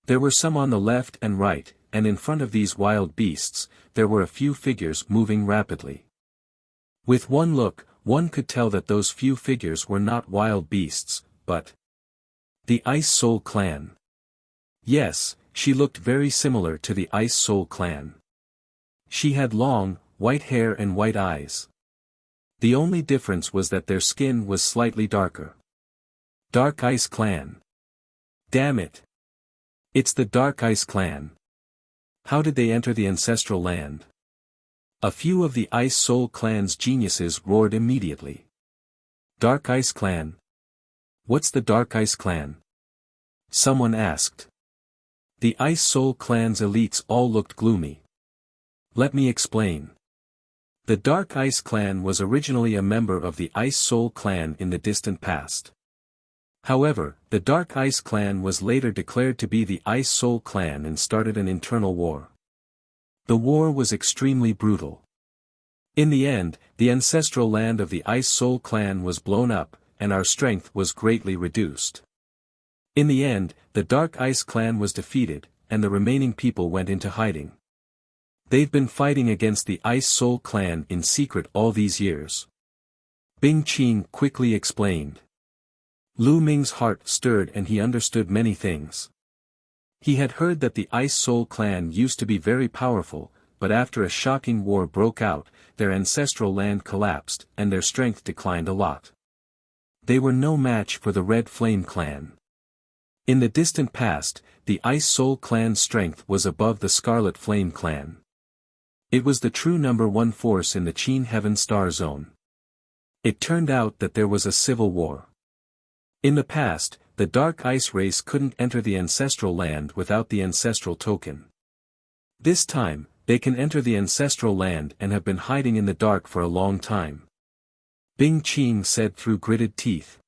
There were some on the left and right, and in front of these wild beasts, there were a few figures moving rapidly. With one look, one could tell that those few figures were not wild beasts, but the Ice Soul Clan. Yes, she looked very similar to the Ice Soul Clan. She had long, white hair and white eyes. The only difference was that their skin was slightly darker. Dark Ice Clan. Damn it. It's the Dark Ice Clan. How did they enter the ancestral land? A few of the Ice Soul Clan's geniuses roared immediately. Dark Ice Clan? What's the Dark Ice Clan? Someone asked. The Ice Soul Clan's elites all looked gloomy. Let me explain. The Dark Ice Clan was originally a member of the Ice Soul Clan in the distant past. However, the Dark Ice Clan was later declared to be the Ice Soul Clan and started an internal war. The war was extremely brutal. In the end, the ancestral land of the Ice Soul Clan was blown up, and our strength was greatly reduced. In the end, the Dark Ice Clan was defeated, and the remaining people went into hiding. They've been fighting against the Ice Soul Clan in secret all these years. Bing Qing quickly explained. Lu Ming's heart stirred and he understood many things. He had heard that the Ice Soul Clan used to be very powerful, but after a shocking war broke out, their ancestral land collapsed and their strength declined a lot. They were no match for the Red Flame Clan. In the distant past, the Ice Soul Clan's strength was above the Scarlet Flame Clan. It was the true number one force in the Qin Heaven Star Zone. It turned out that there was a civil war. In the past, the Dark Ice race couldn't enter the ancestral land without the ancestral token. This time, they can enter the ancestral land and have been hiding in the dark for a long time. Bing Qing said through gritted teeth.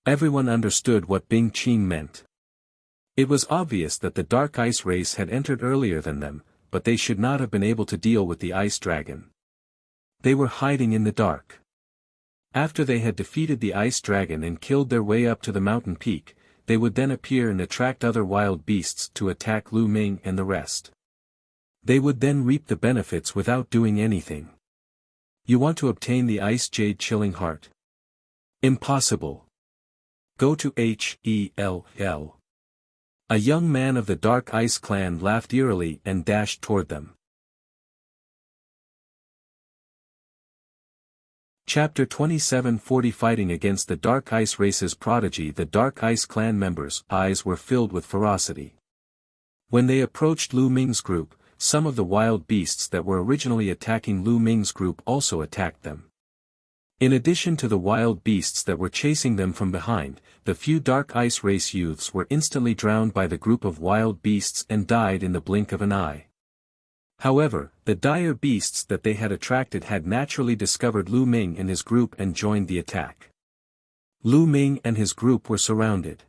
Everyone understood what Bing Qing meant. It was obvious that the Dark Ice race had entered earlier than them, but they should not have been able to deal with the Ice Dragon. They were hiding in the dark. After they had defeated the Ice Dragon and killed their way up to the mountain peak, they would then appear and attract other wild beasts to attack Lu Ming and the rest. They would then reap the benefits without doing anything. You want to obtain the Ice Jade Chilling Heart? Impossible. Go to Hell. A young man of the Dark Ice Clan laughed eerily and dashed toward them. Chapter 27:40 Fighting against the Dark Ice race's prodigy. The Dark Ice Clan members' eyes were filled with ferocity. When they approached Lu Ming's group, some of the wild beasts that were originally attacking Lu Ming's group also attacked them. In addition to the wild beasts that were chasing them from behind, the few Dark Ice race youths were instantly drowned by the group of wild beasts and died in the blink of an eye. However, the dire beasts that they had attracted had naturally discovered Lu Ming and his group and joined the attack. Lu Ming and his group were surrounded.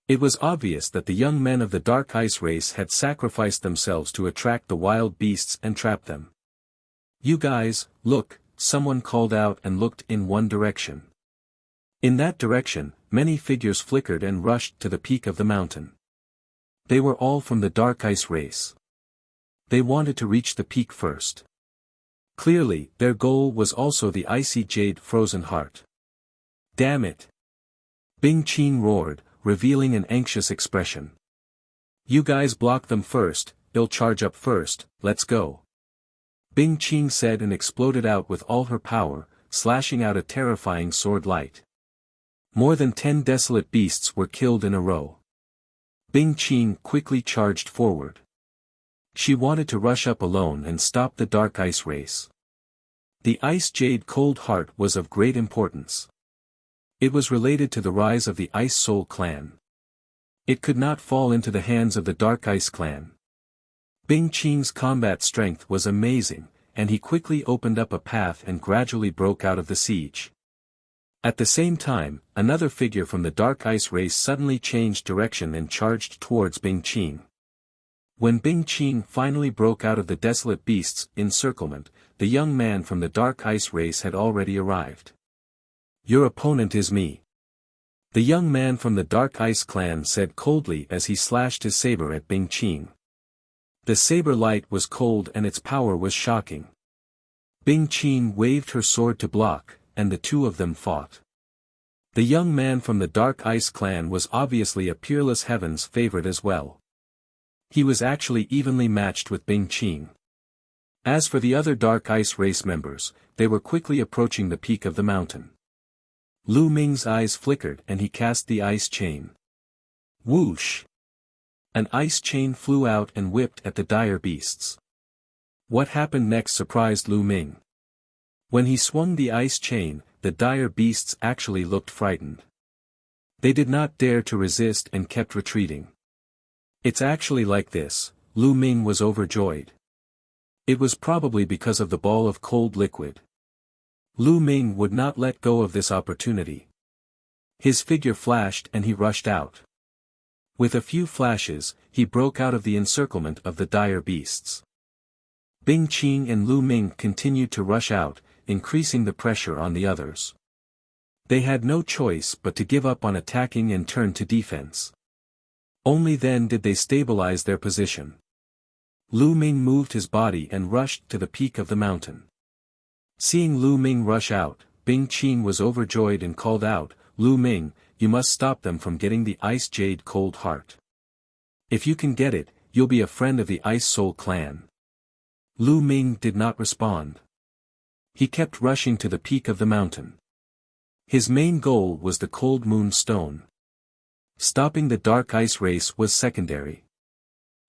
It was obvious that the young men of the Dark Ice race had sacrificed themselves to attract the wild beasts and trap them. You guys, look, someone called out and looked in one direction. In that direction, many figures flickered and rushed to the peak of the mountain. They were all from the Dark Ice race. They wanted to reach the peak first. Clearly, their goal was also the Icy Jade Frozen Heart. Damn it! Bing Qing roared, revealing an anxious expression. You guys block them first, they'll charge up first, let's go. Bing Qing said and exploded out with all her power, slashing out a terrifying sword light. More than 10 desolate beasts were killed in a row. Bing Qing quickly charged forward. She wanted to rush up alone and stop the dark ice race. The Ice Jade Cold Heart was of great importance. It was related to the rise of the Ice Soul clan. It could not fall into the hands of the Dark Ice clan. Bing Qing's combat strength was amazing, and he quickly opened up a path and gradually broke out of the siege. At the same time, another figure from the Dark Ice race suddenly changed direction and charged towards Bing Qing. When Bing Qing finally broke out of the desolate beasts' encirclement, the young man from the Dark Ice race had already arrived. "Your opponent is me," the young man from the Dark Ice clan said coldly as he slashed his saber at Bing Qing. The saber light was cold and its power was shocking. Bing Qing waved her sword to block, and the two of them fought. The young man from the Dark Ice clan was obviously a Peerless Heaven's favorite as well. He was actually evenly matched with Bing Qing. As for the other Dark Ice race members, they were quickly approaching the peak of the mountain. Lu Ming's eyes flickered and he cast the ice chain. Whoosh! An ice chain flew out and whipped at the dire beasts. What happened next surprised Lu Ming. When he swung the ice chain, the dire beasts actually looked frightened. They did not dare to resist and kept retreating. "It's actually like this," Lu Ming was overjoyed. It was probably because of the ball of cold liquid. Lu Ming would not let go of this opportunity. His figure flashed and he rushed out. With a few flashes, he broke out of the encirclement of the dire beasts. Bing Qing and Lu Ming continued to rush out, increasing the pressure on the others. They had no choice but to give up on attacking and turn to defense. Only then did they stabilize their position. Lu Ming moved his body and rushed to the peak of the mountain. Seeing Lu Ming rush out, Bing Qing was overjoyed and called out, "Lu Ming, you must stop them from getting the Ice Jade Cold Heart. If you can get it, you'll be a friend of the Ice Soul clan." Lu Ming did not respond. He kept rushing to the peak of the mountain. His main goal was the Cold Moon Stone. Stopping the Dark Ice race was secondary.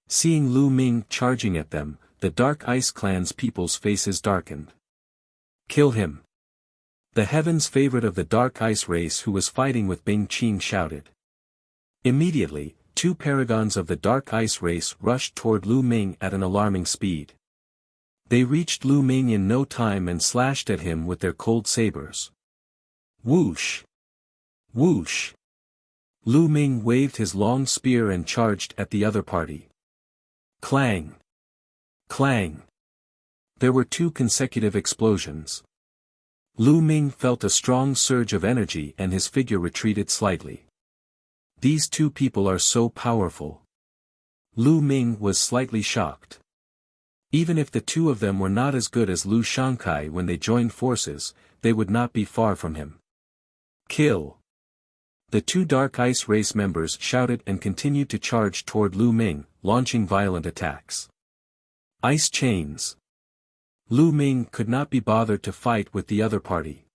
Seeing Lu Ming charging at them, the Dark Ice clan's people's faces darkened. "Kill him!" The Heaven's favorite of the Dark Ice race who was fighting with Bing Qing shouted. Immediately, two paragons of the Dark Ice race rushed toward Lu Ming at an alarming speed. They reached Lu Ming in no time and slashed at him with their cold sabers. Whoosh! Whoosh! Lu Ming waved his long spear and charged at the other party. Clang! Clang! There were two consecutive explosions. Lu Ming felt a strong surge of energy and his figure retreated slightly. These two people are so powerful. Lu Ming was slightly shocked. Even if the two of them were not as good as Lu Shangkai when they joined forces, they would not be far from him. Kill! The two Dark Ice race members shouted and continued to charge toward Lu Ming, launching violent attacks. Ice chains! Lu Ming could not be bothered to fight with the other party.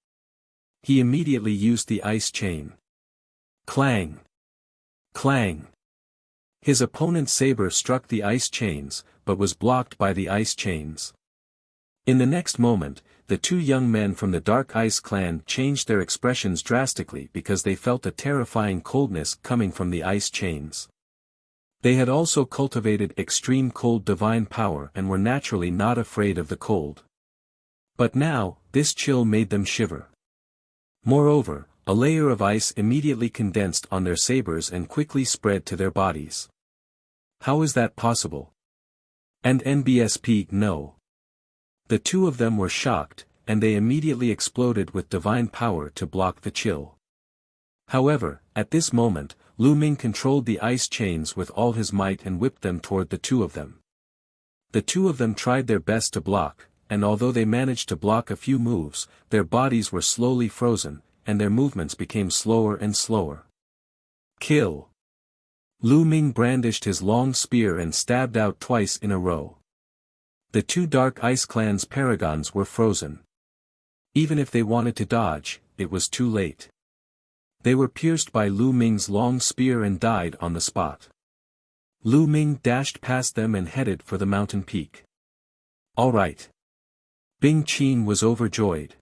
He immediately used the ice chain. Clang! Clang! His opponent's saber struck the ice chains, but was blocked by the ice chains. In the next moment, the two young men from the Dark Ice clan changed their expressions drastically because they felt a terrifying coldness coming from the ice chains. They had also cultivated extreme cold divine power and were naturally not afraid of the cold. But now, this chill made them shiver. Moreover, a layer of ice immediately condensed on their sabers and quickly spread to their bodies. How is that possible? And NBSP no. The two of them were shocked, and they immediately exploded with divine power to block the chill. However, at this moment, Lu Ming controlled the ice chains with all his might and whipped them toward the two of them. The two of them tried their best to block, and although they managed to block a few moves, their bodies were slowly frozen, and their movements became slower and slower. Kill! Lu Ming brandished his long spear and stabbed out twice in a row. The two Dark Ice clan's paragons were frozen. Even if they wanted to dodge, it was too late. They were pierced by Lu Ming's long spear and died on the spot. Lu Ming dashed past them and headed for the mountain peak. All right. Bing Qin was overjoyed.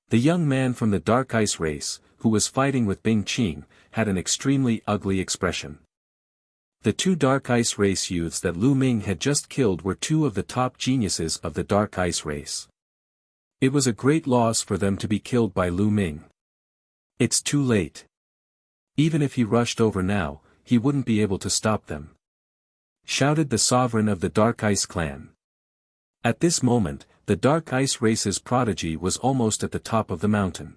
The young man from the Dark Ice race, who was fighting with Bing Qin, had an extremely ugly expression. The two Dark Ice race youths that Lu Ming had just killed were two of the top geniuses of the Dark Ice race. It was a great loss for them to be killed by Lu Ming. It's too late. Even if he rushed over now, he wouldn't be able to stop them. Shouted the sovereign of the Dark Ice clan. At this moment, the Dark Ice race's prodigy was almost at the top of the mountain.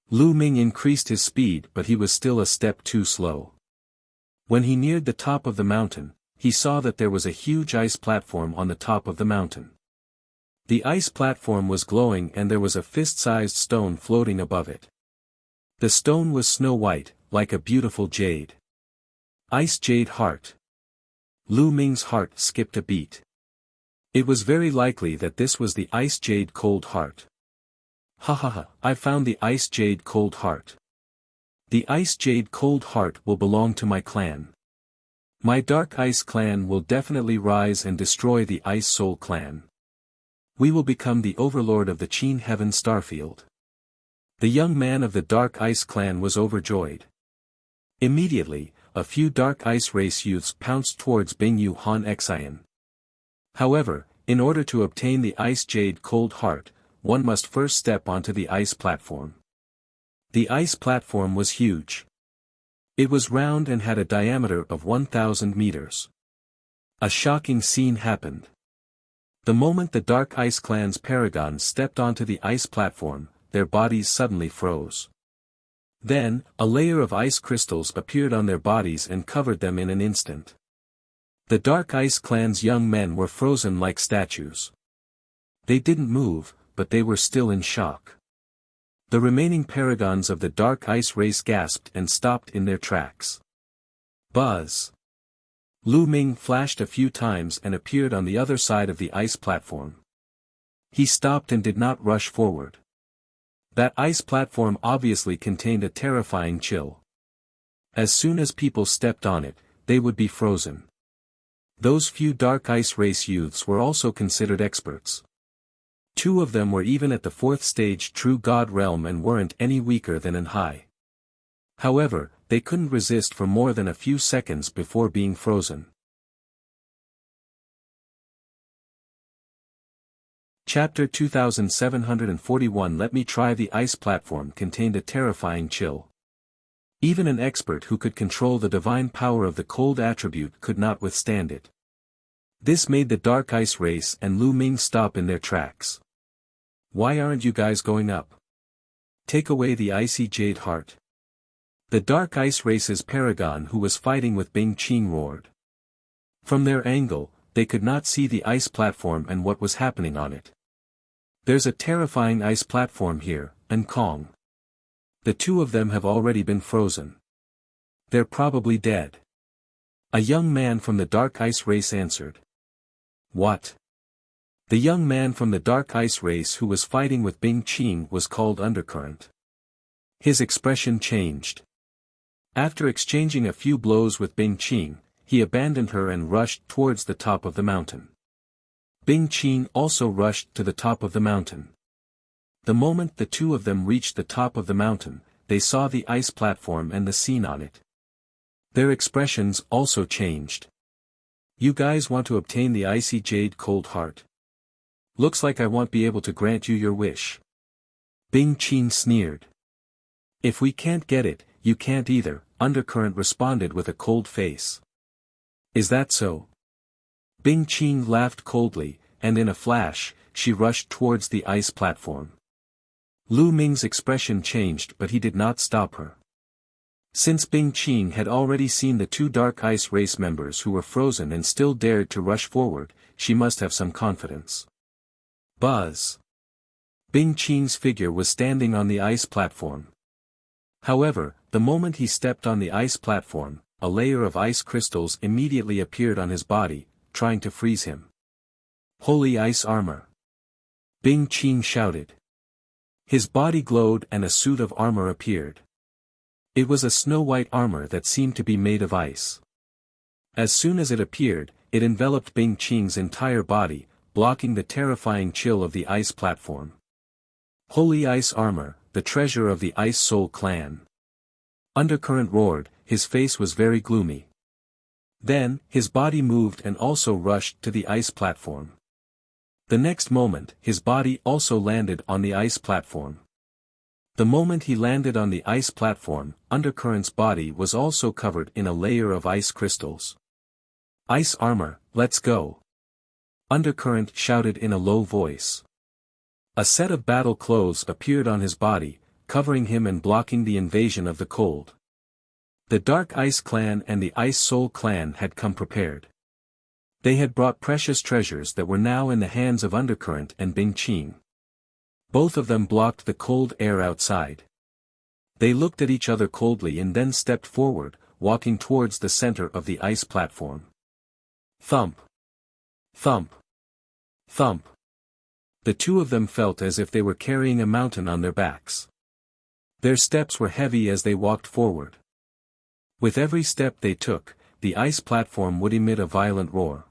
Lu Ming increased his speed, but he was still a step too slow. When he neared the top of the mountain, he saw that there was a huge ice platform on the top of the mountain. The ice platform was glowing and there was a fist-sized stone floating above it. The stone was snow-white, like a beautiful jade. Ice Jade Heart. Lu Ming's heart skipped a beat. It was very likely that this was the Ice Jade Cold Heart. Ha ha ha, I found the Ice Jade Cold Heart. The Ice Jade Cold Heart will belong to my clan. My Dark Ice clan will definitely rise and destroy the Ice Soul clan. We will become the overlord of the Qin Heaven Starfield. The young man of the Dark Ice clan was overjoyed. Immediately, a few Dark Ice race youths pounced towards Bing Yu Han Xian. However, in order to obtain the Ice Jade Cold Heart, one must first step onto the ice platform. The ice platform was huge. It was round and had a diameter of 1,000 meters. A shocking scene happened. The moment the Dark Ice clan's paragons stepped onto the ice platform, their bodies suddenly froze. Then, a layer of ice crystals appeared on their bodies and covered them in an instant. The Dark Ice clan's young men were frozen like statues. They didn't move, but they were still in shock. The remaining paragons of the Dark Ice race gasped and stopped in their tracks. Buzz! Lu Ming flashed a few times and appeared on the other side of the ice platform. He stopped and did not rush forward. That ice platform obviously contained a terrifying chill. As soon as people stepped on it, they would be frozen. Those few Dark Ice race youths were also considered experts. Two of them were even at the 4th stage True God realm and weren't any weaker than an high. However, they couldn't resist for more than a few seconds before being frozen. Chapter 2741 Let Me Try the Ice Platform contained a terrifying chill. Even an expert who could control the divine power of the cold attribute could not withstand it. This made the Dark Ice race and Lu Ming stop in their tracks. Why aren't you guys going up? Take away the Icy Jade Heart. The Dark Ice race's paragon who was fighting with Bing Qin roared. From their angle, they could not see the ice platform and what was happening on it. There's a terrifying ice platform here, and Kong. The two of them have already been frozen. They're probably dead. A young man from the Dark Ice race answered. What? The young man from the Dark Ice race who was fighting with Bing Qin was called Undercurrent. His expression changed. After exchanging a few blows with Bing Qin, he abandoned her and rushed towards the top of the mountain. Bing Qin also rushed to the top of the mountain. The moment the two of them reached the top of the mountain, they saw the ice platform and the scene on it. Their expressions also changed. You guys want to obtain the Icy Jade Cold Heart? Looks like I won't be able to grant you your wish. Bing Qin sneered. If we can't get it, you can't either, Undercurrent responded with a cold face. Is that so? Bing Qin laughed coldly, and in a flash, she rushed towards the ice platform. Lu Ming's expression changed but he did not stop her. Since Bing Qin had already seen the two Dark Ice race members who were frozen and still dared to rush forward, she must have some confidence. Buzz! Bing Qin's figure was standing on the ice platform. However, the moment he stepped on the ice platform, a layer of ice crystals immediately appeared on his body, trying to freeze him. Holy ice armor! Bing Qin shouted. His body glowed and a suit of armor appeared. It was a snow-white armor that seemed to be made of ice. As soon as it appeared, it enveloped Bing Qing's entire body, blocking the terrifying chill of the ice platform. Holy ice armor, the treasure of the Ice Soul clan. Undercurrent roared, his face was very gloomy. Then, his body moved and also rushed to the ice platform. The next moment, his body also landed on the ice platform. The moment he landed on the ice platform, Undercurrent's body was also covered in a layer of ice crystals. Ice armor, let's go. Undercurrent shouted in a low voice. A set of battle clothes appeared on his body, covering him and blocking the invasion of the cold. The Dark Ice Clan and the Ice Soul Clan had come prepared. They had brought precious treasures that were now in the hands of Undercurrent and Bing Qing. Both of them blocked the cold air outside. They looked at each other coldly and then stepped forward, walking towards the center of the ice platform. Thump! Thump! Thump! The two of them felt as if they were carrying a mountain on their backs. Their steps were heavy as they walked forward. With every step they took, the ice platform would emit a violent roar.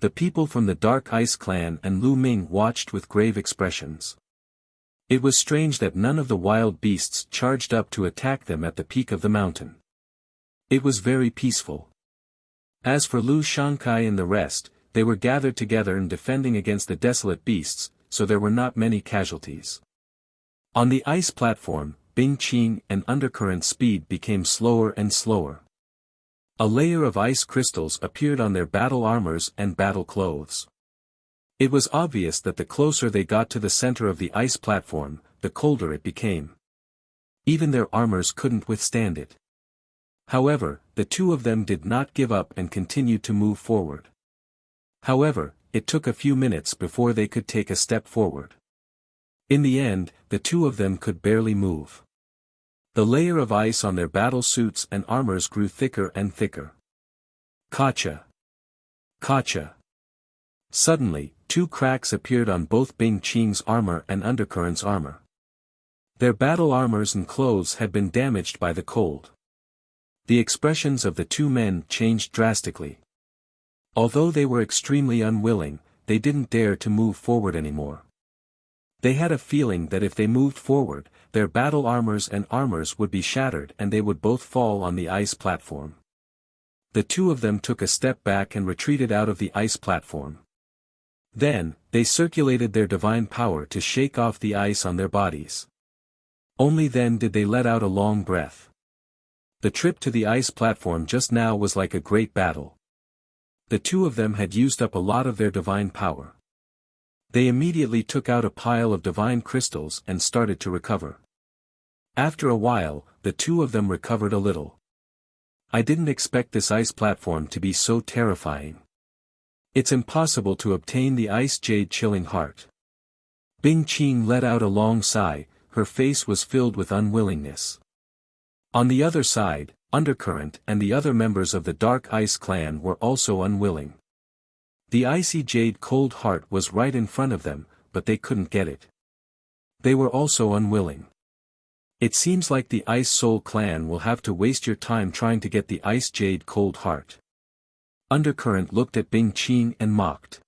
The people from the Dark Ice Clan and Lu Ming watched with grave expressions. It was strange that none of the wild beasts charged up to attack them at the peak of the mountain. It was very peaceful. As for Lu Shankai and the rest, they were gathered together and defending against the desolate beasts, so there were not many casualties. On the ice platform, Bing Qing and Undercurrent's speed became slower and slower. A layer of ice crystals appeared on their battle armors and battle clothes. It was obvious that the closer they got to the center of the ice platform, the colder it became. Even their armors couldn't withstand it. However, the two of them did not give up and continued to move forward. However, it took a few minutes before they could take a step forward. In the end, the two of them could barely move. The layer of ice on their battle suits and armors grew thicker and thicker. Kacha! Kacha! Suddenly, two cracks appeared on both Bing Qing's armor and Undercurrent's armor. Their battle armors and clothes had been damaged by the cold. The expressions of the two men changed drastically. Although they were extremely unwilling, they didn't dare to move forward anymore. They had a feeling that if they moved forward, their battle armors and armors would be shattered and they would both fall on the ice platform. The two of them took a step back and retreated out of the ice platform. Then, they circulated their divine power to shake off the ice on their bodies. Only then did they let out a long breath. The trip to the ice platform just now was like a great battle. The two of them had used up a lot of their divine power. They immediately took out a pile of divine crystals and started to recover. After a while, the two of them recovered a little. I didn't expect this ice platform to be so terrifying. It's impossible to obtain the ice jade chilling heart. Bing Qing let out a long sigh, her face was filled with unwillingness. On the other side, Undercurrent and the other members of the Dark Ice Clan were also unwilling. The icy jade cold heart was right in front of them, but they couldn't get it. They were also unwilling. It seems like the Ice Soul Clan will have to waste your time trying to get the ice jade cold heart. Undercurrent looked at Bing Qing and mocked.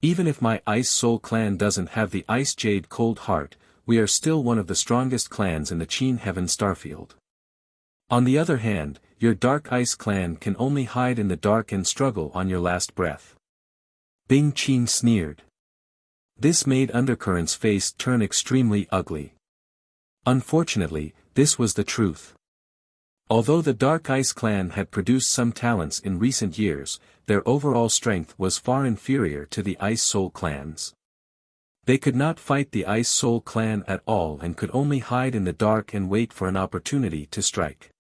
Even if my Ice Soul Clan doesn't have the ice jade cold heart, we are still one of the strongest clans in the Qin Heaven Starfield. On the other hand, your Dark Ice Clan can only hide in the dark and struggle on your last breath. Bing Qing sneered. This made Undercurrent's face turn extremely ugly. Unfortunately, this was the truth. Although the Dark Ice Clan had produced some talents in recent years, their overall strength was far inferior to the Ice Soul Clans. They could not fight the Ice Soul Clan at all and could only hide in the dark and wait for an opportunity to strike.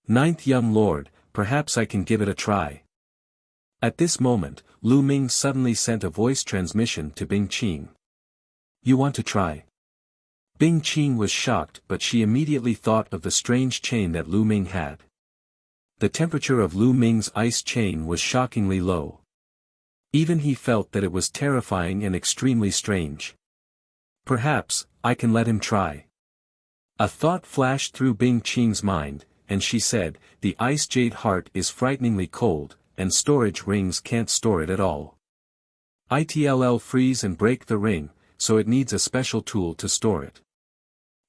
Ninth Young Lord, perhaps I can give it a try. At this moment, Lu Ming suddenly sent a voice transmission to Bing Qing. You want to try? Bing Qing was shocked, but she immediately thought of the strange chain that Lu Ming had. The temperature of Lu Ming's ice chain was shockingly low. Even he felt that it was terrifying and extremely strange. Perhaps, I can let him try. A thought flashed through Bing Qing's mind, and she said, the ice jade heart is frighteningly cold, and storage rings can't store it at all. It'll freeze and break the ring, so it needs a special tool to store it.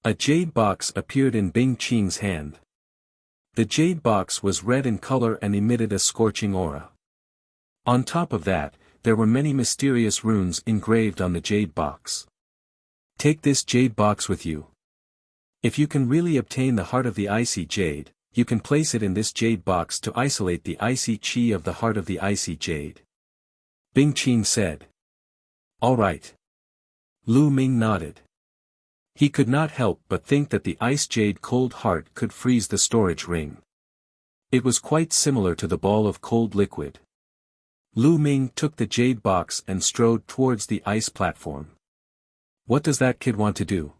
A jade box appeared in Bing Qing's hand. The jade box was red in color and emitted a scorching aura. On top of that, there were many mysterious runes engraved on the jade box. Take this jade box with you. If you can really obtain the heart of the icy jade, you can place it in this jade box to isolate the icy chi of the heart of the icy jade. Bing Qing said. All right. Lu Ming nodded. He could not help but think that the ice jade cold heart could freeze the storage ring. It was quite similar to the ball of cold liquid. Lu Ming took the jade box and strode towards the ice platform. What does that kid want to do?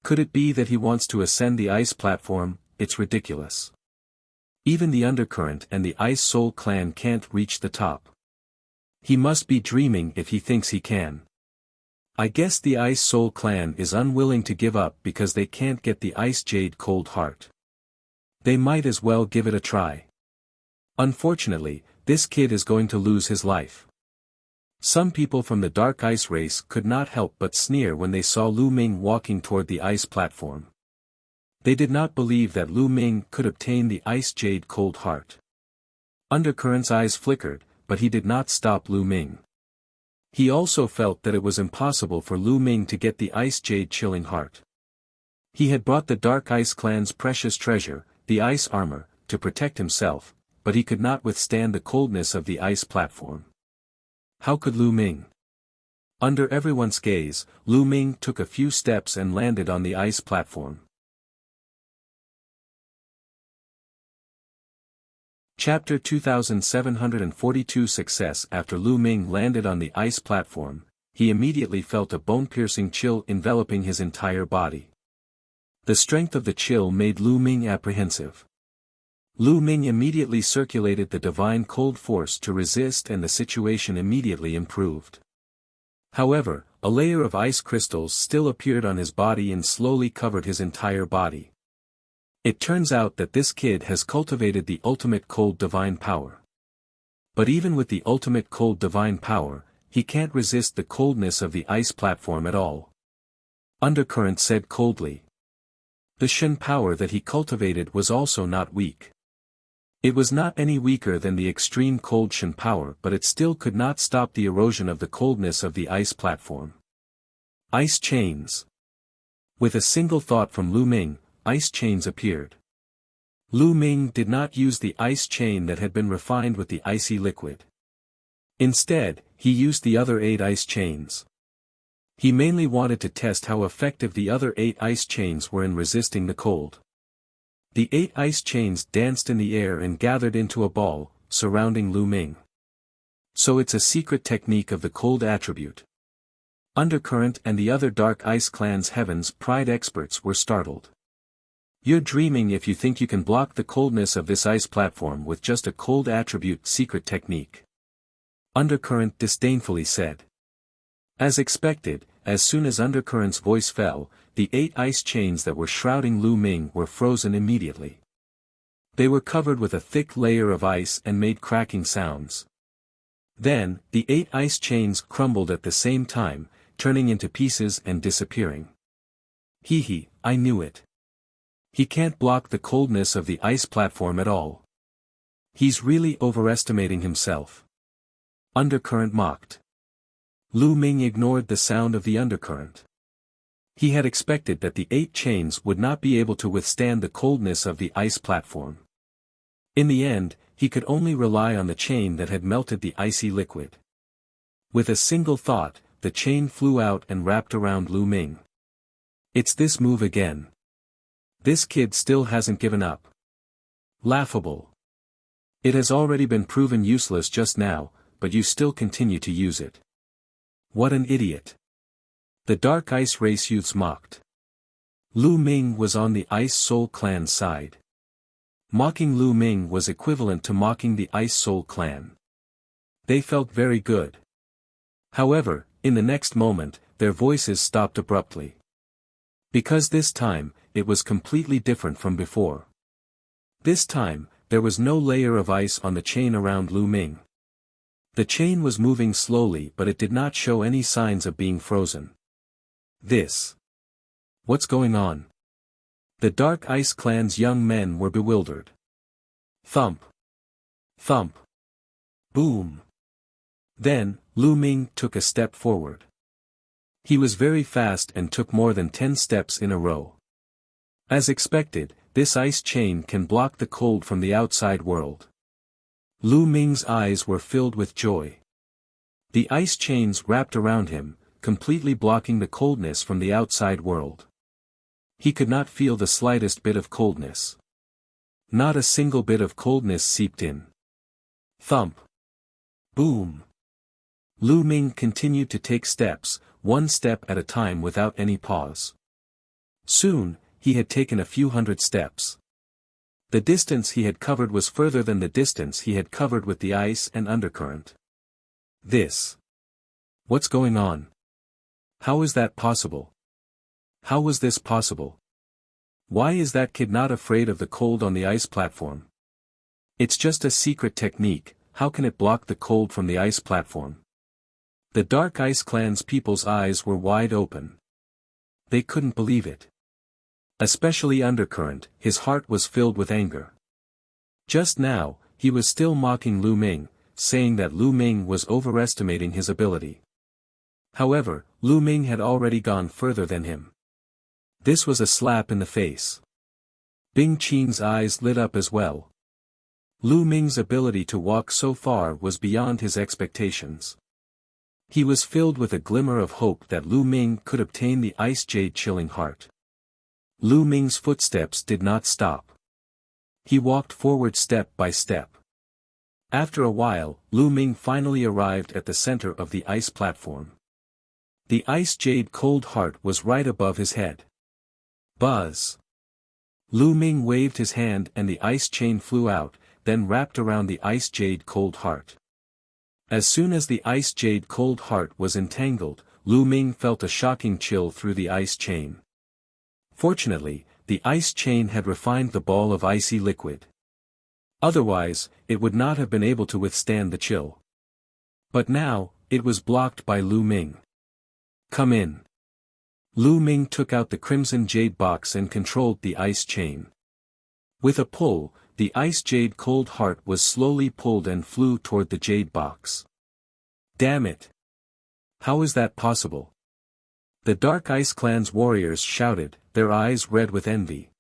Could it be that he wants to ascend the ice platform? It's ridiculous. Even the Undercurrent and the Ice Soul clan can't reach the top. He must be dreaming if he thinks he can. I guess the Ice Soul clan is unwilling to give up because they can't get the Ice Jade Cold Heart. They might as well give it a try. Unfortunately, this kid is going to lose his life. Some people from the Dark Ice race could not help but sneer when they saw Lu Ming walking toward the ice platform. They did not believe that Lu Ming could obtain the Ice Jade Cold Heart. Undercurrent's eyes flickered, but he did not stop Lu Ming. He also felt that it was impossible for Lu Ming to get the Ice Jade Chilling Heart. He had brought the Dark Ice clan's precious treasure, the ice armor, to protect himself, but he could not withstand the coldness of the ice platform. How could Lu Ming? Under everyone's gaze, Lu Ming took a few steps and landed on the ice platform. Chapter 2742 Success. After Lu Ming landed on the ice platform, he immediately felt a bone-piercing chill enveloping his entire body. The strength of the chill made Lu Ming apprehensive. Lu Ming immediately circulated the divine cold force to resist, and the situation immediately improved. However, a layer of ice crystals still appeared on his body and slowly covered his entire body. It turns out that this kid has cultivated the ultimate cold divine power. But even with the ultimate cold divine power, he can't resist the coldness of the ice platform at all. Undercurrent said coldly. The Shen power that he cultivated was also not weak. It was not any weaker than the extreme cold Shen power, but it still could not stop the erosion of the coldness of the ice platform. Ice chains. With a single thought from Lu Ming, ice chains appeared. Lu Ming did not use the ice chain that had been refined with the icy liquid. Instead, he used the other 8 ice chains. He mainly wanted to test how effective the other 8 ice chains were in resisting the cold. The 8 ice chains danced in the air and gathered into a ball, surrounding Lu Ming. So it's a secret technique of the cold attribute. Undercurrent and the other Dark Ice clan's Heaven's Pride experts were startled. You're dreaming if you think you can block the coldness of this ice platform with just a cold attribute secret technique. Undercurrent disdainfully said. As expected, as soon as Undercurrent's voice fell, the 8 ice chains that were shrouding Lu Ming were frozen immediately. They were covered with a thick layer of ice and made cracking sounds. Then, the 8 ice chains crumbled at the same time, turning into pieces and disappearing. Hee, I knew it. He can't block the coldness of the ice platform at all. He's really overestimating himself. Undercurrent mocked. Lu Ming ignored the sound of the undercurrent. He had expected that the 8 chains would not be able to withstand the coldness of the ice platform. In the end, he could only rely on the chain that had melted the icy liquid. With a single thought, the chain flew out and wrapped around Lu Ming. It's this move again. This kid still hasn't given up. Laughable. It has already been proven useless just now, but you still continue to use it. What an idiot. The Dark Ice race youths mocked. Lu Ming was on the Ice Soul clan's side. Mocking Lu Ming was equivalent to mocking the Ice Soul clan. They felt very good. However, in the next moment, their voices stopped abruptly. Because this time, it was completely different from before. This time, there was no layer of ice on the chain around Lu Ming. The chain was moving slowly, but it did not show any signs of being frozen. What's going on? The Dark Ice Clan's young men were bewildered. Thump. Thump. Boom. Then, Lu Ming took a step forward. He was very fast and took more than 10 steps in a row. As expected, this ice chain can block the cold from the outside world. Lu Ming's eyes were filled with joy. The ice chains wrapped around him, completely blocking the coldness from the outside world. He could not feel the slightest bit of coldness. Not a single bit of coldness seeped in. Thump. Boom. Lu Ming continued to take steps, one step at a time without any pause. Soon, he had taken a few hundred steps. The distance he had covered was further than the distance he had covered with the ice and undercurrent. What's going on? How is that possible? How was this possible? Why is that kid not afraid of the cold on the ice platform? It's just a secret technique, how can it block the cold from the ice platform? The Dark Ice Clan's people's eyes were wide open. They couldn't believe it. Especially Undercurrent, his heart was filled with anger. Just now, he was still mocking Lu Ming, saying that Lu Ming was overestimating his ability. However, Lu Ming had already gone further than him. This was a slap in the face. Bing Qing's eyes lit up as well. Lu Ming's ability to walk so far was beyond his expectations. He was filled with a glimmer of hope that Lu Ming could obtain the Ice Jade Chilling Heart. Lu Ming's footsteps did not stop. He walked forward step by step. After a while, Lu Ming finally arrived at the center of the ice platform. The Ice Jade Cold Heart was right above his head. Buzz! Lu Ming waved his hand and the ice chain flew out, then wrapped around the Ice Jade Cold Heart. As soon as the Ice Jade Cold Heart was entangled, Lu Ming felt a shocking chill through the ice chain. Fortunately, the ice chain had refined the ball of icy liquid. Otherwise, it would not have been able to withstand the chill. But now, it was blocked by Lu Ming. Come in. Lu Ming took out the crimson jade box and controlled the ice chain. With a pull, the Ice Jade Cold Heart was slowly pulled and flew toward the jade box. Damn it! How is that possible? The Dark Ice Clan's warriors shouted, their eyes red with envy.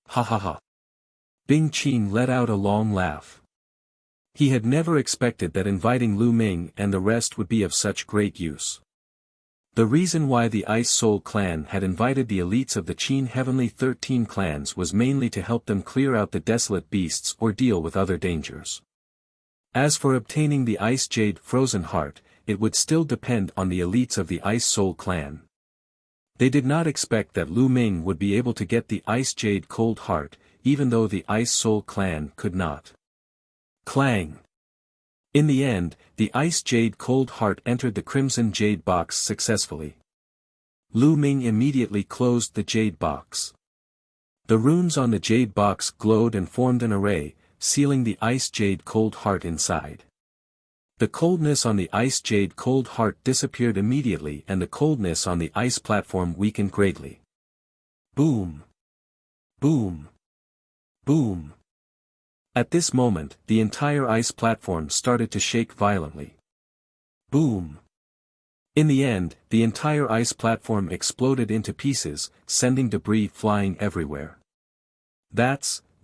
Ha ha ha. Bing Qing let out a long laugh. He had never expected that inviting Lu Ming and the rest would be of such great use. The reason why the Ice Soul clan had invited the elites of the Qin Heavenly 13 clans was mainly to help them clear out the desolate beasts or deal with other dangers. As for obtaining the Ice Jade Frozen Heart, it would still depend on the elites of the Ice Soul clan. They did not expect that Lu Ming would be able to get the Ice Jade Cold Heart, even though the Ice Soul clan could not. Clang! In the end, the Ice Jade Cold Heart entered the Crimson Jade Box successfully. Lu Ming immediately closed the Jade Box. The runes on the Jade Box glowed and formed an array, sealing the Ice Jade Cold Heart inside. The coldness on the Ice Jade Cold Heart disappeared immediately and the coldness on the ice platform weakened greatly. Boom! Boom! Boom! At this moment, the entire ice platform started to shake violently. Boom! In the end, the entire ice platform exploded into pieces, sending debris flying everywhere.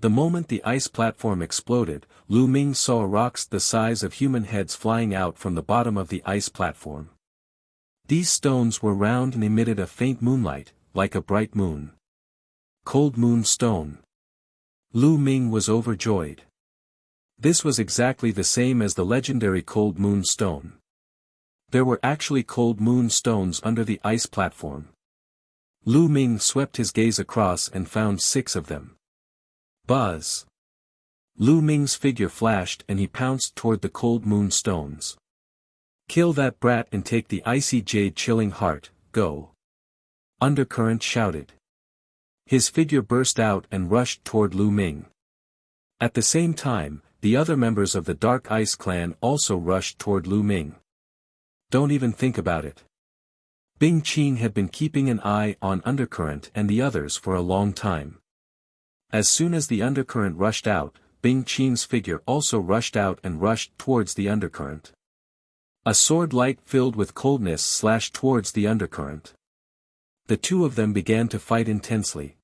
The moment the ice platform exploded, Lu Ming saw rocks the size of human heads flying out from the bottom of the ice platform. These stones were round and emitted a faint moonlight, like a bright moon. Cold Moon Stone. Lu Ming was overjoyed. This was exactly the same as the legendary Cold Moon Stone. There were actually Cold Moon Stones under the ice platform. Lu Ming swept his gaze across and found 6 of them. Buzz! Lu Ming's figure flashed and he pounced toward the Cold Moon Stones. Kill that brat and take the Icy Jade Chilling Heart, go! Undercurrent shouted. His figure burst out and rushed toward Lu Ming. At the same time, the other members of the Dark Ice Clan also rushed toward Lu Ming. Don't even think about it. Bing Qing had been keeping an eye on Undercurrent and the others for a long time. As soon as the Undercurrent rushed out, Bing Qing's figure also rushed out and rushed towards the Undercurrent. A sword light filled with coldness slashed towards the Undercurrent. The two of them began to fight intensely.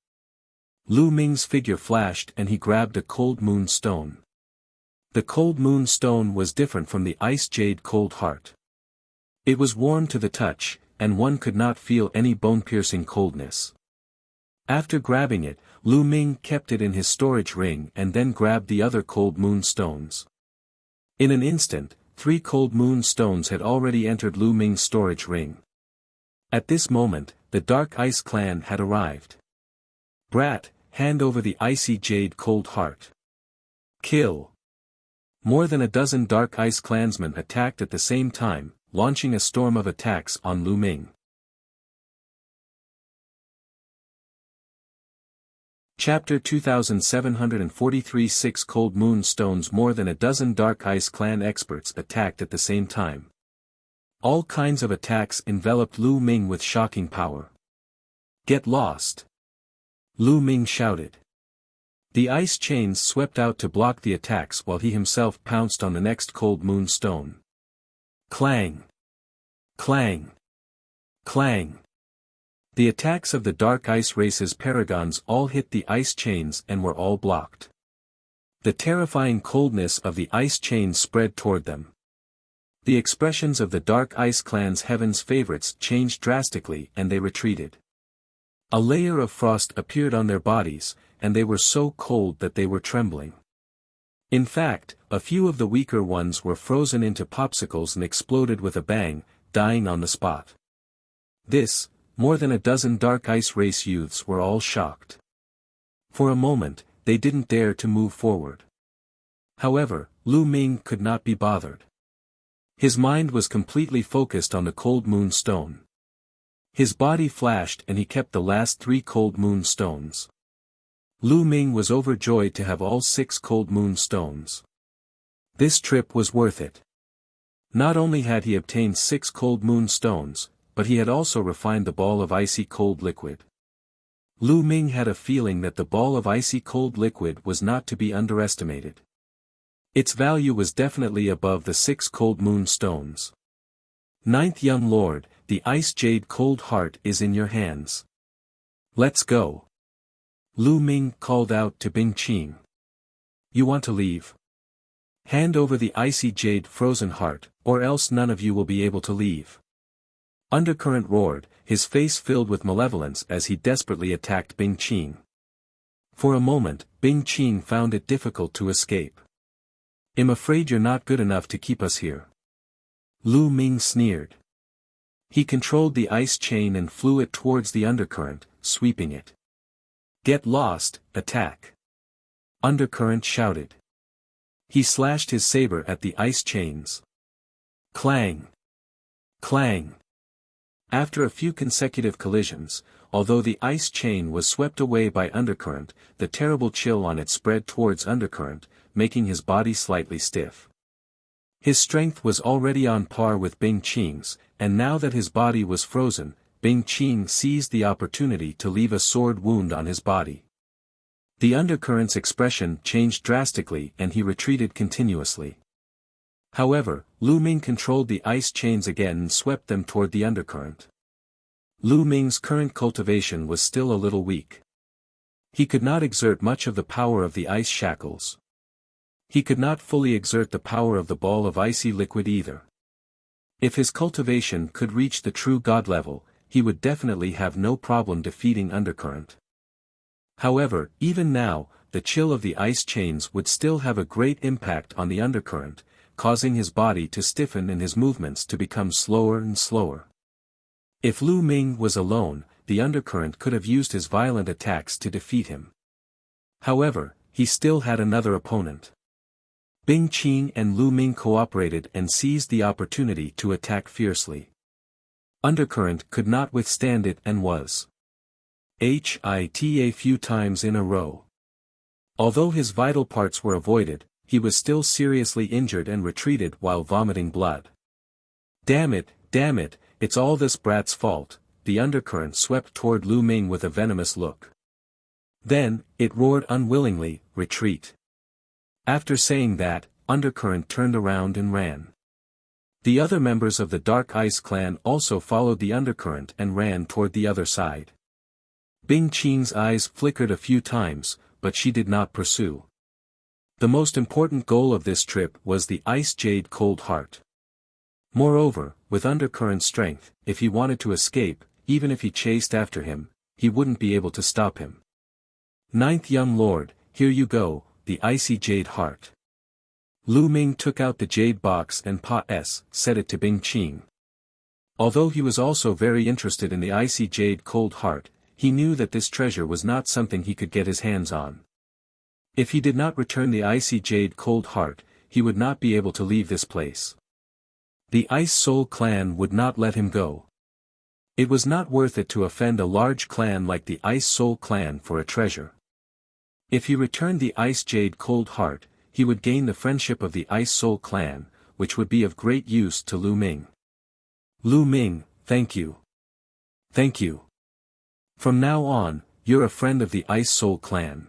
Lu Ming's figure flashed and he grabbed a cold moon stone. The cold moon stone was different from the ice jade cold heart. It was warm to the touch, and one could not feel any bone-piercing coldness. After grabbing it, Lu Ming kept it in his storage ring and then grabbed the other cold moon stones. In an instant, 3 cold moon stones had already entered Lu Ming's storage ring. At this moment, the Dark Ice Clan had arrived. Brat, hand over the icy jade cold heart. Kill. More than a dozen Dark Ice Clansmen attacked at the same time, launching a storm of attacks on Lu Ming. Chapter 2743 6 Cold Moon Stones. More than a dozen Dark Ice Clan experts attacked at the same time. All kinds of attacks enveloped Lu Ming with shocking power. Get lost! Lu Ming shouted. The ice chains swept out to block the attacks while he himself pounced on the next Cold Moon Stone. Clang! Clang! Clang! The attacks of the Dark Ice Race's paragons all hit the ice chains and were all blocked. The terrifying coldness of the ice chains spread toward them. The expressions of the Dark Ice Clan's Heaven's favorites changed drastically and they retreated. A layer of frost appeared on their bodies, and they were so cold that they were trembling. In fact, a few of the weaker ones were frozen into popsicles and exploded with a bang, dying on the spot. More than a dozen Dark Ice Race youths were all shocked. For a moment, they didn't dare to move forward. However, Lu Ming could not be bothered. His mind was completely focused on the Cold Moon Stone. His body flashed and he kept the last 3 Cold Moon Stones. Lu Ming was overjoyed to have all 6 Cold Moon Stones. This trip was worth it. Not only had he obtained 6 Cold Moon Stones, but he had also refined the ball of icy cold liquid. Lu Ming had a feeling that the ball of icy cold liquid was not to be underestimated. Its value was definitely above the 6 Cold Moon Stones. Ninth Young Lord, the Ice Jade Cold Heart is in your hands. Let's go. Lu Ming called out to Bing Qing. You want to leave? Hand over the icy jade frozen heart, or else none of you will be able to leave. Undercurrent roared, his face filled with malevolence as he desperately attacked Bing Qing. For a moment, Bing Qing found it difficult to escape. I'm afraid you're not good enough to keep us here. Lu Ming sneered. He controlled the ice chain and flew it towards the undercurrent, sweeping it. Get lost, attack! Undercurrent shouted. He slashed his saber at the ice chains. Clang! Clang! After a few consecutive collisions, although the ice chain was swept away by undercurrent, the terrible chill on it spread towards undercurrent, making his body slightly stiff. His strength was already on par with Bing Qing's, and now that his body was frozen, Bing Qing seized the opportunity to leave a sword wound on his body. The undercurrent's expression changed drastically and he retreated continuously. However, Lu Ming controlled the ice chains again and swept them toward the undercurrent. Lu Ming's current cultivation was still a little weak. He could not exert much of the power of the ice shackles. He could not fully exert the power of the ball of icy liquid either. If his cultivation could reach the true god level, he would definitely have no problem defeating undercurrent. However, even now, the chill of the ice chains would still have a great impact on the undercurrent, causing his body to stiffen and his movements to become slower and slower. If Lu Ming was alone, the undercurrent could have used his violent attacks to defeat him. However, he still had another opponent. Bing Qing and Lu Ming cooperated and seized the opportunity to attack fiercely. Undercurrent could not withstand it and was hit a few times in a row. Although his vital parts were avoided, he was still seriously injured and retreated while vomiting blood. Damn it, it's all this brat's fault, the undercurrent swept toward Lu Ming with a venomous look. Then, it roared unwillingly, retreat. After saying that, undercurrent turned around and ran. The other members of the Dark Ice clan also followed the undercurrent and ran toward the other side. Bing Qing's eyes flickered a few times, but she did not pursue. The most important goal of this trip was the Ice Jade Cold Heart. Moreover, with undercurrent strength, if he wanted to escape, even if he chased after him, he wouldn't be able to stop him. Ninth young lord, here you go, the icy jade heart. Lu Ming took out the jade box and said it to Bing Qing. Although he was also very interested in the icy jade cold heart, he knew that this treasure was not something he could get his hands on. If he did not return the icy jade cold heart, he would not be able to leave this place. The Ice Soul clan would not let him go. It was not worth it to offend a large clan like the Ice Soul clan for a treasure. If he returned the Ice Jade Cold Heart, he would gain the friendship of the Ice Soul clan, which would be of great use to Lu Ming. Lu Ming, thank you. Thank you. From now on, you're a friend of the Ice Soul clan.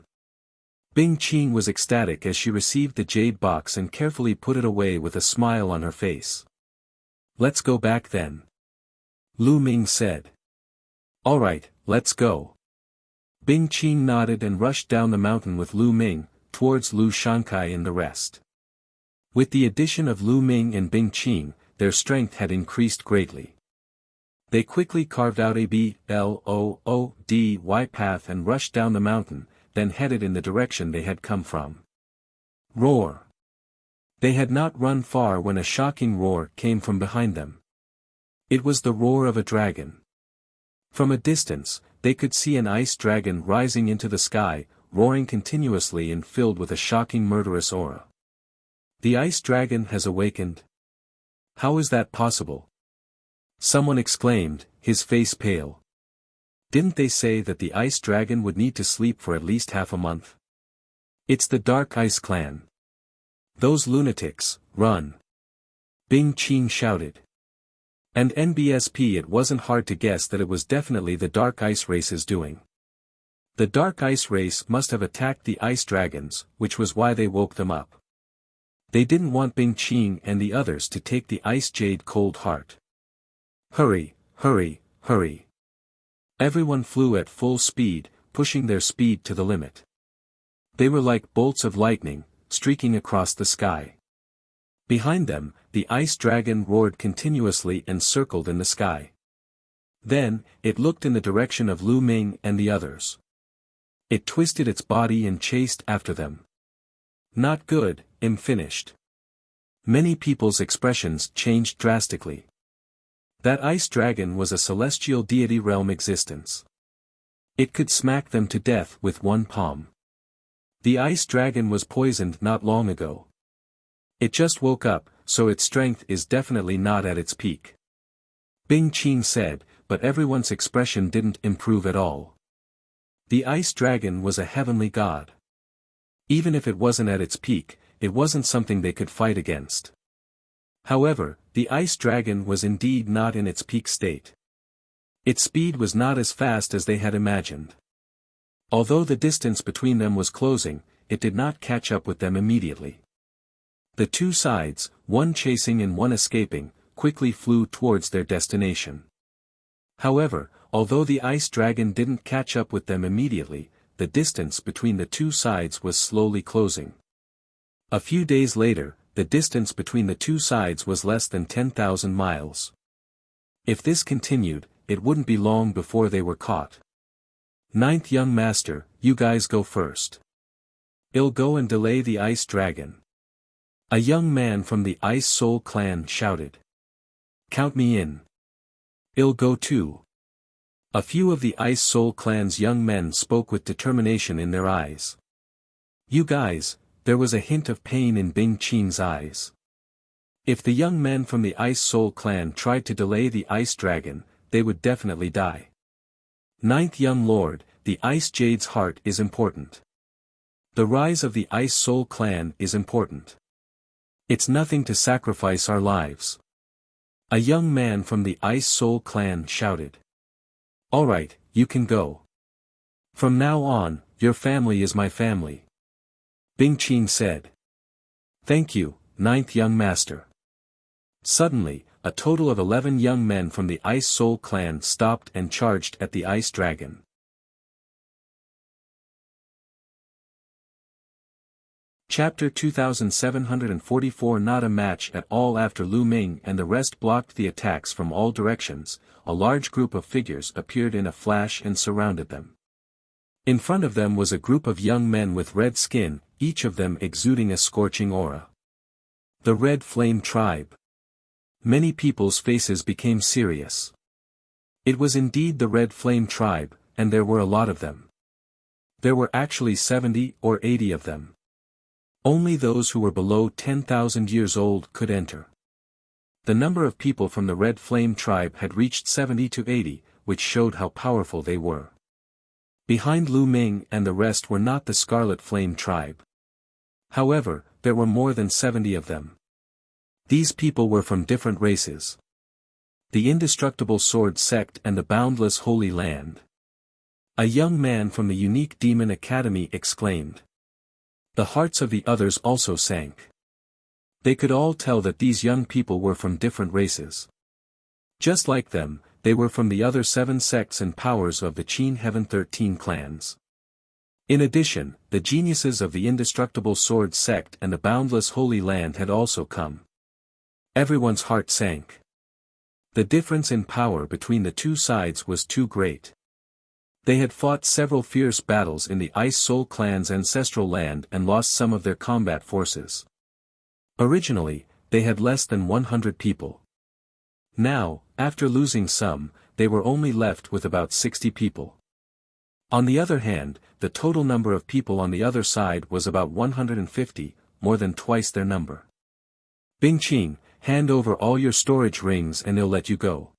Bing Qing was ecstatic as she received the jade box and carefully put it away with a smile on her face. Let's go back then. Lu Ming said. Alright, let's go. Bing Qing nodded and rushed down the mountain with Lu Ming, towards Lu Shankai and the rest. With the addition of Lu Ming and Bing Qing, their strength had increased greatly. They quickly carved out a B-L-O-O-D-Y path and rushed down the mountain, then headed in the direction they had come from. Roar! They had not run far when a shocking roar came from behind them. It was the roar of a dragon. From a distance, they could see an ice dragon rising into the sky, roaring continuously and filled with a shocking murderous aura. The ice dragon has awakened. How is that possible? Someone exclaimed, his face pale. Didn't they say that the ice dragon would need to sleep for at least half a month? It's the Dark Ice clan. Those lunatics, run! Bing Qing shouted. And NBSP, it wasn't hard to guess that it was definitely the Dark Ice race's doing. The Dark Ice race must have attacked the ice dragons, which was why they woke them up. They didn't want Bing Qing and the others to take the Ice Jade Cold Heart. Hurry, hurry, hurry. Everyone flew at full speed, pushing their speed to the limit. They were like bolts of lightning, streaking across the sky. Behind them, the ice dragon roared continuously and circled in the sky. Then, it looked in the direction of Lu Ming and the others. It twisted its body and chased after them. Not good, finished. Many people's expressions changed drastically. That ice dragon was a celestial deity realm existence. It could smack them to death with one palm. The ice dragon was poisoned not long ago. It just woke up, so its strength is definitely not at its peak. Bing Qing said, but everyone's expression didn't improve at all. The ice dragon was a heavenly god. Even if it wasn't at its peak, it wasn't something they could fight against. However, the ice dragon was indeed not in its peak state. Its speed was not as fast as they had imagined. Although the distance between them was closing, it did not catch up with them immediately. The two sides, one chasing and one escaping, quickly flew towards their destination. However, although the ice dragon didn't catch up with them immediately, the distance between the two sides was slowly closing. A few days later, the distance between the two sides was less than 10,000 miles. If this continued, it wouldn't be long before they were caught. Ninth young master, you guys go first. I'll go and delay the ice dragon. A young man from the Ice Soul clan shouted. Count me in. I'll go too. A few of the Ice Soul clan's young men spoke with determination in their eyes. You guys, there was a hint of pain in Bing Qing's eyes. If the young men from the Ice Soul clan tried to delay the ice dragon, they would definitely die. Ninth young lord, the Ice Jade's heart is important. The rise of the Ice Soul clan is important. It's nothing to sacrifice our lives. A young man from the Ice Soul clan shouted. Alright, you can go. From now on, your family is my family. Bing Qing said. Thank you, ninth young master. Suddenly, a total of 11 young men from the Ice Soul clan stopped and charged at the Ice Dragon. Chapter 2744. Not a match at all. After Lu Ming and the rest blocked the attacks from all directions, a large group of figures appeared in a flash and surrounded them. In front of them was a group of young men with red skin, each of them exuding a scorching aura. The Red Flame Tribe. Many people's faces became serious. It was indeed the Red Flame Tribe, and there were a lot of them. There were actually 70 or 80 of them. Only those who were below 10,000 years old could enter. The number of people from the Red Flame Tribe had reached 70 to 80, which showed how powerful they were. Behind Lu Ming and the rest were not the Scarlet Flame Tribe. However, there were more than 70 of them. These people were from different races. The Indestructible Sword Sect and the Boundless Holy Land. A young man from the Unique Demon Academy exclaimed. The hearts of the others also sank. They could all tell that these young people were from different races. Just like them, they were from the other 7 sects and powers of the Qin Heaven 13 clans. In addition, the geniuses of the Indestructible Sword Sect and the Boundless Holy Land had also come. Everyone's heart sank. The difference in power between the two sides was too great. They had fought several fierce battles in the Ice Soul clan's ancestral land and lost some of their combat forces. Originally, they had less than 100 people. Now, after losing some, they were only left with about 60 people. On the other hand, the total number of people on the other side was about 150, more than twice their number. Bing Qing, hand over all your storage rings and they'll let you go.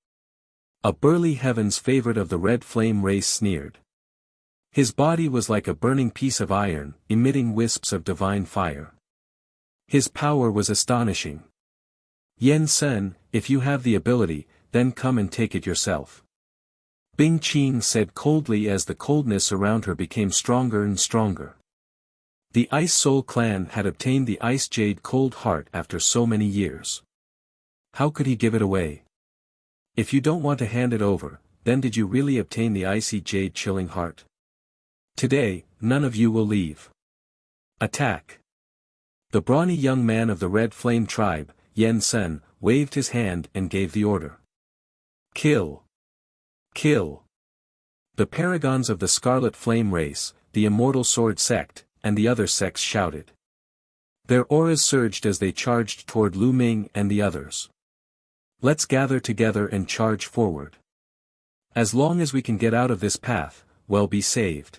A burly Heaven's favorite of the Red Flame race sneered. His body was like a burning piece of iron, emitting wisps of divine fire. His power was astonishing. Yen Sen, if you have the ability, then come and take it yourself. Bing Qing said coldly as the coldness around her became stronger and stronger. The Ice Soul clan had obtained the Ice Jade Cold Heart after so many years. How could he give it away? If you don't want to hand it over, then did you really obtain the Icy Jade Chilling Heart? Today, none of you will leave. Attack! The brawny young man of the Red Flame Tribe, Yen Sen, waved his hand and gave the order. Kill! Kill! The paragons of the Scarlet Flame race, the Immortal Sword Sect, and the other sects shouted. Their auras surged as they charged toward Lu Ming and the others. Let's gather together and charge forward. As long as we can get out of this path, we'll be saved.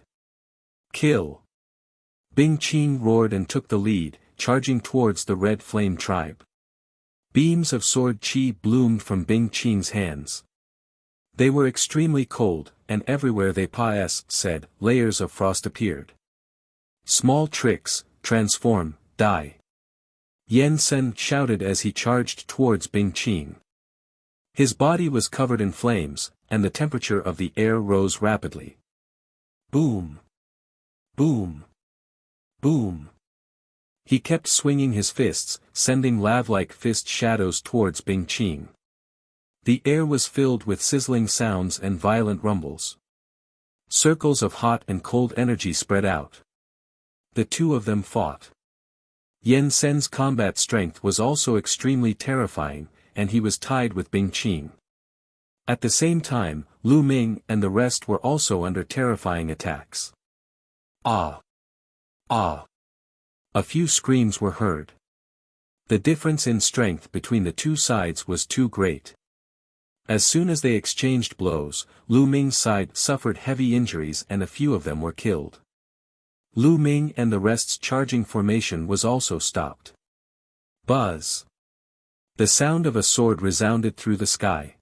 Kill! Bing Qing roared and took the lead, charging towards the Red Flame Tribe. Beams of sword chi bloomed from Bing Qing's hands. They were extremely cold, and everywhere they said, layers of frost appeared. Small tricks, transform, die. Yen Sen shouted as he charged towards Bing Qing. His body was covered in flames, and the temperature of the air rose rapidly. Boom! Boom! Boom! He kept swinging his fists, sending lava-like fist shadows towards Bing Qing. The air was filled with sizzling sounds and violent rumbles. Circles of hot and cold energy spread out. The two of them fought. Yen Sen's combat strength was also extremely terrifying, and he was tied with Bing Qing. At the same time, Lu Ming and the rest were also under terrifying attacks. Ah! Ah! A few screams were heard. The difference in strength between the two sides was too great. As soon as they exchanged blows, Lu Ming's side suffered heavy injuries and a few of them were killed. Lu Ming and the rest's charging formation was also stopped. Buzz! The sound of a sword resounded through the sky.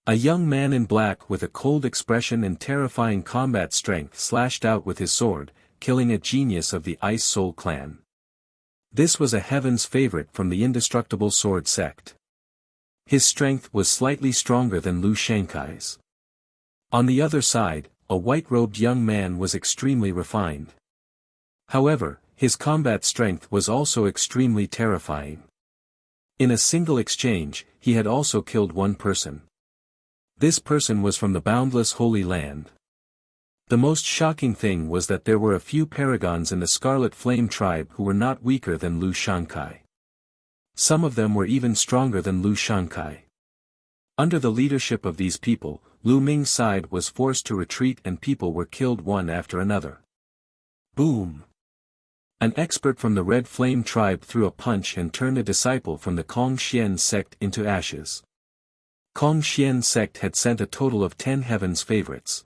A young man in black with a cold expression and terrifying combat strength slashed out with his sword, killing a genius of the Ice Soul clan. This was a heaven's favorite from the indestructible sword sect. His strength was slightly stronger than Lu Shankai's. On the other side, a white-robed young man was extremely refined. However, his combat strength was also extremely terrifying. In a single exchange, he had also killed one person. This person was from the boundless Holy Land. The most shocking thing was that there were a few paragons in the Scarlet Flame tribe who were not weaker than Lu Shankai. Some of them were even stronger than Lu Shankai. Under the leadership of these people, Lu Ming's side was forced to retreat and people were killed one after another. Boom! An expert from the Red Flame tribe threw a punch and turned a disciple from the Kong Xian sect into ashes. Kong Xian sect had sent a total of 10 heaven's favorites.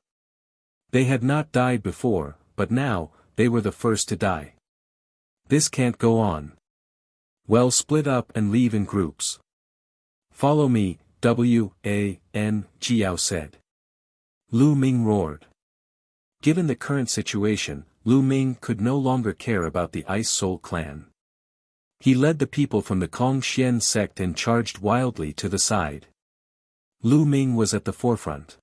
They had not died before, but now, they were the first to die. This can't go on. Well, split up and leave in groups. Follow me, W.A.N. Jiao said. Lu Ming roared. Given the current situation, Lu Ming could no longer care about the Ice Soul clan. He led the people from the Kong Xian sect and charged wildly to the side. Lu Ming was at the forefront.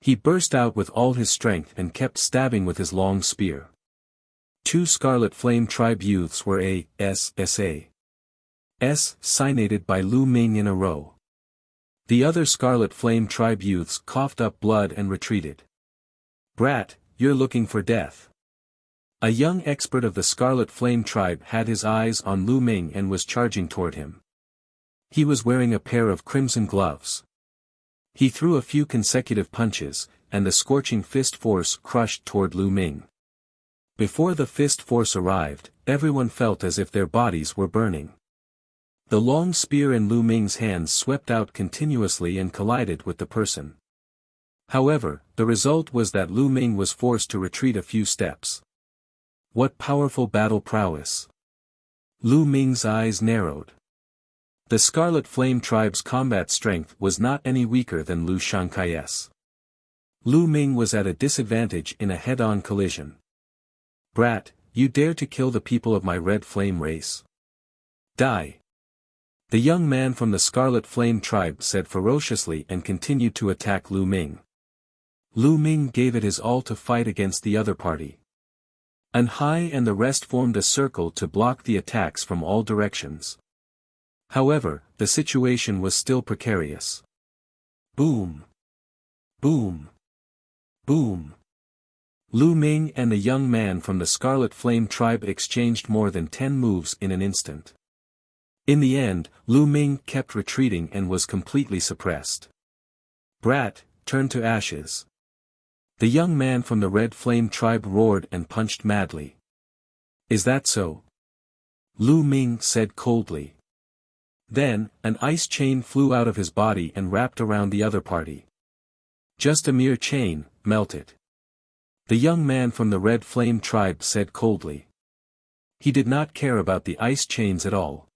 He burst out with all his strength and kept stabbing with his long spear. 2 Scarlet Flame tribe youths were assassinated by Lu Ming in a row. The other Scarlet Flame tribe youths coughed up blood and retreated. Brat, you're looking for death. A young expert of the Scarlet Flame tribe had his eyes on Lu Ming and was charging toward him. He was wearing a pair of crimson gloves. He threw a few consecutive punches, and the scorching fist force crushed toward Lu Ming. Before the fist force arrived, everyone felt as if their bodies were burning. The long spear in Lu Ming's hands swept out continuously and collided with the person. However, the result was that Lu Ming was forced to retreat a few steps. What powerful battle prowess! Lu Ming's eyes narrowed. The Scarlet Flame tribe's combat strength was not any weaker than Lu Shankai's. Lu Ming was at a disadvantage in a head-on collision. Brat, you dare to kill the people of my Red Flame race? Die! The young man from the Scarlet Flame tribe said ferociously and continued to attack Lu Ming. Lu Ming gave it his all to fight against the other party. An Hai and the rest formed a circle to block the attacks from all directions. However, the situation was still precarious. Boom! Boom! Boom! Lu Ming and the young man from the Scarlet Flame tribe exchanged more than 10 moves in an instant. In the end, Lu Ming kept retreating and was completely suppressed. Brat, turn to ashes. The young man from the Red Flame tribe roared and punched madly. Is that so? Lu Ming said coldly. Then, an ice chain flew out of his body and wrapped around the other party. Just a mere chain, melt it. The young man from the Red Flame tribe said coldly. He did not care about the ice chains at all.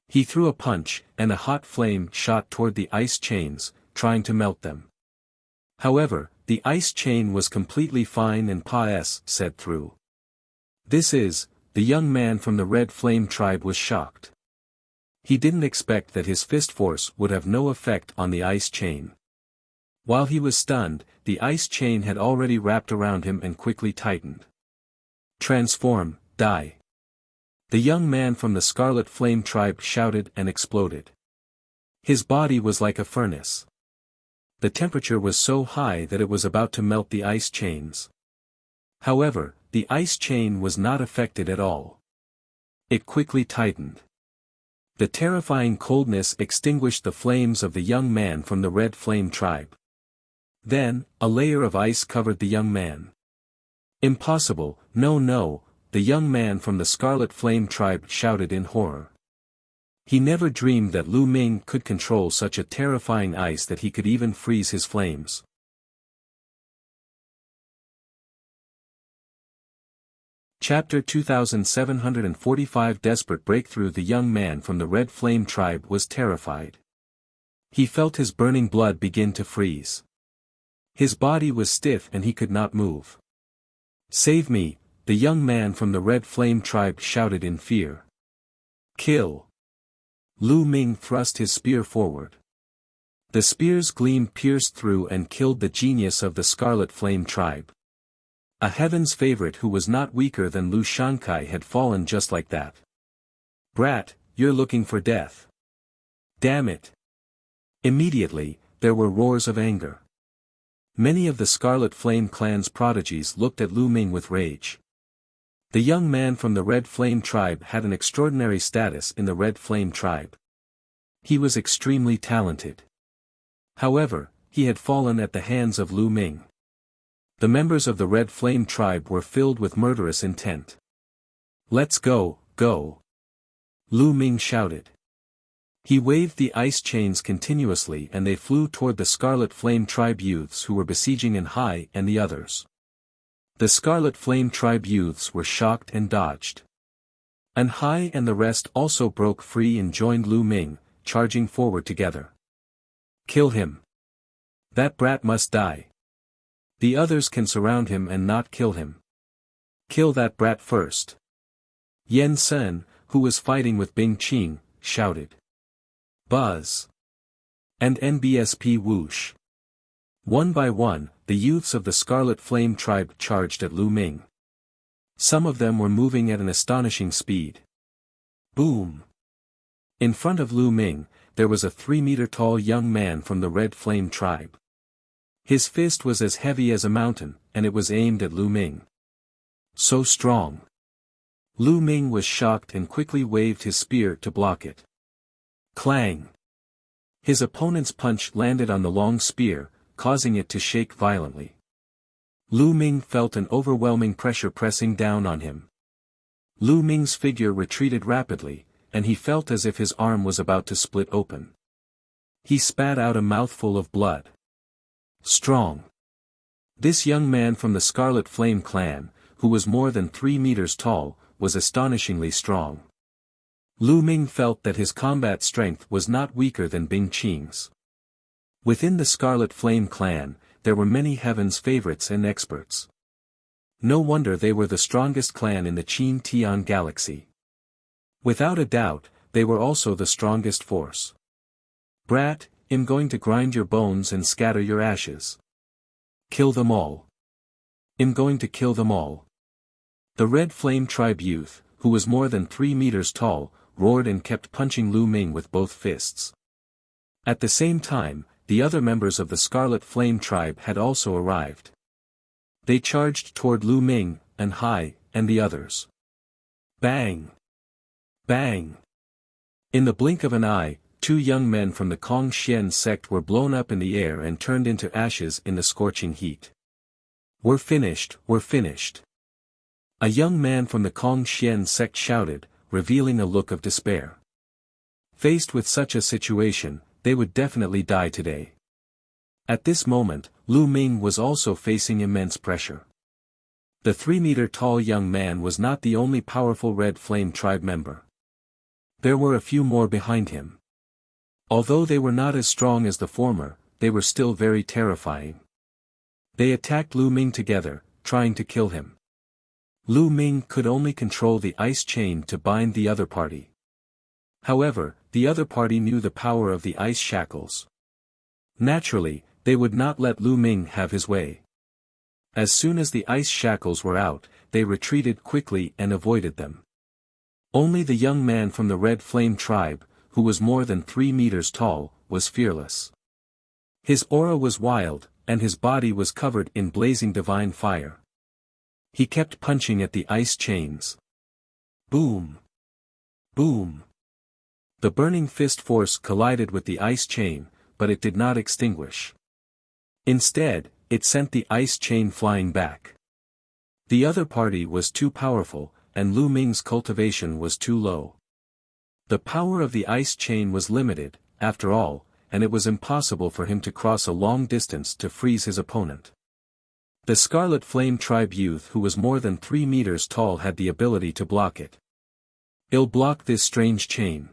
He threw a punch, and a hot flame shot toward the ice chains, trying to melt them. However, the ice chain was completely fine and said through. The young man from the Red Flame tribe was shocked. He didn't expect that his fist force would have no effect on the ice chain. While he was stunned, the ice chain had already wrapped around him and quickly tightened. Transform, die. The young man from the Scarlet Flame tribe shouted and exploded. His body was like a furnace. The temperature was so high that it was about to melt the ice chains. However, the ice chain was not affected at all. It quickly tightened. The terrifying coldness extinguished the flames of the young man from the Red Flame tribe. Then, a layer of ice covered the young man. Impossible, no, the young man from the Scarlet Flame tribe shouted in horror. He never dreamed that Lu Ming could control such a terrifying ice that he could even freeze his flames. Chapter 2745 Desperate Breakthrough. The young man from the Red Flame tribe was terrified. He felt his burning blood begin to freeze. His body was stiff and he could not move. "Save me," the young man from the Red Flame tribe shouted in fear. "Kill!" Lu Ming thrust his spear forward. The spear's gleam pierced through and killed the genius of the Scarlet Flame tribe. A heaven's favorite who was not weaker than Lu Shankai had fallen just like that. "Brat, you're looking for death. Damn it!" Immediately, there were roars of anger. Many of the Scarlet Flame clan's prodigies looked at Lu Ming with rage. The young man from the Red Flame tribe had an extraordinary status in the Red Flame tribe. He was extremely talented. However, he had fallen at the hands of Lu Ming. The members of the Red Flame tribe were filled with murderous intent. "Let's go, go!" Lu Ming shouted. He waved the ice chains continuously and they flew toward the Scarlet Flame tribe youths who were besieging An Hai and the others. The Scarlet Flame tribe youths were shocked and dodged. An Hai and the rest also broke free and joined Lu Ming, charging forward together. "Kill him. That brat must die. The others can surround him and not kill him. Kill that brat first." Yen Sen, who was fighting with Bing Qing, shouted. Buzz. And NBSP whoosh. One by one, the youths of the Scarlet Flame tribe charged at Lu Ming. Some of them were moving at an astonishing speed. Boom! In front of Lu Ming, there was a 3-meter-tall young man from the Red Flame tribe. His fist was as heavy as a mountain, and it was aimed at Lu Ming. So strong. Lu Ming was shocked and quickly waved his spear to block it. Clang! His opponent's punch landed on the long spear, causing it to shake violently. Lu Ming felt an overwhelming pressure pressing down on him. Lu Ming's figure retreated rapidly, and he felt as if his arm was about to split open. He spat out a mouthful of blood. Strong. This young man from the Scarlet Flame clan, who was more than 3 meters tall, was astonishingly strong. Lu Ming felt that his combat strength was not weaker than Bing Qing's. Within the Scarlet Flame clan, there were many heaven's favorites and experts. No wonder they were the strongest clan in the Qin Tian galaxy. Without a doubt, they were also the strongest force. "Brat, I'm going to grind your bones and scatter your ashes. Kill them all. I'm going to kill them all." The Red Flame tribe youth, who was more than 3 meters tall, roared and kept punching Lu Ming with both fists. At the same time, the other members of the Scarlet Flame tribe had also arrived. They charged toward Lu Ming, An Hai, and the others. Bang! Bang! In the blink of an eye, 2 young men from the Kong Xian sect were blown up in the air and turned into ashes in the scorching heat. "We're finished, we're finished." A young man from the Kong Xian sect shouted, revealing a look of despair. Faced with such a situation, they would definitely die today. At this moment, Lu Ming was also facing immense pressure. The 3-meter-tall young man was not the only powerful Red Flame tribe member. There were a few more behind him. Although they were not as strong as the former, they were still very terrifying. They attacked Lu Ming together, trying to kill him. Lu Ming could only control the ice chain to bind the other party. However, the other party knew the power of the ice shackles. Naturally, they would not let Lu Ming have his way. As soon as the ice shackles were out, they retreated quickly and avoided them. Only the young man from the Red Flame tribe, who was more than 3 meters tall, was fearless. His aura was wild, and his body was covered in blazing divine fire. He kept punching at the ice chains. Boom! Boom! The burning fist force collided with the ice chain, but it did not extinguish. Instead, it sent the ice chain flying back. The other party was too powerful, and Lu Ming's cultivation was too low. The power of the ice chain was limited, after all, and it was impossible for him to cross a long distance to freeze his opponent. The Scarlet Flame tribe youth who was more than 3 meters tall had the ability to block it. "I'll block this strange chain.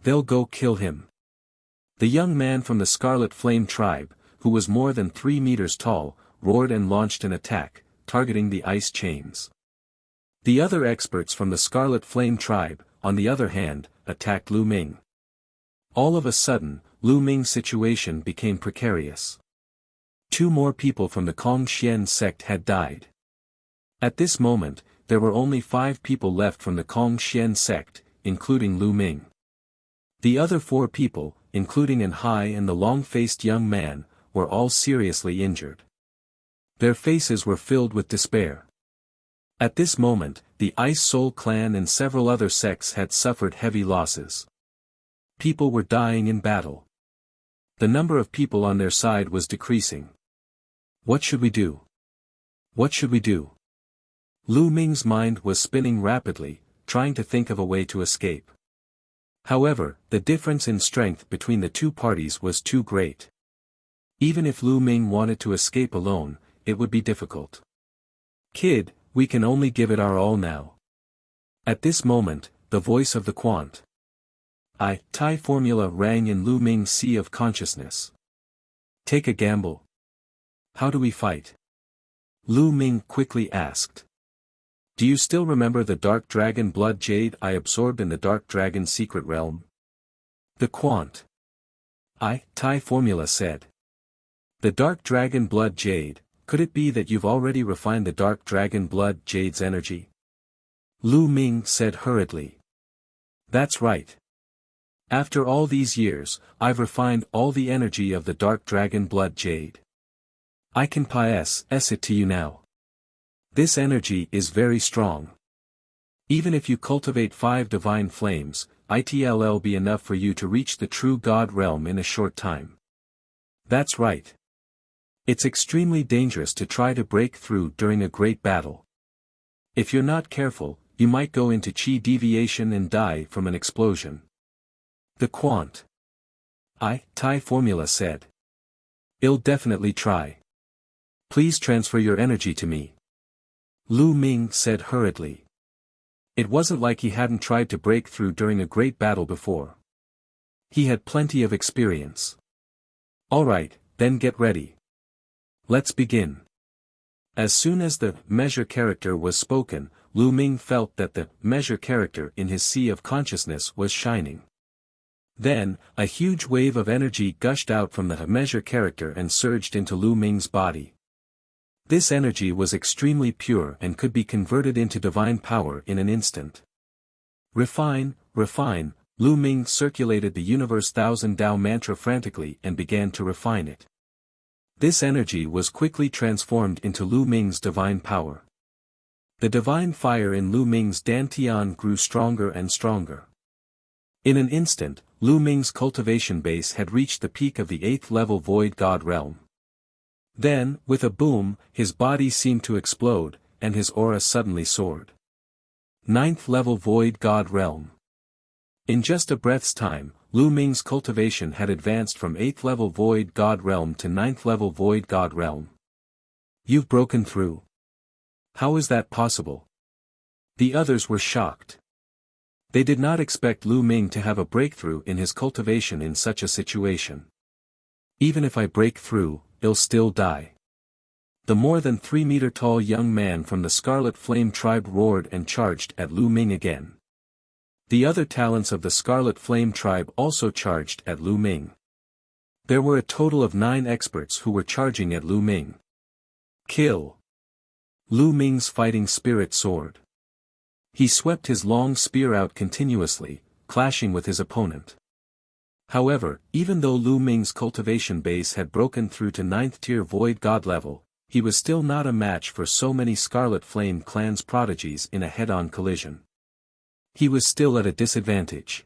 They'll go kill him." The young man from the Scarlet Flame tribe, who was more than 3 meters tall, roared and launched an attack, targeting the ice chains. The other experts from the Scarlet Flame tribe, on the other hand, attacked Lu Ming. All of a sudden, Lu Ming's situation became precarious. 2 more people from the Kongxian sect had died. At this moment, there were only 5 people left from the Kongxian sect, including Lu Ming. The other 4 people, including An Hai and the long-faced young man, were all seriously injured. Their faces were filled with despair. At this moment, the Ice Soul clan and several other sects had suffered heavy losses. People were dying in battle. The number of people on their side was decreasing. What should we do? What should we do? Lu Ming's mind was spinning rapidly, trying to think of a way to escape. However, the difference in strength between the 2 parties was too great. Even if Lu Ming wanted to escape alone, it would be difficult. Kid, we can only give it our all now. At this moment, the voice of the Quant Thai formula rang in Lu Ming's sea of consciousness. Take a gamble. How do we fight? Lu Ming quickly asked. Do you still remember the Dark Dragon blood jade I absorbed in the Dark Dragon secret realm? The Quant Thai formula said. The Dark Dragon blood jade, could it be that you've already refined the Dark Dragon blood jade's energy? Lu Ming said hurriedly. That's right. After all these years, I've refined all the energy of the Dark Dragon blood jade. I can pass it to you now. This energy is very strong. Even if you cultivate 5 divine flames, it'll be enough for you to reach the true God realm in a short time. That's right. It's extremely dangerous to try to break through during a great battle. If you're not careful, you might go into chi deviation and die from an explosion. The Quant Thai formula said. I'll definitely try. Please transfer your energy to me. Lu Ming said hurriedly. It wasn't like he hadn't tried to break through during a great battle before. He had plenty of experience. Alright, then get ready. Let's begin. As soon as the measure character was spoken, Lu Ming felt that the measure character in his sea of consciousness was shining. Then, a huge wave of energy gushed out from the measure character and surged into Lu Ming's body. This energy was extremely pure and could be converted into divine power in an instant. Refine, Lu Ming circulated the universe thousand Tao mantra frantically and began to refine it. This energy was quickly transformed into Lu Ming's divine power. The divine fire in Lu Ming's dantian grew stronger and stronger. In an instant, Lu Ming's cultivation base had reached the peak of the 8th level Void God realm. Then, with a boom, his body seemed to explode, and his aura suddenly soared. 9th level Void God realm. In just a breath's time, Lu Ming's cultivation had advanced from 8th level Void God realm to 9th level Void God realm. You've broken through. How is that possible? The others were shocked. They did not expect Lu Ming to have a breakthrough in his cultivation in such a situation. Even if I break through, I'll still die. The more than 3-meter tall young man from the Scarlet Flame tribe roared and charged at Lu Ming again. The other talents of the Scarlet Flame tribe also charged at Lu Ming. There were a total of 9 experts who were charging at Lu Ming. Kill! Lu Ming's fighting spirit soared. He swept his long spear out continuously, clashing with his opponent. However, even though Lu Ming's cultivation base had broken through to 9th tier Void God level, he was still not a match for so many Scarlet Flame clan's prodigies in a head-on collision. He was still at a disadvantage.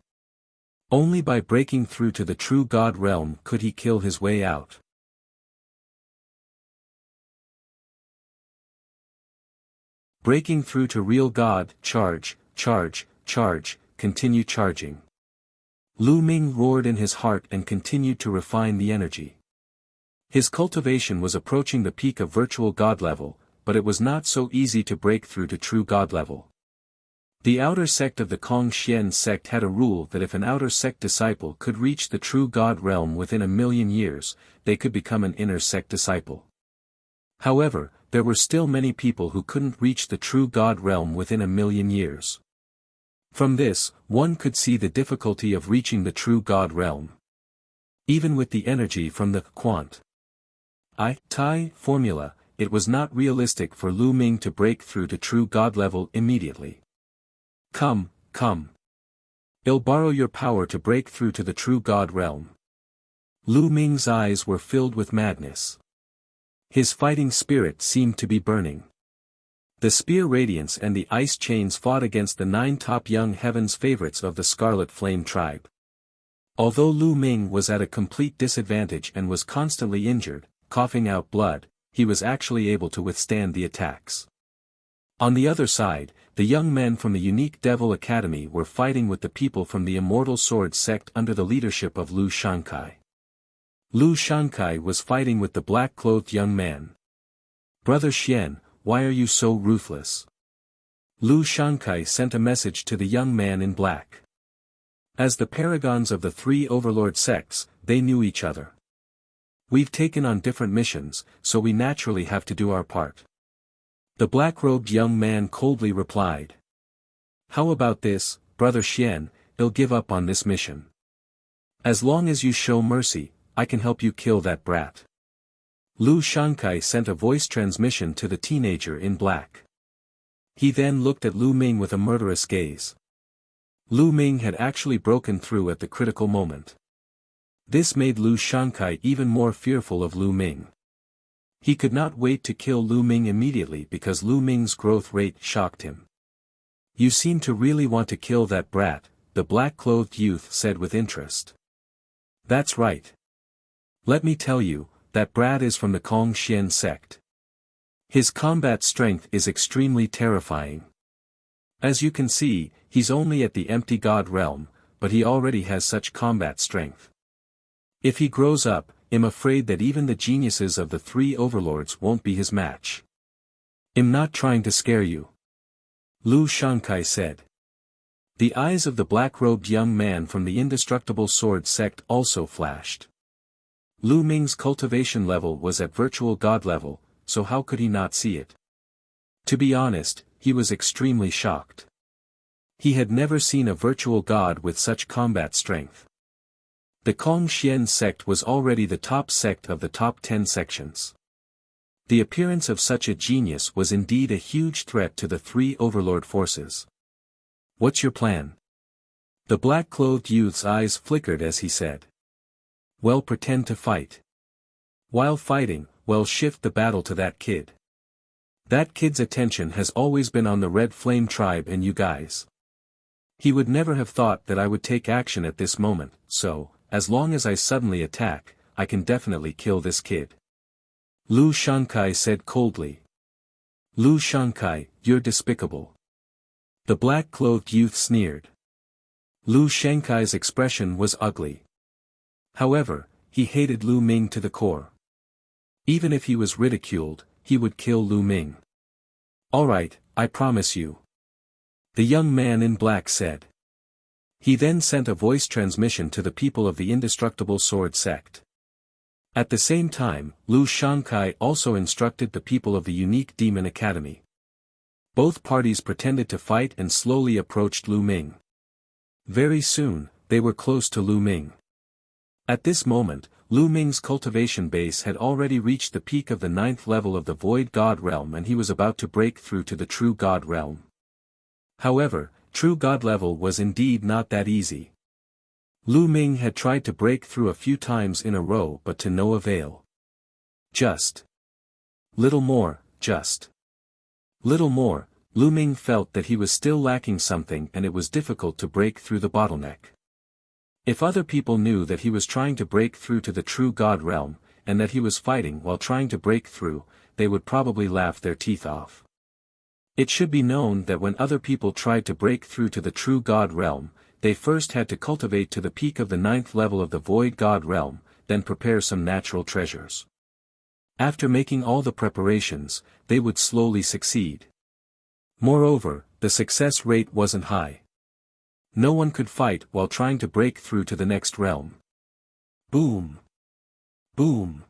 Only by breaking through to the true God realm could he kill his way out. Breaking through to real God, charge, continue charging. Lu Ming roared in his heart and continued to refine the energy. His cultivation was approaching the peak of virtual God level, but it was not so easy to break through to true God level. The outer sect of the Kong-Xian sect had a rule that if an outer sect disciple could reach the true God realm within 1,000,000 years, they could become an inner sect disciple. However, there were still many people who couldn't reach the true God realm within 1,000,000 years. From this, one could see the difficulty of reaching the true God realm. Even with the energy from the quant I-Tai formula, it was not realistic for Lu Ming to break through to true God level immediately. Come. I'll borrow your power to break through to the true God realm. Lu Ming's eyes were filled with madness. His fighting spirit seemed to be burning. The spear radiance and the ice chains fought against the 9 top young heavens favorites of the Scarlet Flame tribe. Although Lu Ming was at a complete disadvantage and was constantly injured, coughing out blood, he was actually able to withstand the attacks. On the other side, the young men from the Unique Devil Academy were fighting with the people from the Immortal Sword sect under the leadership of Lu Shankai. Lu Shankai was fighting with the black-clothed young man. "Brother Xian, why are you so ruthless?" Lu Shankai sent a message to the young man in black. As the paragons of the 3 overlord sects, they knew each other. "We've taken on different missions, so we naturally have to do our part." The black-robed young man coldly replied. "How about this, Brother Xian, I'll give up on this mission. As long as you show mercy, I can help you kill that brat." Lu Shankai sent a voice transmission to the teenager in black. He then looked at Lu Ming with a murderous gaze. Lu Ming had actually broken through at the critical moment. This made Lu Shankai even more fearful of Lu Ming. He could not wait to kill Lu Ming immediately because Lu Ming's growth rate shocked him. "You seem to really want to kill that brat," the black-clothed youth said with interest. "That's right. Let me tell you, that brat is from the Kong-Xian sect. His combat strength is extremely terrifying. As you can see, he's only at the empty God realm, but he already has such combat strength. If he grows up, I'm afraid that even the geniuses of the 3 overlords won't be his match." "I'm not trying to scare you," Lu Shankai said. The eyes of the black-robed young man from the Indestructible Sword sect also flashed. Lu Ming's cultivation level was at virtual God level, so how could he not see it? To be honest, he was extremely shocked. He had never seen a virtual God with such combat strength. The Kong-Xian sect was already the top sect of the top 10 sections. The appearance of such a genius was indeed a huge threat to the 3 overlord forces. "What's your plan?" The black-clothed youth's eyes flickered as he said. "Well, pretend to fight. While fighting, shift the battle to that kid. That kid's attention has always been on the Red Flame tribe and you guys. He would never have thought that I would take action at this moment, so, as long as I suddenly attack, I can definitely kill this kid." Lu Shankai said coldly. "Lu Shankai, you're despicable." The black-clothed youth sneered. Lu Shankai's expression was ugly. However, he hated Lu Ming to the core. Even if he was ridiculed, he would kill Lu Ming. "All right, I promise you," the young man in black said. He then sent a voice transmission to the people of the Indestructible Sword sect. At the same time, Lu Shankai also instructed the people of the Unique Demon Academy. Both parties pretended to fight and slowly approached Lu Ming. Very soon, they were close to Lu Ming. At this moment, Lu Ming's cultivation base had already reached the peak of the 9th level of the Void God realm and he was about to break through to the True God realm. However, True God level was indeed not that easy. Lu Ming had tried to break through a few times in a row but to no avail. Just little more, Lu Ming felt that he was still lacking something and it was difficult to break through the bottleneck. If other people knew that he was trying to break through to the True God realm, and that he was fighting while trying to break through, they would probably laugh their teeth off. It should be known that when other people tried to break through to the True God realm, they first had to cultivate to the peak of the 9th level of the Void God realm, then prepare some natural treasures. After making all the preparations, they would slowly succeed. Moreover, the success rate wasn't high. No one could fight while trying to break through to the next realm. Boom! Boom!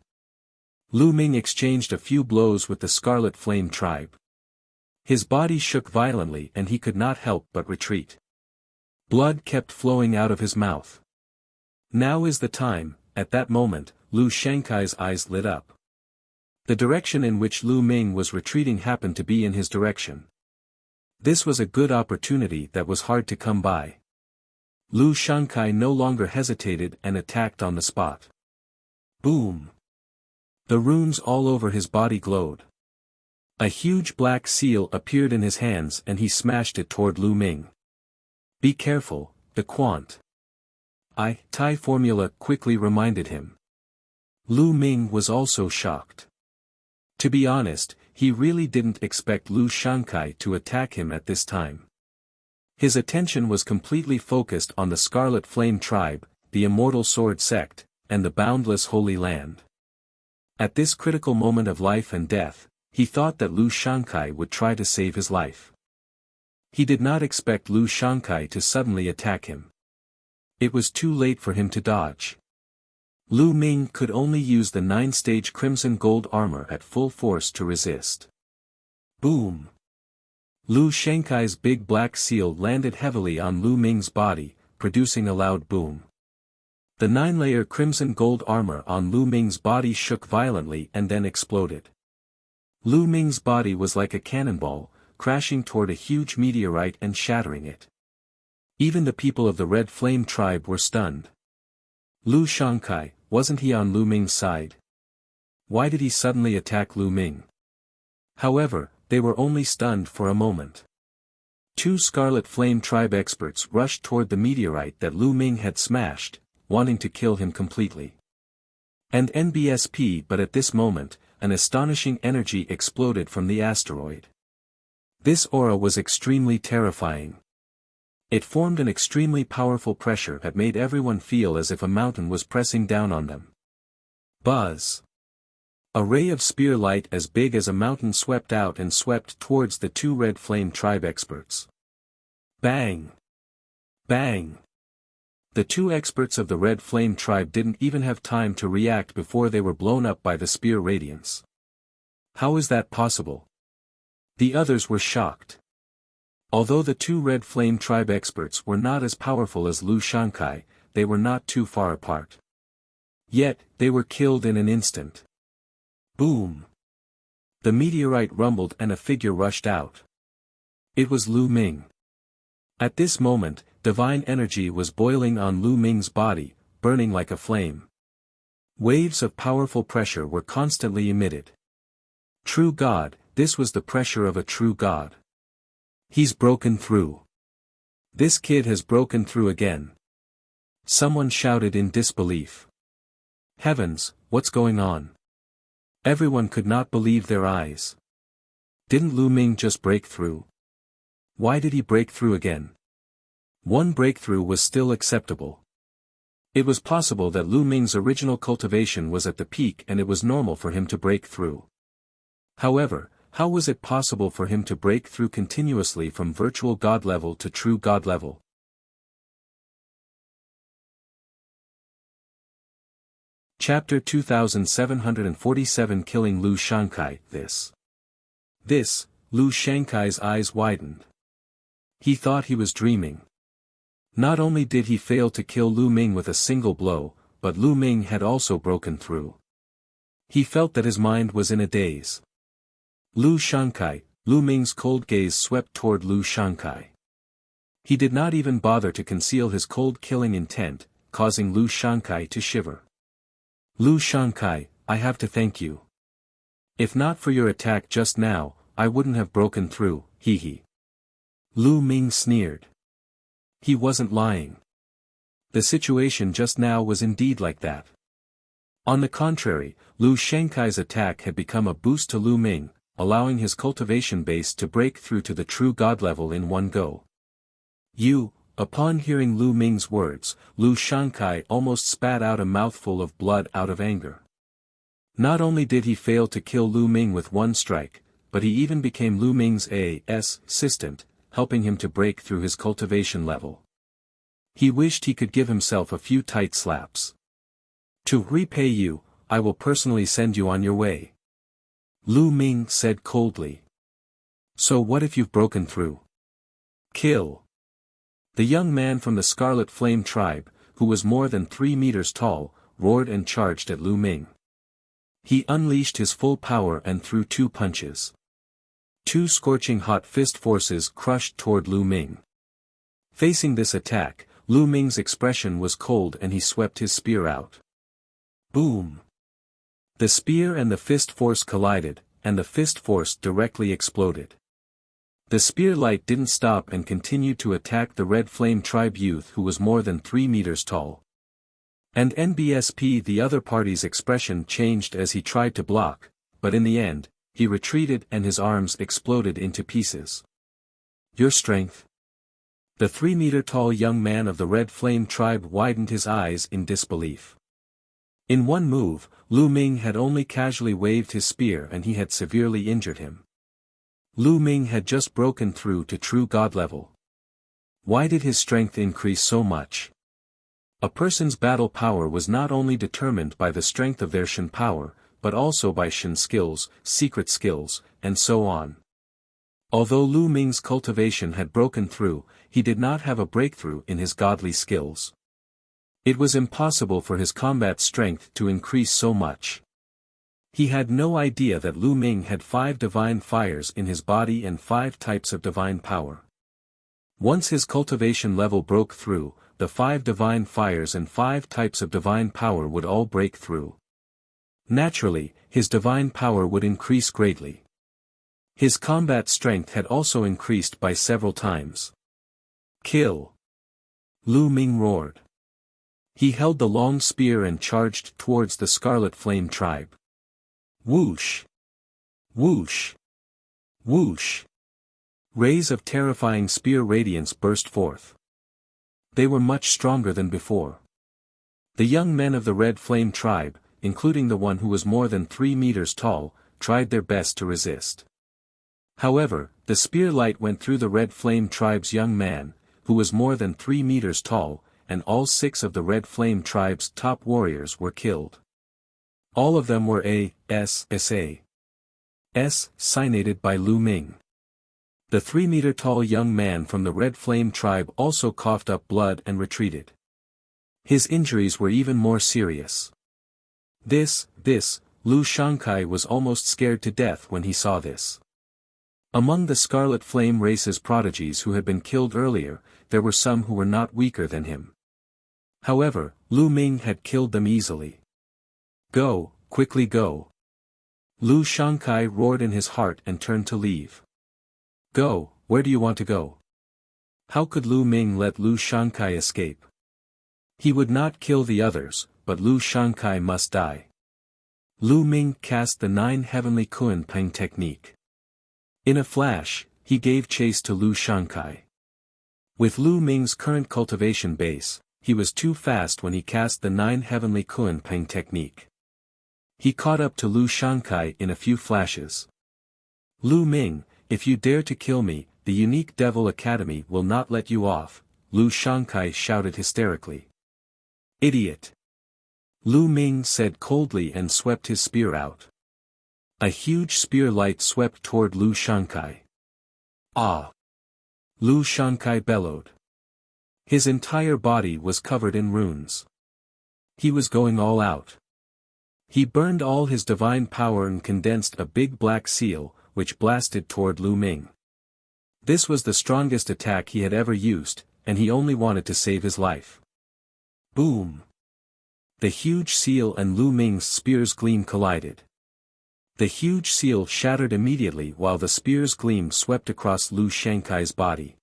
Lu Ming exchanged a few blows with the Scarlet Flame tribe. His body shook violently and he could not help but retreat. Blood kept flowing out of his mouth. Now is the time. At that moment, Lu Shankai's eyes lit up. The direction in which Lu Ming was retreating happened to be in his direction. This was a good opportunity that was hard to come by. Lu Shankai no longer hesitated and attacked on the spot. Boom! The runes all over his body glowed. A huge black seal appeared in his hands and he smashed it toward Lu Ming. Be careful, the Quant. Tai formula quickly reminded him. Lu Ming was also shocked. To be honest, he really didn't expect Lu Shankai to attack him at this time. His attention was completely focused on the Scarlet Flame tribe, the Immortal Sword sect, and the boundless Holy Land. At this critical moment of life and death, he thought that Lu Shankai would try to save his life. He did not expect Lu Shankai to suddenly attack him. It was too late for him to dodge. Lu Ming could only use the 9-stage crimson gold armor at full force to resist. Boom! Lu Shankai's big black seal landed heavily on Lu Ming's body, producing a loud boom. The 9-layer crimson gold armor on Lu Ming's body shook violently and then exploded. Lu Ming's body was like a cannonball, crashing toward a huge meteorite and shattering it. Even the people of the Red Flame tribe were stunned. Lu Shankai, wasn't he on Lu Ming's side? Why did he suddenly attack Lu Ming? However, they were only stunned for a moment. 2 Scarlet Flame tribe experts rushed toward the meteorite that Lu Ming had smashed, wanting to kill him completely. And NBSP, but at this moment, an astonishing energy exploded from the asteroid. This aura was extremely terrifying. It formed an extremely powerful pressure that made everyone feel as if a mountain was pressing down on them. Buzz! A ray of spear light as big as a mountain swept out and swept towards the 2 Red Flame tribe experts. Bang! Bang! The 2 experts of the Red Flame tribe didn't even have time to react before they were blown up by the spear radiance. How is that possible? The others were shocked. Although the 2 Red Flame tribe experts were not as powerful as Lu Shankai, they were not too far apart. Yet, they were killed in an instant. Boom! The meteorite rumbled and a figure rushed out. It was Lu Ming. At this moment, divine energy was boiling on Lu Ming's body, burning like a flame. Waves of powerful pressure were constantly emitted. True God, this was the pressure of a true God. He's broken through. This kid has broken through again. Someone shouted in disbelief. Heavens, what's going on? Everyone could not believe their eyes. Didn't Lu Ming just break through? Why did he break through again? One breakthrough was still acceptable. It was possible that Lu Ming's original cultivation was at the peak and it was normal for him to break through. However, how was it possible for him to break through continuously from virtual God level to true God level? Chapter 2747 Killing Lu Shankai. This, Lu Shankai's eyes widened. He thought he was dreaming. Not only did he fail to kill Lu Ming with a single blow, but Lu Ming had also broken through. He felt that his mind was in a daze. Lu Shankai, Lu Ming's cold gaze swept toward Lu Shankai. He did not even bother to conceal his cold killing intent, causing Lu Shankai to shiver. Lu Shankai, I have to thank you. If not for your attack just now, I wouldn't have broken through, hee. Lu Ming sneered. He wasn't lying. The situation just now was indeed like that. On the contrary, Lu Shankai's attack had become a boost to Lu Ming, allowing his cultivation base to break through to the true God level in one go. Upon hearing Lu Ming's words, Lu Shankai almost spat out a mouthful of blood out of anger. Not only did he fail to kill Lu Ming with one strike, but he even became Lu Ming's assistant, helping him to break through his cultivation level. He wished he could give himself a few tight slaps. To repay you, I will personally send you on your way. Lu Ming said coldly. So what if you've broken through? Kill. The young man from the Scarlet Flame tribe, who was more than 3 meters tall, roared and charged at Lu Ming. He unleashed his full power and threw 2 punches. 2 scorching hot fist forces crushed toward Lu Ming. Facing this attack, Lu Ming's expression was cold and he swept his spear out. Boom! The spear and the fist force collided, and the fist force directly exploded. The spear light didn't stop and continued to attack the Red Flame tribe youth who was more than 3 meters tall. And NBSP, the other party's expression changed as he tried to block, but in the end, he retreated and his arms exploded into pieces. Your strength? The 3-meter-tall young man of the Red Flame tribe widened his eyes in disbelief. In one move, Lu Ming had only casually waved his spear and he had severely injured him. Lu Ming had just broken through to true god level. Why did his strength increase so much? A person's battle power was not only determined by the strength of their Shen power, but also by Shen skills, secret skills, and so on. Although Lu Ming's cultivation had broken through, he did not have a breakthrough in his godly skills. It was impossible for his combat strength to increase so much. He had no idea that Lu Ming had 5 divine fires in his body and 5 types of divine power. Once his cultivation level broke through, the 5 divine fires and 5 types of divine power would all break through. Naturally, his divine power would increase greatly. His combat strength had also increased by several times. Kill! Lu Ming roared. He held the long spear and charged towards the Scarlet Flame tribe. Whoosh! Whoosh! Whoosh! Rays of terrifying spear radiance burst forth. They were much stronger than before. The young men of the Red Flame tribe, including the one who was more than 3 meters tall, tried their best to resist. However, the spear light went through the Red Flame tribe's young man, who was more than 3 meters tall, and all 6 of the Red Flame tribe's top warriors were killed. All of them were S signated by Lu Ming. The 3-meter-tall young man from the Red Flame tribe also coughed up blood and retreated. His injuries were even more serious. Lu Shankai was almost scared to death when he saw this. Among the Scarlet Flame race's prodigies who had been killed earlier, there were some who were not weaker than him. However, Lu Ming had killed them easily. Go, quickly go! Lu Shankai roared in his heart and turned to leave. Go, where do you want to go? How could Lu Ming let Lu Shankai escape? He would not kill the others, but Lu Shankai must die. Lu Ming cast the 9 heavenly Kuan Peng technique. In a flash, he gave chase to Lu Shankai. With Lu Ming's current cultivation base, he was too fast when he cast the 9 heavenly Kuan Peng technique. He caught up to Lu Shankai in a few flashes. Lu Ming, if you dare to kill me, the Unique Devil Academy will not let you off, Lu Shankai shouted hysterically. Idiot! Lu Ming said coldly and swept his spear out. A huge spear light swept toward Lu Shankai. Ah! Lu Shankai bellowed. His entire body was covered in runes. He was going all out. He burned all his divine power and condensed a big black seal, which blasted toward Lu Ming. This was the strongest attack he had ever used, and he only wanted to save his life. Boom! The huge seal and Lu Ming's spear's gleam collided. The huge seal shattered immediately while the spear's gleam swept across Lu Shankai's body.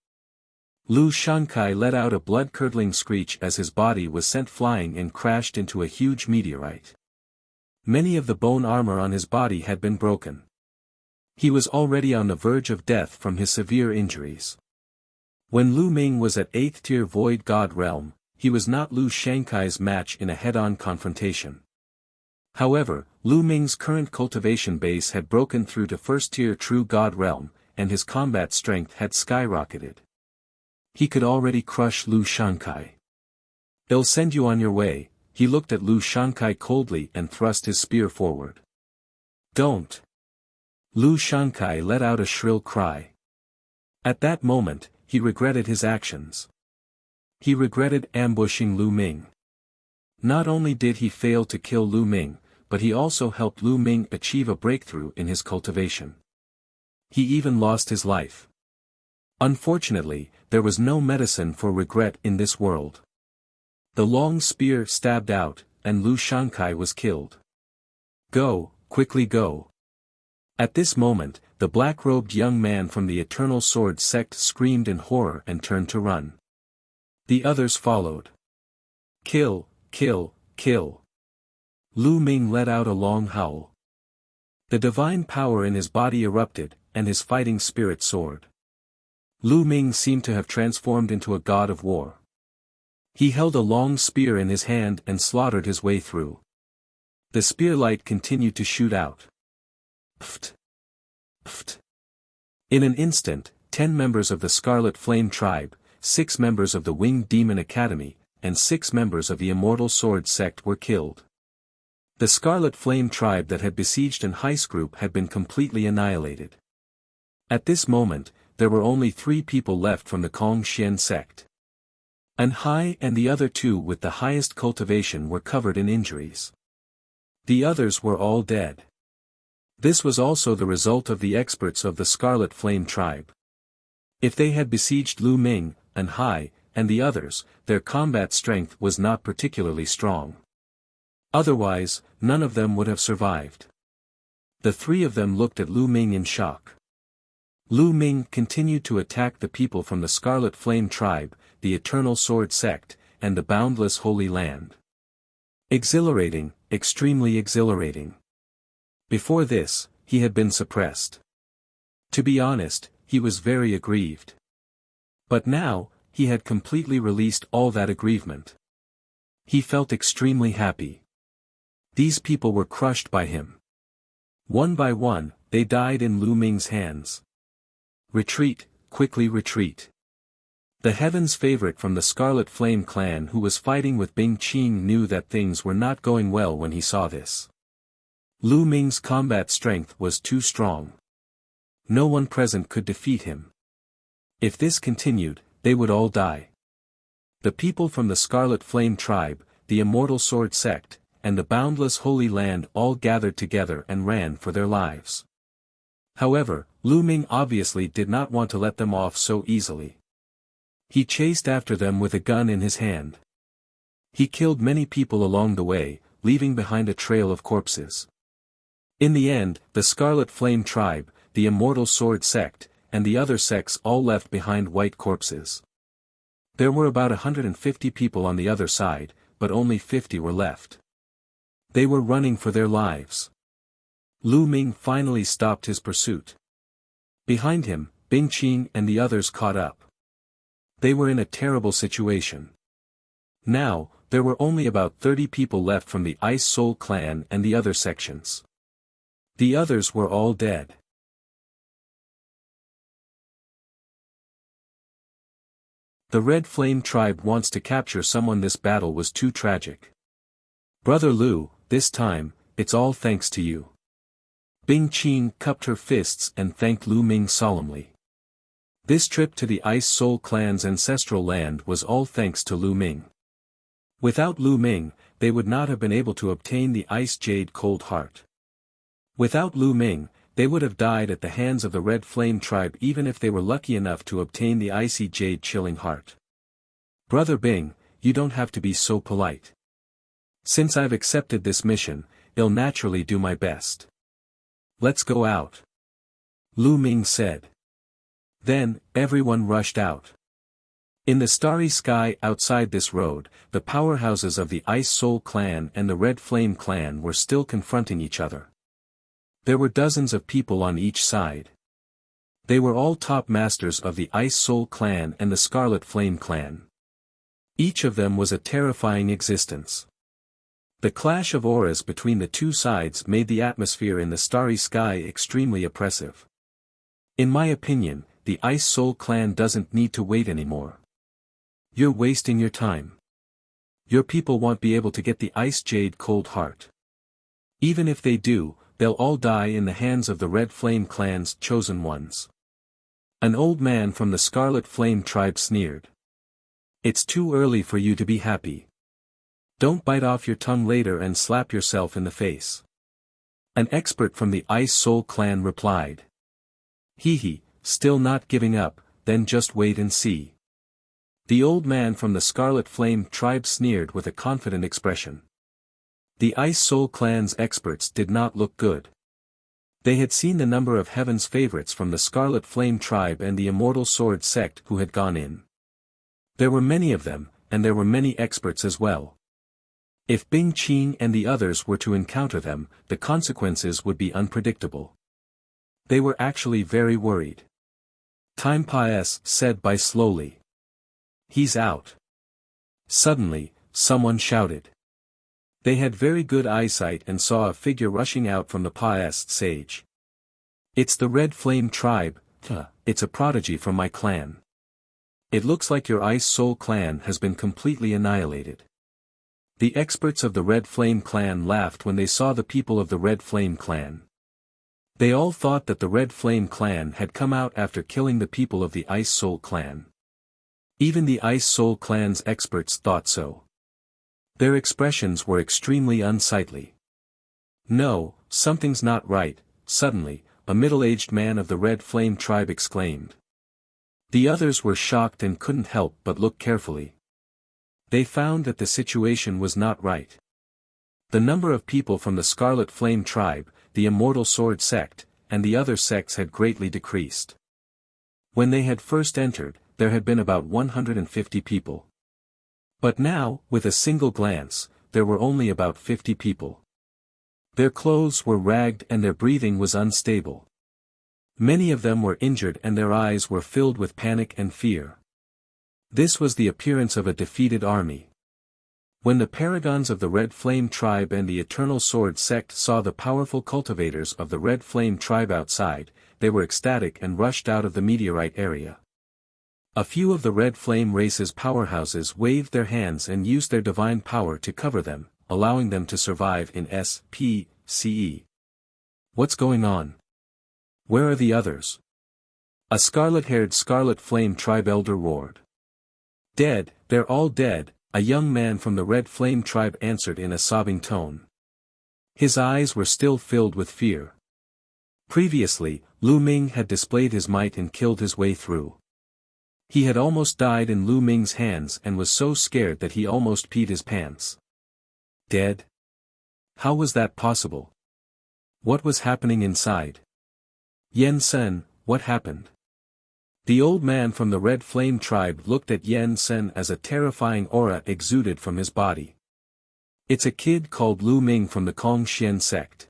Lu Shankai let out a blood-curdling screech as his body was sent flying and crashed into a huge meteorite. Many of the bone armor on his body had been broken. He was already on the verge of death from his severe injuries. When Lu Ming was at 8th tier Void God Realm, he was not Lu Shankai's match in a head-on confrontation. However, Lu Ming's current cultivation base had broken through to 1st tier True God Realm, and his combat strength had skyrocketed. He could already crush Lu Shankai. "I'll send you on your way." He looked at Lu Shankai coldly and thrust his spear forward. "Don't!" Lu Shankai let out a shrill cry. At that moment, he regretted his actions. He regretted ambushing Lu Ming. Not only did he fail to kill Lu Ming, but he also helped Lu Ming achieve a breakthrough in his cultivation. He even lost his life. Unfortunately, there was no medicine for regret in this world. The long spear stabbed out, and Lu Shankai was killed. "Go, quickly go." At this moment, the black-robed young man from the Eternal Sword sect screamed in horror and turned to run. The others followed. "Kill, kill, kill." Lu Ming let out a long howl. The divine power in his body erupted, and his fighting spirit soared. Lu Ming seemed to have transformed into a god of war. He held a long spear in his hand and slaughtered his way through. The spear light continued to shoot out. Pft! Pft! In an instant, 10 members of the Scarlet Flame Tribe, 6 members of the Winged Demon Academy, and 6 members of the Immortal Sword sect were killed. The Scarlet Flame Tribe that had besieged An Hai's group had been completely annihilated. At this moment, there were only 3 people left from the Kong Xian sect. An Hai and the other 2 with the highest cultivation were covered in injuries. The others were all dead. This was also the result of the experts of the Scarlet Flame Tribe. If they had besieged Lu Ming, An Hai, and the others, their combat strength was not particularly strong. Otherwise, none of them would have survived. The 3 of them looked at Lu Ming in shock. Lu Ming continued to attack the people from the Scarlet Flame Tribe, the Eternal Sword sect, and the Boundless Holy Land. Exhilarating, extremely exhilarating. Before this, he had been suppressed. To be honest, he was very aggrieved. But now, he had completely released all that aggrievement. He felt extremely happy. These people were crushed by him. One by one, they died in Lu Ming's hands. Retreat, quickly retreat. The Heaven's favorite from the Scarlet Flame clan who was fighting with Bing Qing knew that things were not going well when he saw this. Lu Ming's combat strength was too strong. No one present could defeat him. If this continued, they would all die. The people from the Scarlet Flame Tribe, the Immortal Sword sect, and the Boundless Holy Land all gathered together and ran for their lives. However, Lu Ming obviously did not want to let them off so easily. He chased after them with a gun in his hand. He killed many people along the way, leaving behind a trail of corpses. In the end, the Scarlet Flame Tribe, the Immortal Sword sect, and the other sects all left behind white corpses. There were about 150 people on the other side, but only 50 were left. They were running for their lives. Lu Ming finally stopped his pursuit. Behind him, Bing Qing and the others caught up. They were in a terrible situation. Now, there were only about 30 people left from the Ice Soul clan and the other sections. The others were all dead. The Red Flame Tribe wants to capture someone. This battle was too tragic. Brother Lu, this time, it's all thanks to you. Bing Qing cupped her fists and thanked Lu Ming solemnly. This trip to the Ice Soul clan's ancestral land was all thanks to Lu Ming. Without Lu Ming, they would not have been able to obtain the Ice Jade Cold Heart. Without Lu Ming, they would have died at the hands of the Red Flame Tribe even if they were lucky enough to obtain the Icy Jade Chilling Heart. Brother Bing, you don't have to be so polite. Since I've accepted this mission, I'll naturally do my best. Let's go out. Lu Ming said. Then, everyone rushed out. In the starry sky outside this road, the powerhouses of the Ice Soul clan and the Red Flame clan were still confronting each other. There were dozens of people on each side. They were all top masters of the Ice Soul clan and the Scarlet Flame clan. Each of them was a terrifying existence. The clash of auras between the two sides made the atmosphere in the starry sky extremely oppressive. In my opinion, the Ice Soul clan doesn't need to wait anymore. You're wasting your time. Your people won't be able to get the Ice Jade Cold Heart. Even if they do, they'll all die in the hands of the Red Flame clan's chosen ones. An old man from the Scarlet Flame tribe sneered. It's too early for you to be happy. Don't bite off your tongue later and slap yourself in the face. An expert from the Ice Soul clan replied. Hee, still not giving up, then just wait and see. The old man from the Scarlet Flame tribe sneered with a confident expression. The Ice Soul clan's experts did not look good. They had seen the number of heaven's favorites from the Scarlet Flame tribe and the Immortal Sword sect who had gone in. There were many of them, and there were many experts as well. If Bing Qing and the others were to encounter them, the consequences would be unpredictable. They were actually very worried. Time Pies said Bai slowly. He's out. Suddenly, someone shouted. They had very good eyesight and saw a figure rushing out from the Pies sage. It's the Red Flame tribe, it's a prodigy from my clan. It looks like your Ice Soul clan has been completely annihilated. The experts of the Red Flame clan laughed when they saw the people of the Red Flame clan. They all thought that the Red Flame clan had come out after killing the people of the Ice Soul clan. Even the Ice Soul clan's experts thought so. Their expressions were extremely unsightly. No, something's not right, suddenly, a middle-aged man of the Red Flame tribe exclaimed. The others were shocked and couldn't help but look carefully. They found that the situation was not right. The number of people from the Scarlet Flame tribe, the Immortal Sword sect, and the other sects had greatly decreased. When they had first entered, there had been about 150 people. But now, with a single glance, there were only about 50 people. Their clothes were ragged and their breathing was unstable. Many of them were injured and their eyes were filled with panic and fear. This was the appearance of a defeated army. When the paragons of the Red Flame tribe and the Eternal Sword sect saw the powerful cultivators of the Red Flame tribe outside, they were ecstatic and rushed out of the meteorite area. A few of the Red Flame race's powerhouses waved their hands and used their divine power to cover them, allowing them to survive in SPCE. What's going on? Where are the others? A scarlet-haired Scarlet Flame tribe elder roared. Dead, they're all dead, a young man from the Red Flame tribe answered in a sobbing tone. His eyes were still filled with fear. Previously, Lu Ming had displayed his might and killed his way through. He had almost died in Lu Ming's hands and was so scared that he almost peed his pants. Dead? How was that possible? What was happening inside? Yen Sen, what happened? The old man from the Red Flame tribe looked at Yen Sen as a terrifying aura exuded from his body. It's a kid called Lu Ming from the Kongxian sect.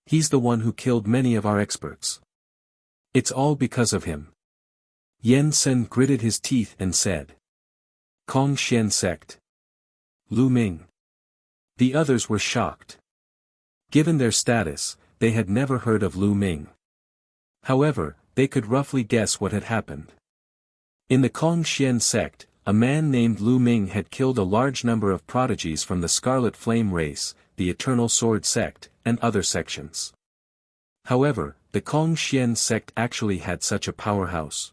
He's the one who killed many of our experts. It's all because of him. Yen Sen gritted his teeth and said. Kongxian sect. Lu Ming. The others were shocked. Given their status, they had never heard of Lu Ming. However, they could roughly guess what had happened. In the Kongxian sect, a man named Lu Ming had killed a large number of prodigies from the Scarlet Flame race, the Eternal Sword sect, and other sections. However, the Kongxian sect actually had such a powerhouse.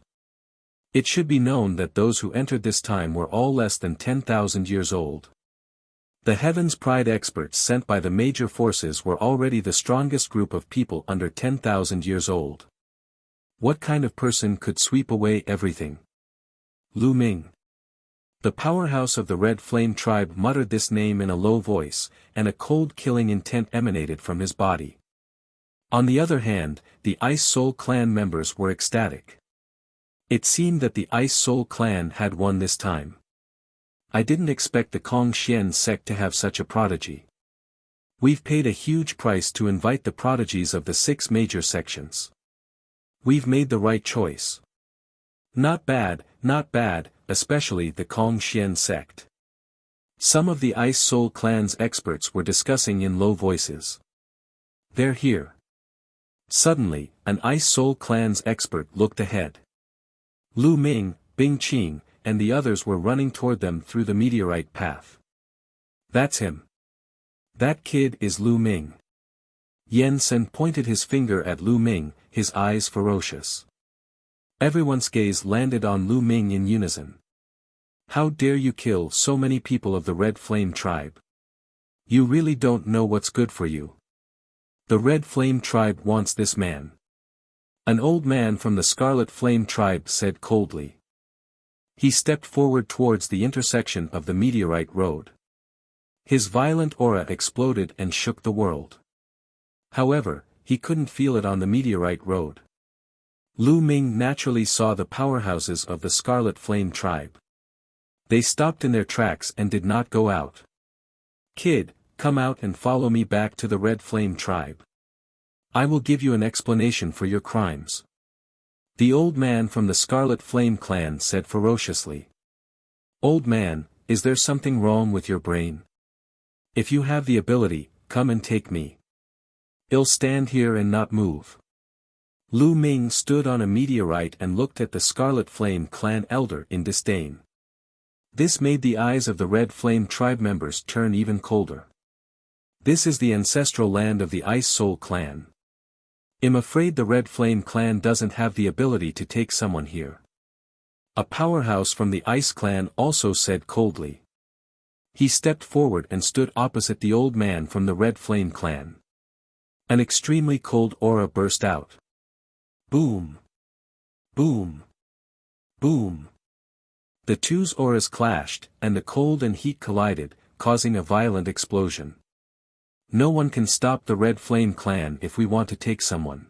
It should be known that those who entered this time were all less than 10,000 years old. The Heaven's Pride experts sent by the major forces were already the strongest group of people under 10,000 years old. What kind of person could sweep away everything? Lu Ming. The powerhouse of the Red Flame tribe muttered this name in a low voice, and a cold killing intent emanated from his body. On the other hand, the Ice Soul clan members were ecstatic. It seemed that the Ice Soul clan had won this time. I didn't expect the Kongxian sect to have such a prodigy. We've paid a huge price to invite the prodigies of the 6 major sections. We've made the right choice. Not bad, especially the Kongxian sect. Some of the Ice Soul clan's experts were discussing in low voices. They're here. Suddenly, an Ice Soul Clan's expert looked ahead. Lu Ming, Bing Qing, and the others were running toward them through the meteorite path. That's him. That kid is Lu Ming. Yen Sen pointed his finger at Lu Ming, his eyes ferocious. Everyone's gaze landed on Lu Ming in unison. How dare you kill so many people of the Red Flame tribe? You really don't know what's good for you. The Red Flame tribe wants this man. An old man from the Scarlet Flame tribe said coldly. He stepped forward towards the intersection of the meteorite road. His violent aura exploded and shook the world. However, he couldn't feel it on the meteorite road. Lu Ming naturally saw the powerhouses of the Scarlet Flame tribe. They stopped in their tracks and did not go out. Kid, come out and follow me back to the Red Flame tribe. I will give you an explanation for your crimes. The old man from the Scarlet Flame clan said ferociously. Old man, is there something wrong with your brain? If you have the ability, come and take me. I'll stand here and not move. Lu Ming stood on a meteorite and looked at the Scarlet Flame clan elder in disdain. This made the eyes of the Red Flame tribe members turn even colder. This is the ancestral land of the Ice Soul clan. I'm afraid the Red Flame clan doesn't have the ability to take someone here. A powerhouse from the Ice clan also said coldly. He stepped forward and stood opposite the old man from the Red Flame clan. An extremely cold aura burst out. Boom! Boom! Boom! The two's auras clashed, and the cold and heat collided, causing a violent explosion. No one can stop the Red Flame clan if we want to take someone.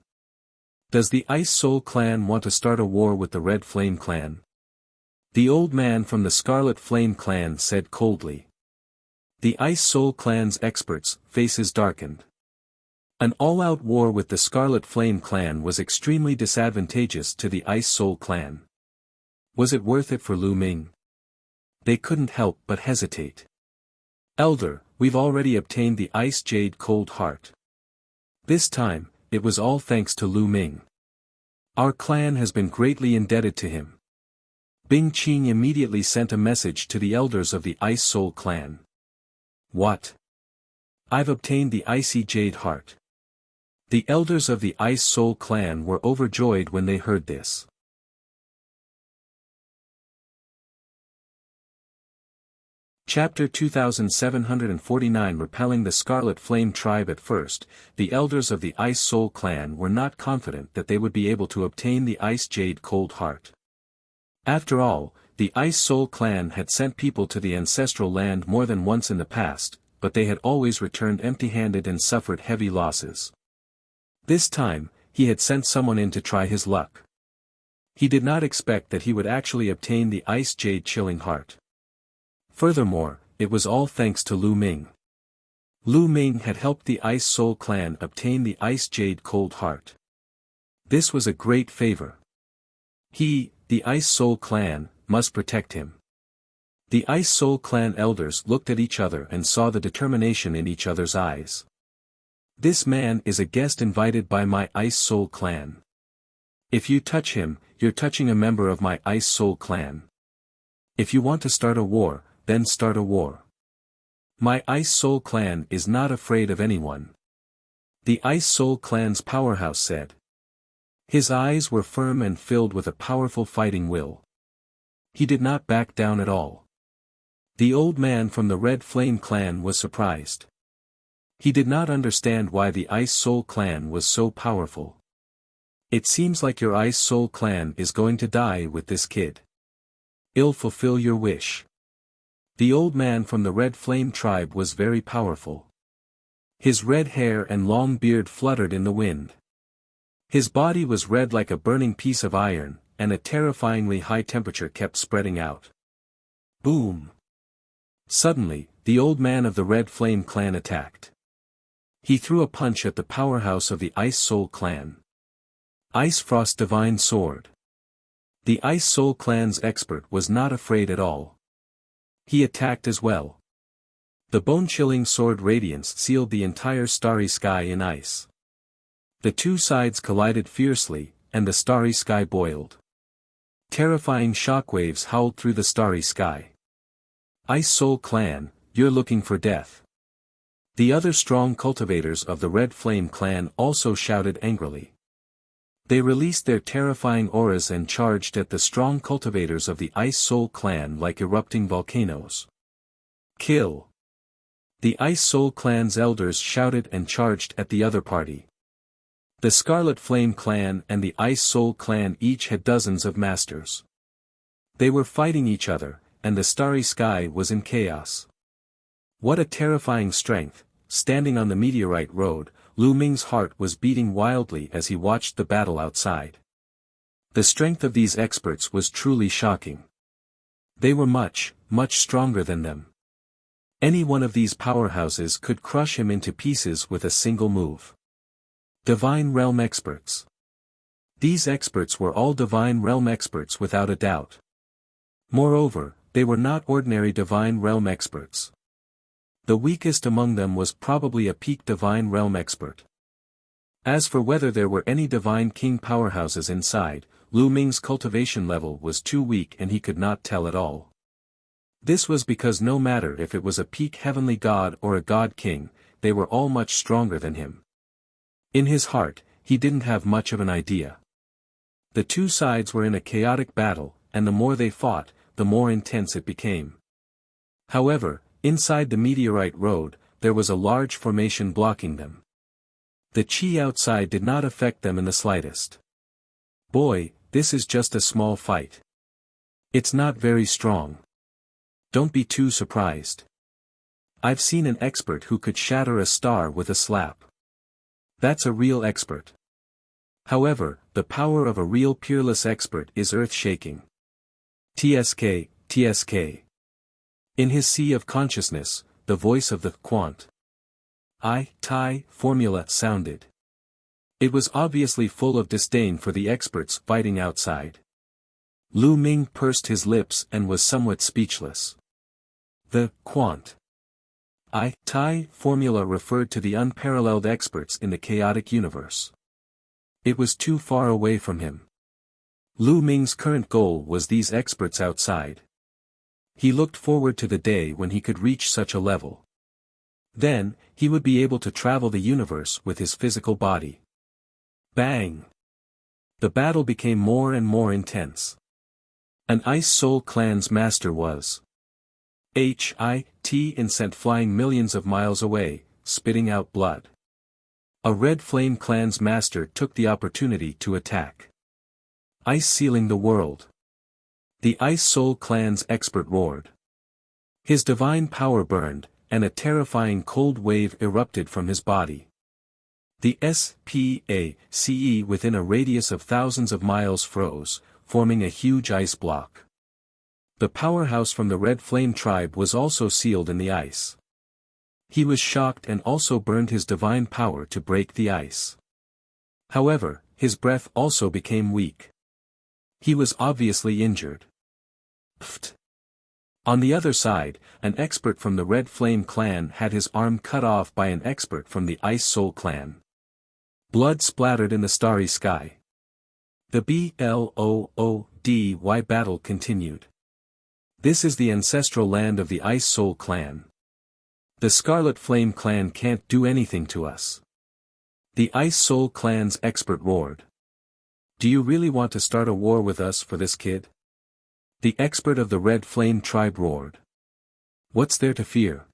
Does the Ice Soul clan want to start a war with the Red Flame clan? The old man from the Scarlet Flame clan said coldly. The Ice Soul clan's experts' faces darkened. An all-out war with the Scarlet Flame clan was extremely disadvantageous to the Ice Soul clan. Was it worth it for Lu Ming? They couldn't help but hesitate. Elder, we've already obtained the Ice Jade Cold Heart. This time, it was all thanks to Lu Ming. Our clan has been greatly indebted to him. Bing Qing immediately sent a message to the elders of the Ice Soul clan. What? I've obtained the Icy Jade Heart. The elders of the Ice Soul clan were overjoyed when they heard this. Chapter 2749 Repelling the Scarlet Flame tribe. At first, the elders of the Ice Soul clan were not confident that they would be able to obtain the Ice Jade Cold Heart. After all, the Ice Soul clan had sent people to the ancestral land more than once in the past, but they had always returned empty-handed and suffered heavy losses. This time, he had sent someone in to try his luck. He did not expect that he would actually obtain the Ice Jade Chilling Heart. Furthermore, it was all thanks to Lu Ming. Lu Ming had helped the Ice Soul clan obtain the Ice Jade Cold Heart. This was a great favor. He, the Ice Soul clan, must protect him. The Ice Soul clan elders looked at each other and saw the determination in each other's eyes. This man is a guest invited by my Ice Soul clan. If you touch him, you're touching a member of my Ice Soul clan. If you want to start a war, then start a war. My Ice Soul clan is not afraid of anyone. The Ice Soul clan's powerhouse said. His eyes were firm and filled with a powerful fighting will. He did not back down at all. The old man from the Red Flame clan was surprised. He did not understand why the Ice Soul clan was so powerful. It seems like your Ice Soul clan is going to die with this kid. I'll fulfill your wish. The old man from the Red Flame tribe was very powerful. His red hair and long beard fluttered in the wind. His body was red like a burning piece of iron, and a terrifyingly high temperature kept spreading out. Boom! Suddenly, the old man of the Red Flame clan attacked. He threw a punch at the powerhouse of the Ice Soul clan. Ice Frost Divine Sword. The Ice Soul clan's expert was not afraid at all. He attacked as well. The bone-chilling sword radiance sealed the entire starry sky in ice. The two sides collided fiercely, and the starry sky boiled. Terrifying shockwaves howled through the starry sky. Ice Soul Clan, you're looking for death. The other strong cultivators of the Red Flame Clan also shouted angrily. They released their terrifying auras and charged at the strong cultivators of the Ice Soul Clan like erupting volcanoes. Kill! The Ice Soul Clan's elders shouted and charged at the other party. The Scarlet Flame Clan and the Ice Soul Clan each had dozens of masters. They were fighting each other, and the starry sky was in chaos. What a terrifying strength! Standing on the meteorite road, Lu Ming's heart was beating wildly as he watched the battle outside. The strength of these experts was truly shocking. They were much, much stronger than them. Any one of these powerhouses could crush him into pieces with a single move. Divine Realm Experts. These experts were all Divine Realm Experts without a doubt. Moreover, they were not ordinary Divine Realm Experts. The weakest among them was probably a peak Divine Realm Expert. As for whether there were any Divine King powerhouses inside, Lu Ming's cultivation level was too weak and he could not tell at all. This was because no matter if it was a peak heavenly god or a god king, they were all much stronger than him. In his heart, he didn't have much of an idea. The two sides were in a chaotic battle, and the more they fought, the more intense it became. However, inside the meteorite road, there was a large formation blocking them. The chi outside did not affect them in the slightest. Boy, this is just a small fight. It's not very strong. Don't be too surprised. I've seen an expert who could shatter a star with a slap. That's a real expert. However, the power of a real peerless expert is earth-shaking. TSK, TSK. In his sea of consciousness, the voice of the quant I-Tai formula sounded. It was obviously full of disdain for the experts fighting outside. Lu Ming pursed his lips and was somewhat speechless. The quant I-Tai formula referred to the unparalleled experts in the chaotic universe. It was too far away from him. Lu Ming's current goal was these experts outside. He looked forward to the day when he could reach such a level. Then, he would be able to travel the universe with his physical body. Bang! The battle became more and more intense. An Ice Soul Clan's master was HIT and sent flying millions of miles away, spitting out blood. A Red Flame Clan's master took the opportunity to attack. Ice sealing the world. The Ice Soul Clan's expert roared. His divine power burned, and a terrifying cold wave erupted from his body. The SPACE within a radius of thousands of miles froze, forming a huge ice block. The powerhouse from the Red Flame tribe was also sealed in the ice. He was shocked and also burned his divine power to break the ice. However, his breath also became weak. He was obviously injured. Pfft. On the other side, an expert from the Red Flame Clan had his arm cut off by an expert from the Ice Soul Clan. Blood splattered in the starry sky. The BLOODY battle continued. This is the ancestral land of the Ice Soul Clan. The Scarlet Flame Clan can't do anything to us. The Ice Soul Clan's expert roared. Do you really want to start a war with us for this kid? The expert of the Red Flame tribe roared. What's there to fear?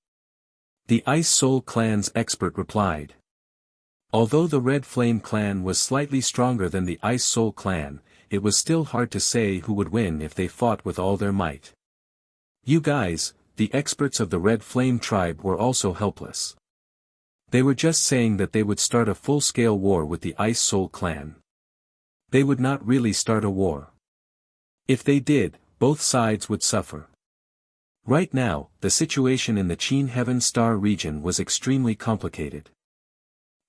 The Ice Soul Clan's expert replied. Although the Red Flame Clan was slightly stronger than the Ice Soul Clan, it was still hard to say who would win if they fought with all their might. You guys, the experts of the Red Flame tribe were also helpless. They were just saying that they would start a full-scale war with the Ice Soul Clan. They would not really start a war. If they did, both sides would suffer. Right now, the situation in the Qin Heaven Star region was extremely complicated.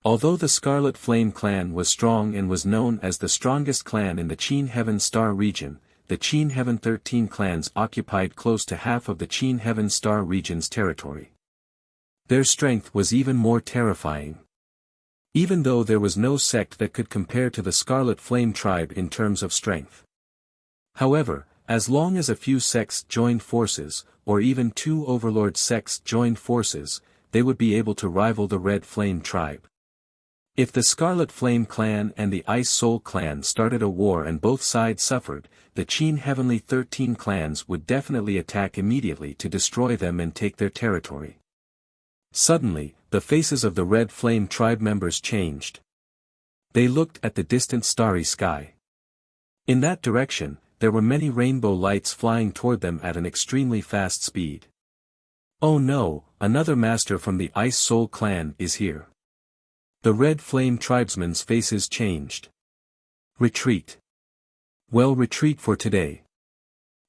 Although the Scarlet Flame Clan was strong and was known as the strongest clan in the Qin Heaven Star region, the Qin Heaven 13 clans occupied close to half of the Qin Heaven Star region's territory. Their strength was even more terrifying. Even though there was no sect that could compare to the Scarlet Flame tribe in terms of strength. However, as long as a few sects joined forces, or even 2 overlord sects joined forces, they would be able to rival the Red Flame tribe. If the Scarlet Flame clan and the Ice Soul clan started a war and both sides suffered, the Qin Heavenly 13 clans would definitely attack immediately to destroy them and take their territory. Suddenly, the faces of the Red Flame tribe members changed. They looked at the distant starry sky. In that direction, there were many rainbow lights flying toward them at an extremely fast speed. Oh no, another master from the Ice Soul clan is here. The Red Flame tribesmen's faces changed. Retreat. Well, retreat for today.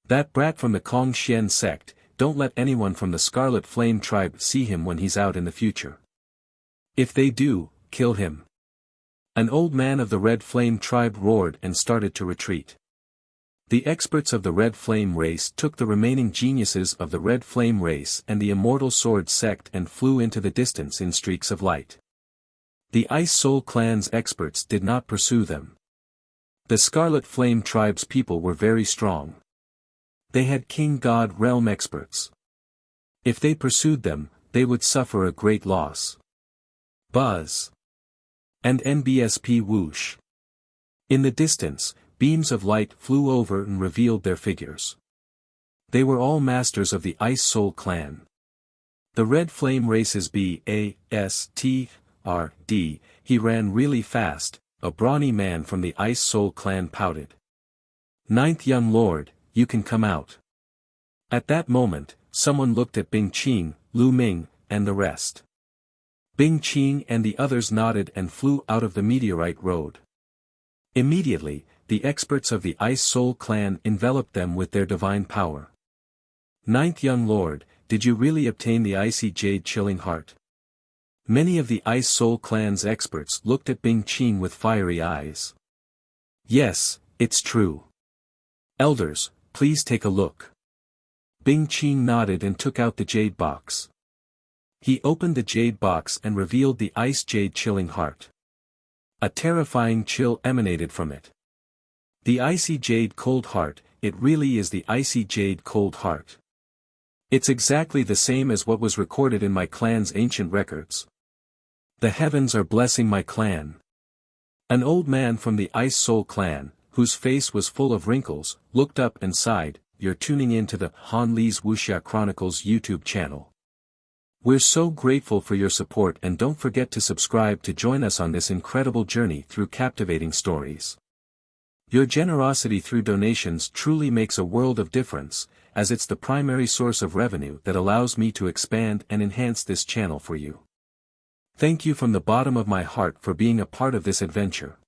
That brat from the Kong Xian sect, don't let anyone from the Scarlet Flame tribe see him when he's out in the future. If they do, kill him. An old man of the Red Flame tribe roared and started to retreat. The experts of the Red Flame race took the remaining geniuses of the Red Flame race and the Immortal Sword sect and flew into the distance in streaks of light. The Ice Soul clan's experts did not pursue them. The Scarlet Flame tribe's people were very strong. They had King God Realm experts. If they pursued them, they would suffer a great loss. Buzz. And NBSP whoosh. In the distance, beams of light flew over and revealed their figures. They were all masters of the Ice Soul clan. The Red Flame race's B.A.S.T.R.D., he ran really fast, a brawny man from the Ice Soul clan pouted. "Ninth young lord, you can come out." At that moment, someone looked at Bing Qing, Lu Ming, and the rest. Bing Qing and the others nodded and flew out of the meteorite road. Immediately, the experts of the Ice Soul clan enveloped them with their divine power. "Ninth young lord, did you really obtain the icy jade chilling heart?" Many of the Ice Soul clan's experts looked at Bing Qing with fiery eyes. "Yes, it's true. Elders, please take a look." Bing Qing nodded and took out the jade box. He opened the jade box and revealed the ice jade chilling heart. A terrifying chill emanated from it. The icy jade cold heart, it really is the icy jade cold heart. It's exactly the same as what was recorded in my clan's ancient records. The heavens are blessing my clan. An old man from the Ice Soul clan, whose face was full of wrinkles, looked up and sighed. "You're tuning in to the Han Li's Wuxia Chronicles YouTube channel. We're so grateful for your support, and don't forget to subscribe to join us on this incredible journey through captivating stories. Your generosity through donations truly makes a world of difference, as it's the primary source of revenue that allows me to expand and enhance this channel for you. Thank you from the bottom of my heart for being a part of this adventure.